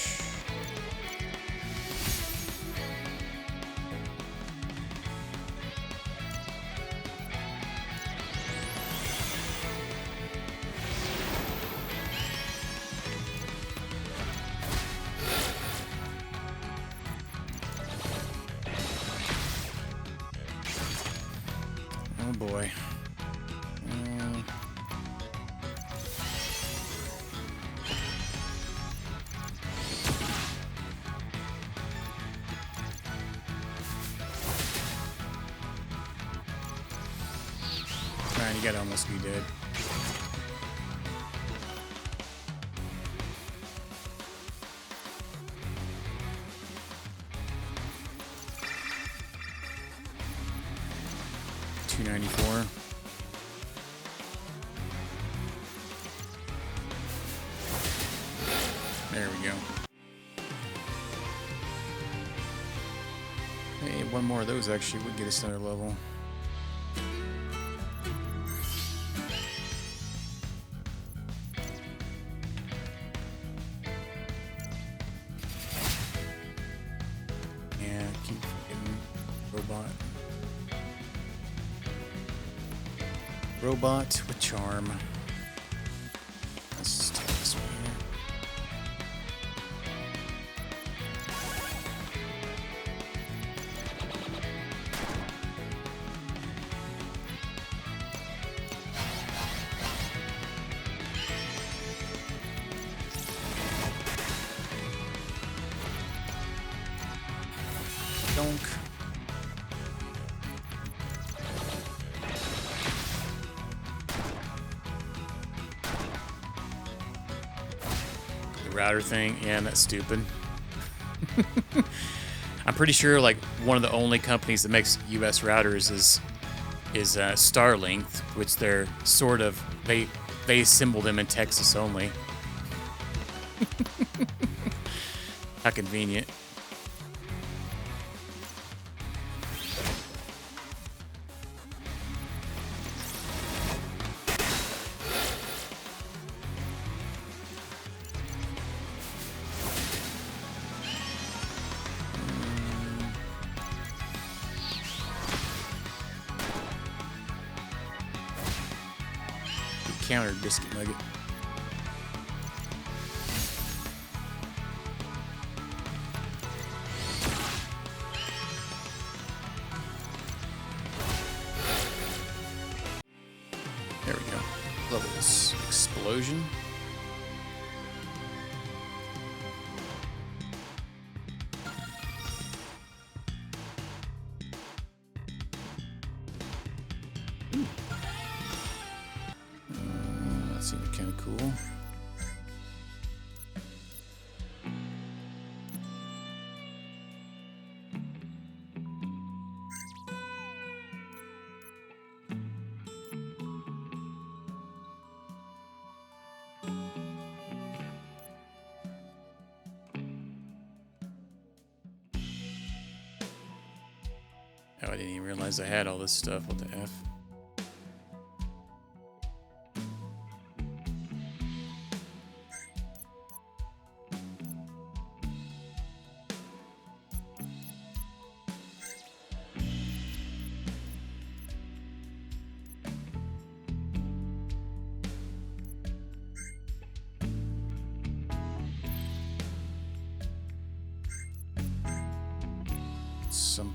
A: Oh boy. Man, you gotta almost be dead. $294. There we go. Hey, one more of those actually would get us another level. Yeah, keep getting robot. Robot with charm. Let's just take this one here. Donk. The router thing, yeah, that's stupid. I'm pretty sure like one of the only companies that makes US routers is Starlink, which they're sort of they assemble them in Texas only. How convenient. Countered biscuit nugget. There we go. Levels. Explosion. That seemed kind of cool. Oh, I didn't even realize I had all this stuff. What the F? Some.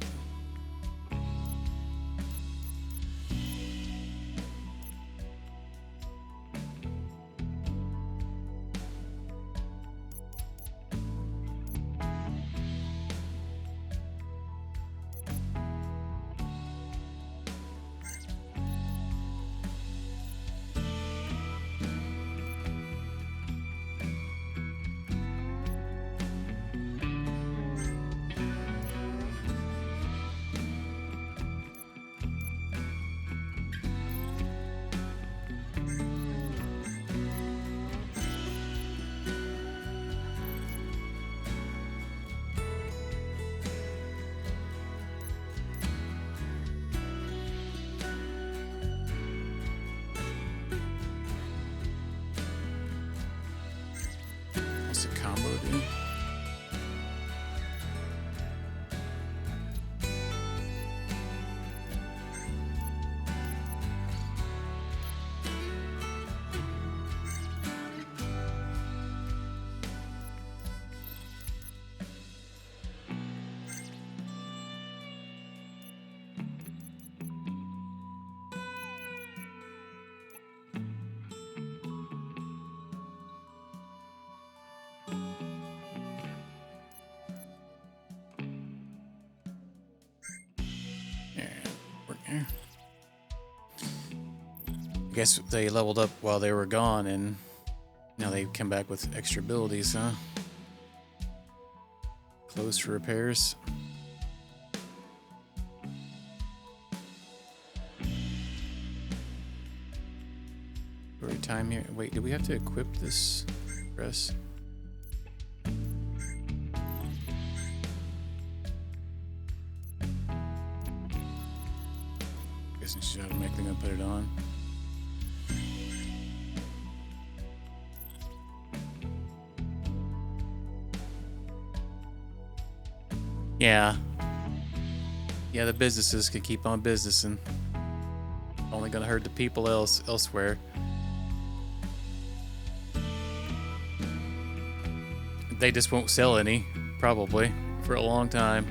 A: What's the combo do? I guess they leveled up while they were gone, and now they come back with extra abilities, huh? Closed for repairs. Every time here. Wait, do we have to equip this dress? Guessing she's automatically gonna put it on. Yeah. Yeah, the businesses can keep on businessing. Only gonna hurt the people elsewhere. They just won't sell any, probably, for a long time.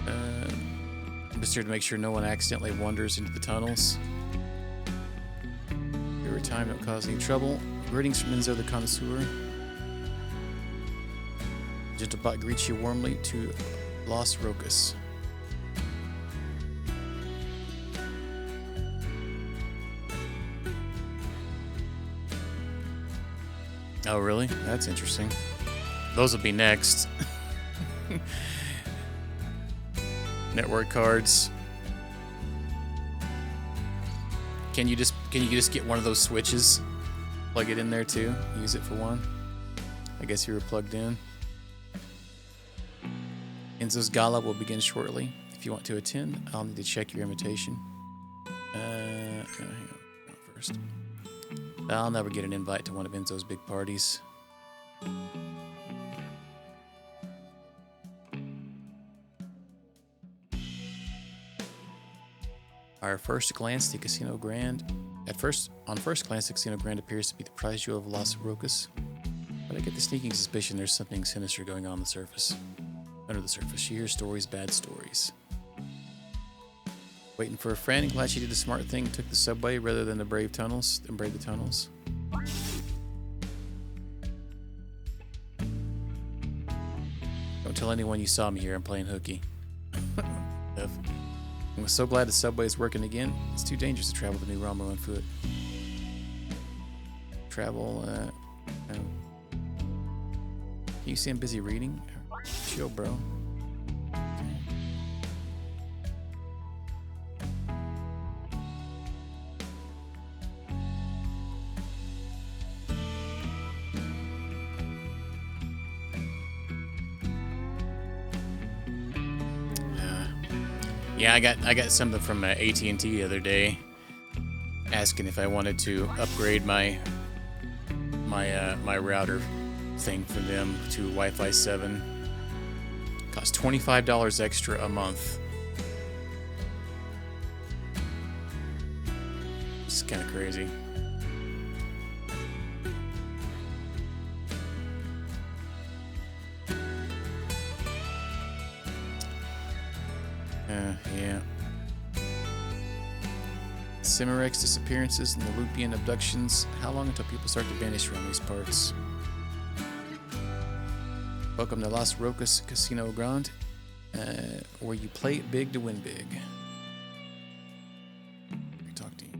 A: I'm just here to make sure no one accidentally wanders into the tunnels. Every time, don't cause any trouble. Greetings from Enzo the Connoisseur. Gentlebot greets you warmly to Los Rocas. Oh, really? That's interesting. Those will be next. Network cards. Can you just get one of those switches? Plug it in there too. Use it for one. I guess you were plugged in. Enzo's Gala will begin shortly. If you want to attend, I'll need to check your invitation. Hang on first. I'll never get an invite to one of Enzo's big parties. On first glance, the Casino Grand appears to be the prize jewel of Las Rocas, but I get the sneaking suspicion there's something sinister going on the surface. Under the surface, she hears stories, bad stories. Waiting for a friend, glad she did the smart thing, took the subway rather than brave the tunnels. Don't tell anyone you saw me here. I'm playing hooky. I'm so glad the subway is working again. It's too dangerous to travel to New Ramo on foot. Travel, can you see I'm busy reading? Chill, bro. Yeah, I got something from AT&T the other day, asking if I wanted to upgrade my router thing for them to Wi-Fi 7. Costs $25 extra a month. It's kind of crazy. Yeah. Cimerex disappearances and the Lupian abductions. How long until people start to vanish around these parts? Welcome to Las Rocas Casino Grande, where you play it big to win big. Let me talk to you.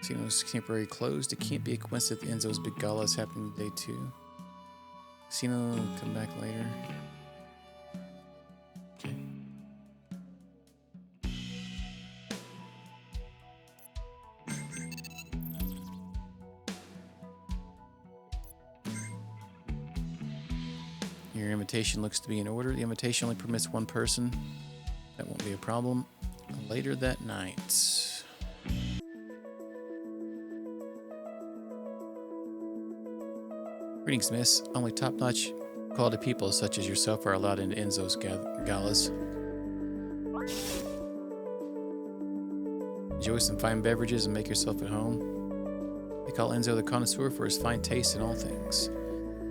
A: Casino's temporarily closed. It can't be a coincidence that Enzo's big gala is happening today too. Casino, come back later. Okay. Your invitation looks to be in order. The invitation only permits one person. That won't be a problem. Later that night. Greetings, miss. Only top-notch quality people such as yourself are allowed into Enzo's galas. Enjoy some fine beverages and make yourself at home. They call Enzo the Connoisseur for his fine taste in all things.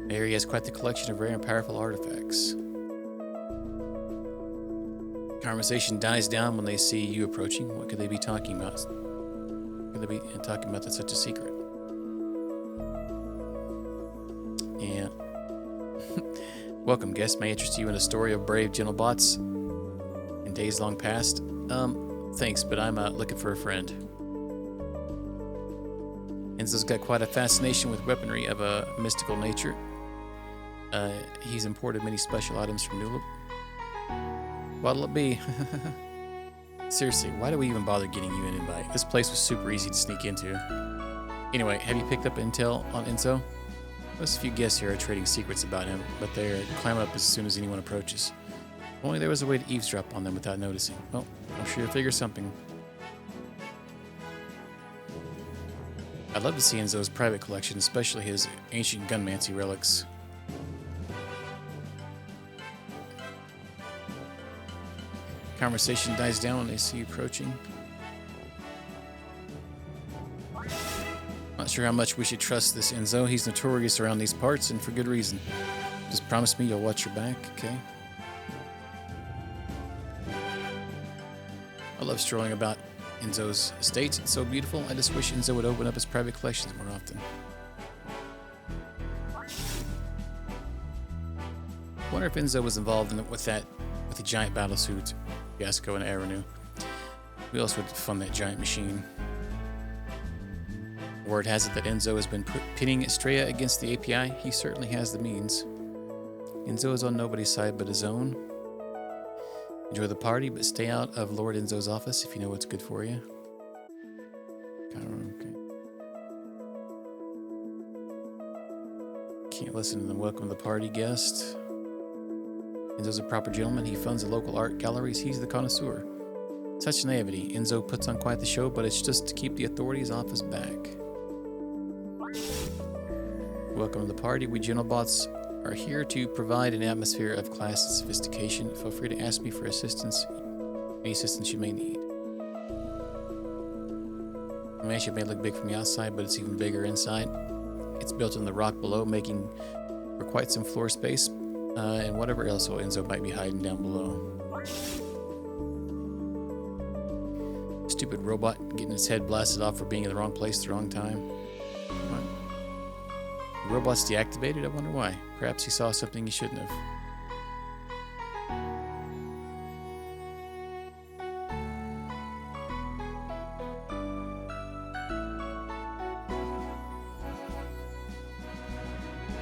A: There he has quite the collection of rare and powerful artifacts. Conversation dies down when they see you approaching. What could they be talking about? Could they be talking about that's such a secret? Yeah. Welcome, guest. May I interest you in a story of brave gentle bots in days long past? Thanks, but I'm looking for a friend. Enzo's got quite a fascination with weaponry of a mystical nature. He's imported many special items from Nulip. What'll it be? Seriously, why do we even bother getting you an invite? This place was super easy to sneak into. Anyway, have you picked up intel on Enzo? Most a few guests here are trading secrets about him, but they're climbing up as soon as anyone approaches. If only there was a way to eavesdrop on them without noticing. Well, I'm sure you'll figure something. I'd love to see Enzo's private collection, especially his ancient gunmancy relics. Conversation dies down when they see you approaching. Not sure how much we should trust this Enzo. He's notorious around these parts, and for good reason. Just promise me you'll watch your back, okay? I love strolling about Enzo's estate. It's so beautiful. I just wish Enzo would open up his private collections more often. I wonder if Enzo was involved with the giant battlesuit, Gasco and Aranu. We also would fund that giant machine. Word has it that Enzo has been pitting Estrella against the API. He certainly has the means. Enzo is on nobody's side but his own. Enjoy the party, but stay out of Lord Enzo's office if you know what's good for you. Okay. Can't listen to them. Welcome to the party, guest. Enzo's a proper gentleman. He funds the local art galleries. He's the connoisseur. Such naivety. Enzo puts on quite the show, but it's just to keep the authorities off his back. Welcome to the party. We Genobots are here to provide an atmosphere of class and sophistication. Feel free to ask me for assistance, any assistance you may need. The mansion may look big from the outside, but it's even bigger inside. It's built in the rock below, making for quite some floor space, and whatever else Enzo might be hiding down below. Stupid robot getting its head blasted off for being in the wrong place at the wrong time. What? The robot's deactivated? I wonder why. Perhaps he saw something he shouldn't have.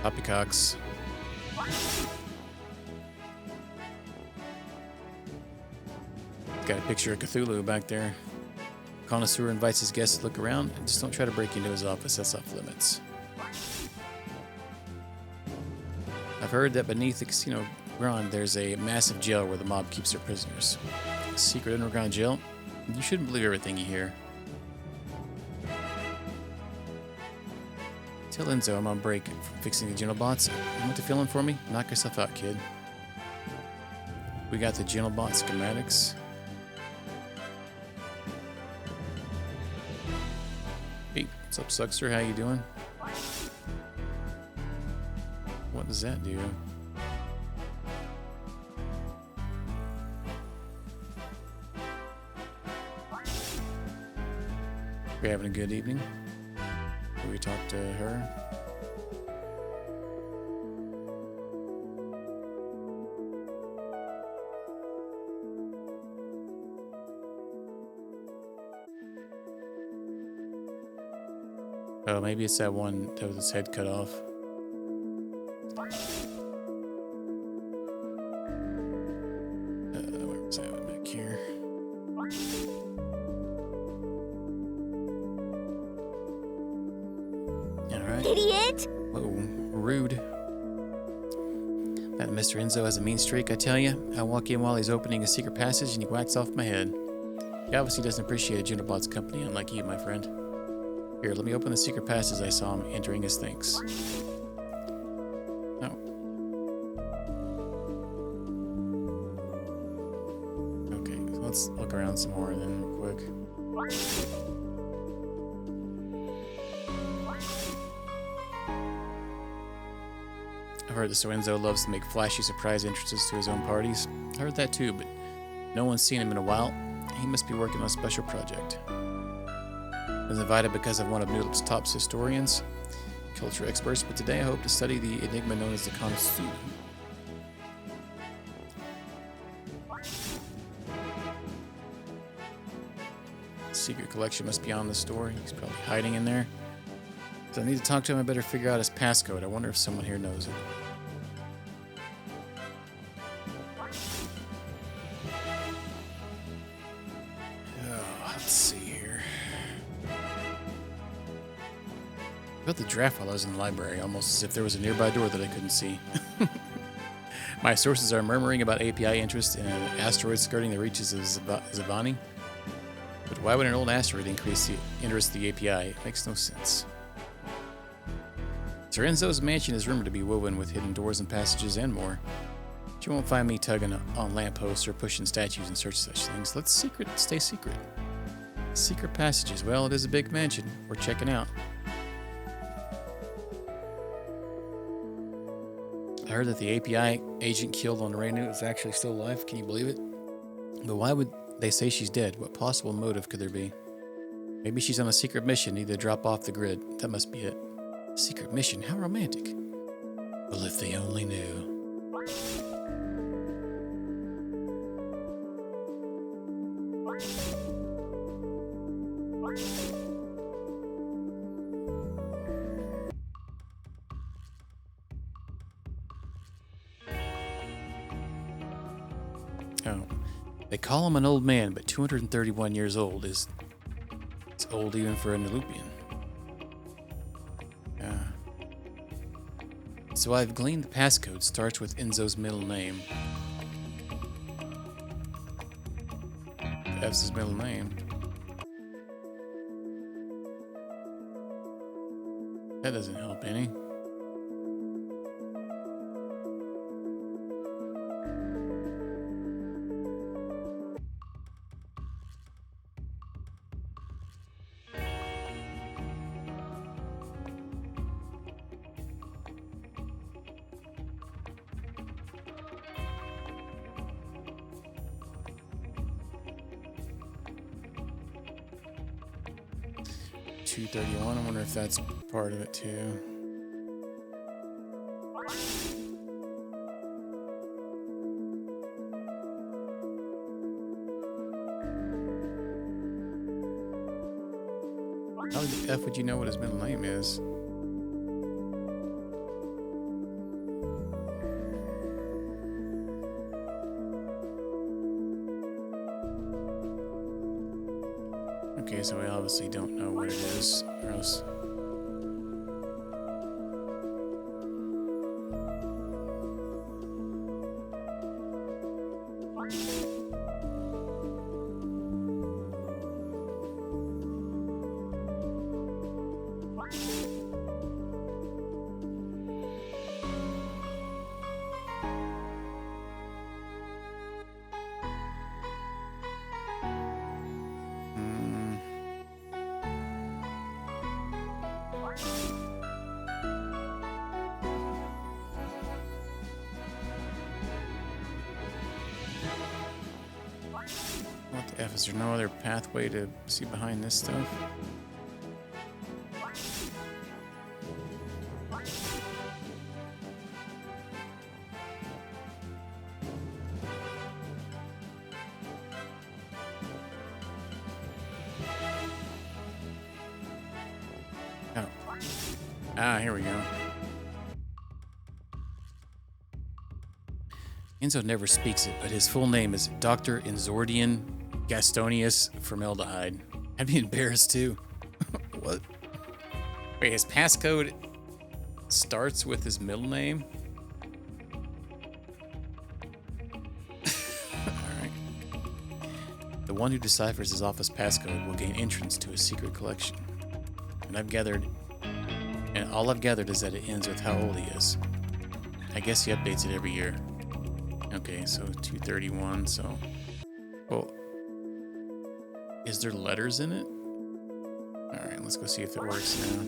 A: Poppycocks. Got a picture of Cthulhu back there. Connoisseur invites his guests to look around and just don't try to break into his office. That's off limits. I've heard that beneath the casino ground there's a massive jail where the mob keeps their prisoners. A secret underground jail? You shouldn't believe everything you hear. Tell Enzo I'm on break from fixing the Genobots. You want to fill in for me? Knock yourself out, kid. We got the Genobot schematics. Hey, what's up, Suckster? How you doing? What does that do? We're having a good evening. Will we talk to her? Oh, maybe it's that one that with its head cut off. Where was that one back here? Alright.
D: Idiot!
A: Whoa, rude. That Mr. Enzo has a mean streak, I tell you. I walk in while he's opening a secret passage and he whacks off my head. He obviously doesn't appreciate a Genobot's company, unlike you, my friend. Here, let me open the secret passage I saw him entering his thinks. Oh. Okay, so let's look around some more then real quick. I've heard that Enzo loves to make flashy surprise entrances to his own parties. I heard that too, but no one's seen him in a while. He must be working on a special project. I was invited because I'm one of Nulip's top historians, culture experts, but today I hope to study the enigma known as the connoisseur. Secret collection must be on the store. He's probably hiding in there. So I need to talk to him. I better figure out his passcode. I wonder if someone here knows it. Oh, let's see here. I built the draft while I was in the library, almost as if there was a nearby door that I couldn't see. My sources are murmuring about API interest in an asteroid skirting the reaches of Zavani. But why would an old asteroid increase the interest of the API? It makes no sense. Sir Enzo's mansion is rumored to be woven with hidden doors and passages and more. But you won't find me tugging on lampposts or pushing statues in search of such things. Let's stay secret. Secret passages. Well, it is a big mansion. We're checking out. I heard that the API agent killed on Renu is actually still alive. Can you believe it? But why would they say she's dead? What possible motive could there be? Maybe she's on a secret mission, need to drop off the grid. That must be it. Secret mission? How romantic. Well, if they only knew. Oh. They call him an old man, but 231 years old is... It's old even for a Nelupian. So I've gleaned the passcode starts with Enzo's middle name. That's his middle name. That doesn't help any. .231, I wonder if that's part of it too. How the F would you know what his middle name is? Okay, so we obviously don't know what it is, or else... What the F? Is there no other pathway to see behind this stuff? Oh. Ah, here we go. Enzo never speaks it, but his full name is Dr. Enzordian Gastonius Formaldehyde. I'd be embarrassed too. What? Wait, his passcode starts with his middle name? Alright. The one who deciphers his office passcode will gain entrance to his secret collection. And all I've gathered is that it ends with how old he is. I guess he updates it every year. Okay, so 231, so... Well... Is there letters in it? Alright, let's go see if it works now.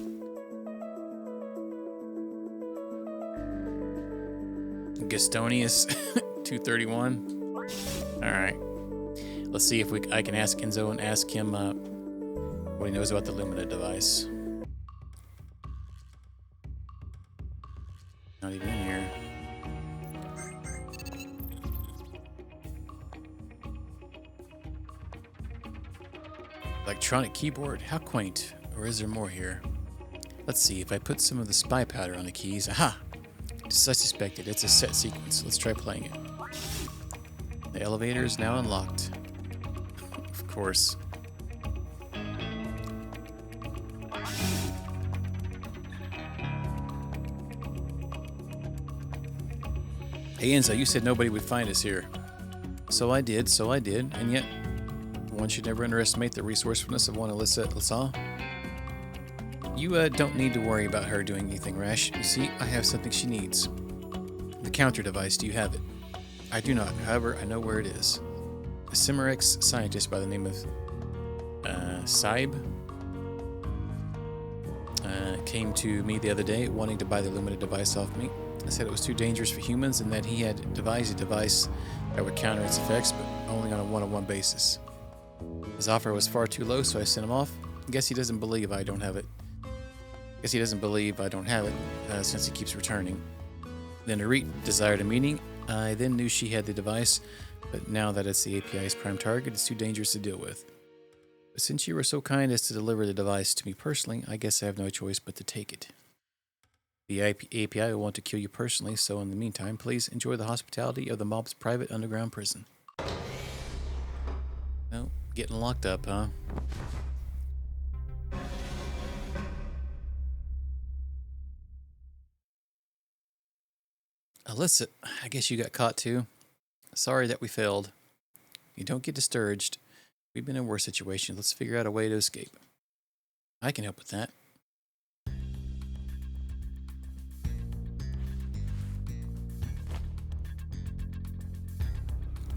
A: Gastonius 231. Alright. Let's see if I can ask Enzo and ask him what he knows about the Lumina device. Not even in here. Electronic keyboard. How quaint. Or is there more here? Let's see. If I put some of the spy powder on the keys. Aha! Just as I suspected. It's a set sequence. Let's try playing it. The elevator is now unlocked. Of course. Hey Enzo, you said nobody would find us here. So I did, and yet one should never underestimate the resourcefulness of one Alyssa LaSalle. You don't need to worry about her doing anything rash. You see, I have something she needs. The counter device, do you have it? I do not, however, I know where it is. A Cimerex scientist by the name of Saib came to me the other day wanting to buy the Lumina device off me. I said it was too dangerous for humans and that he had devised a device that would counter its effects, but only on a one-on-one basis. His offer was far too low, so I sent him off. Guess he doesn't believe I don't have it. Since he keeps returning. Then Arit desired a meeting. I then knew she had the device, but now that it's the API's prime target, it's too dangerous to deal with. But since you were so kind as to deliver the device to me personally, I guess I have no choice but to take it. The API will want to kill you personally, so in the meantime, please enjoy the hospitality of the mob's private underground prison. Oh, getting locked up, huh? Alyssa, I guess you got caught too. Sorry that we failed. You don't get discouraged. We've been in worse situations. Let's figure out a way to escape. I can help with that.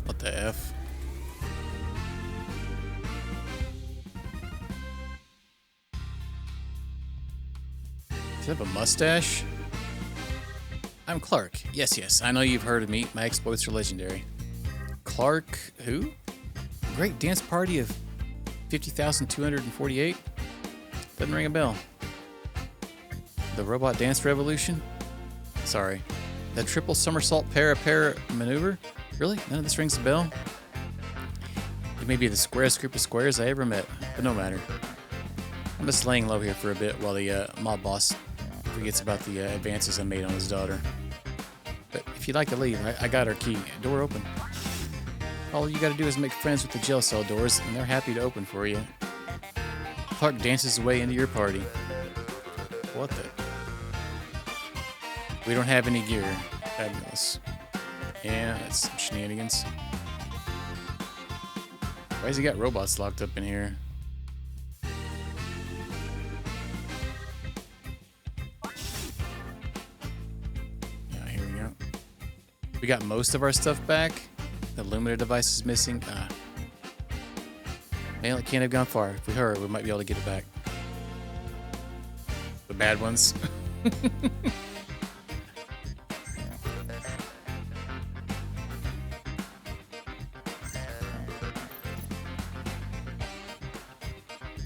A: What the F? Does he have a mustache? I'm Clark. Yes, I know you've heard of me. My exploits are legendary. Clark who? Great dance party of 50,248? Doesn't ring a bell. The robot dance revolution? Sorry. The triple somersault para maneuver? Really? None of this rings a bell? It may be the squarest group of squares I ever met, but no matter. I'm just laying low here for a bit while the mob boss forgets about the advances I made on his daughter. But if you'd like to leave, I got our key. Door open. All you gotta do is make friends with the jail cell doors, and they're happy to open for you. Clark dances away into your party. What the? We don't have any gear. Fabulous. Yeah, that's some shenanigans. Why has he got robots locked up in here? Yeah, here we go. We got most of our stuff back. The Lumina device is missing. Man, it can't have gone far. If we hurry, we might be able to get it back. The bad ones.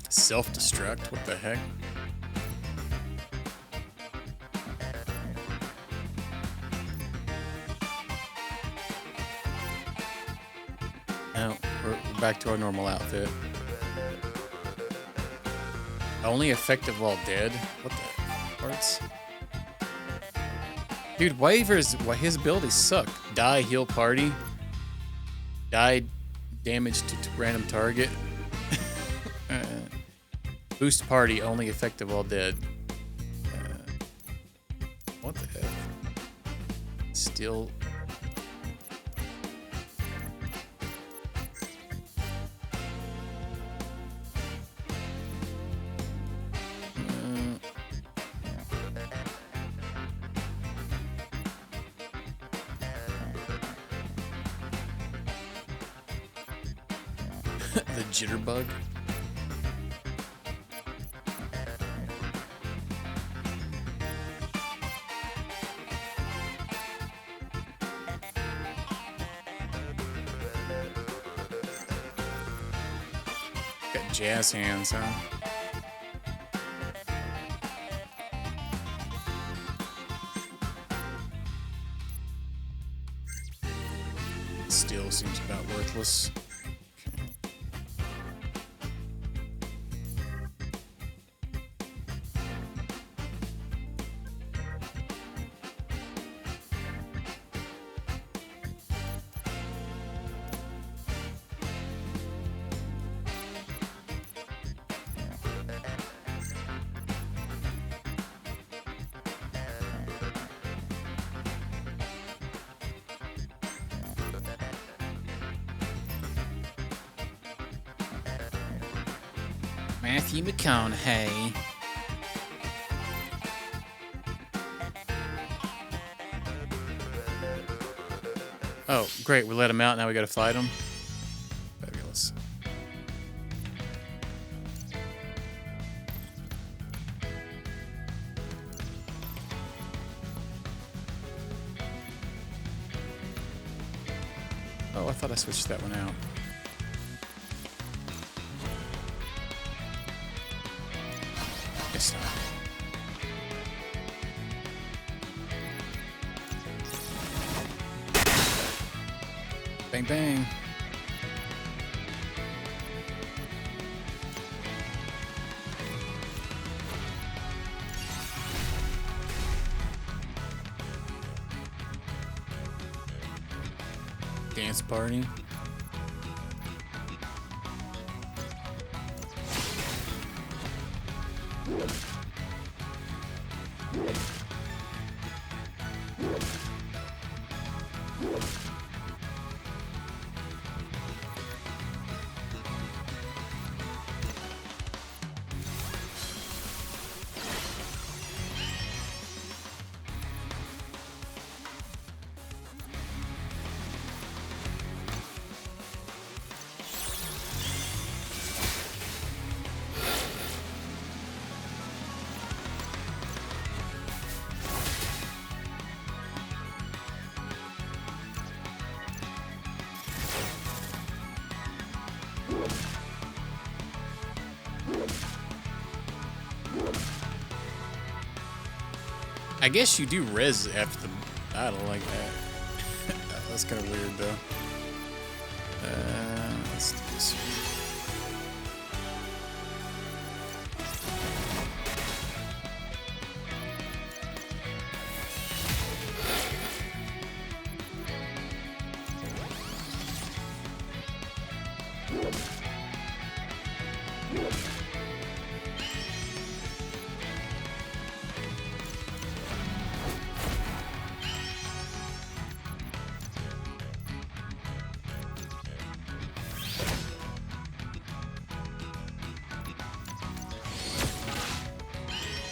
A: Self-destruct? What the heck? Now, we're back to our normal outfit. Only effective while dead? What the parts? Dude, why his abilities suck. Die, heal party. Die, damage to random target. Boost party, only effective while dead. What the heck? Still. The jitterbug. Got jazz hands, huh? Still seems about worthless. Matthew McConaughey. Oh, great. We let him out. Now we got to fight him. Fabulous. Oh, I thought I switched that one out. Guess not. Bang, bang. Dance party. I guess you do res after the battle like that. That's kind of weird though. Let's do this one.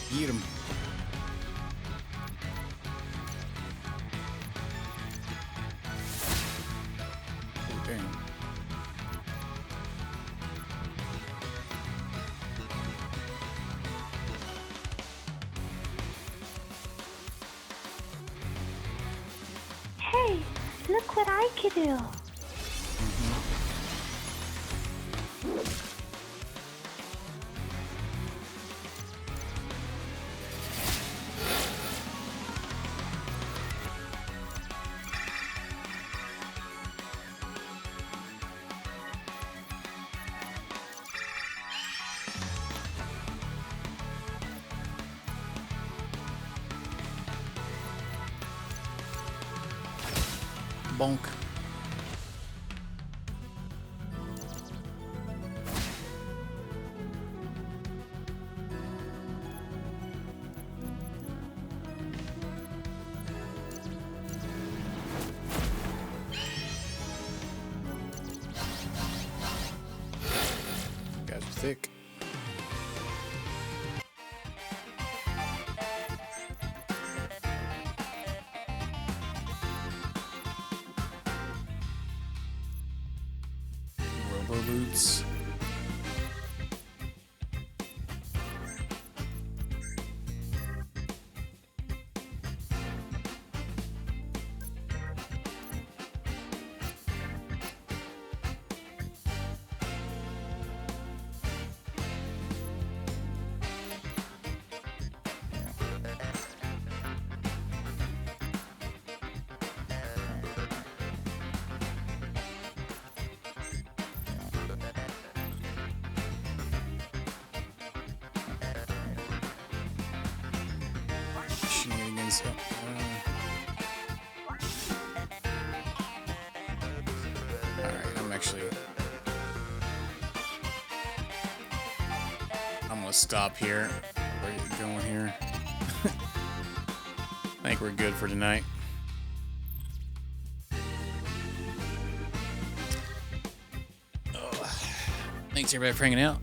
A: Eat him. Oh, damn.
D: Hey, look what I can do.
A: Bonk. Guys are thick. Robo boots. Shenanigans. Alright, I'm gonna stop here. Where are you going here? I think we're good for tonight. Oh. Thanks everybody for hanging out.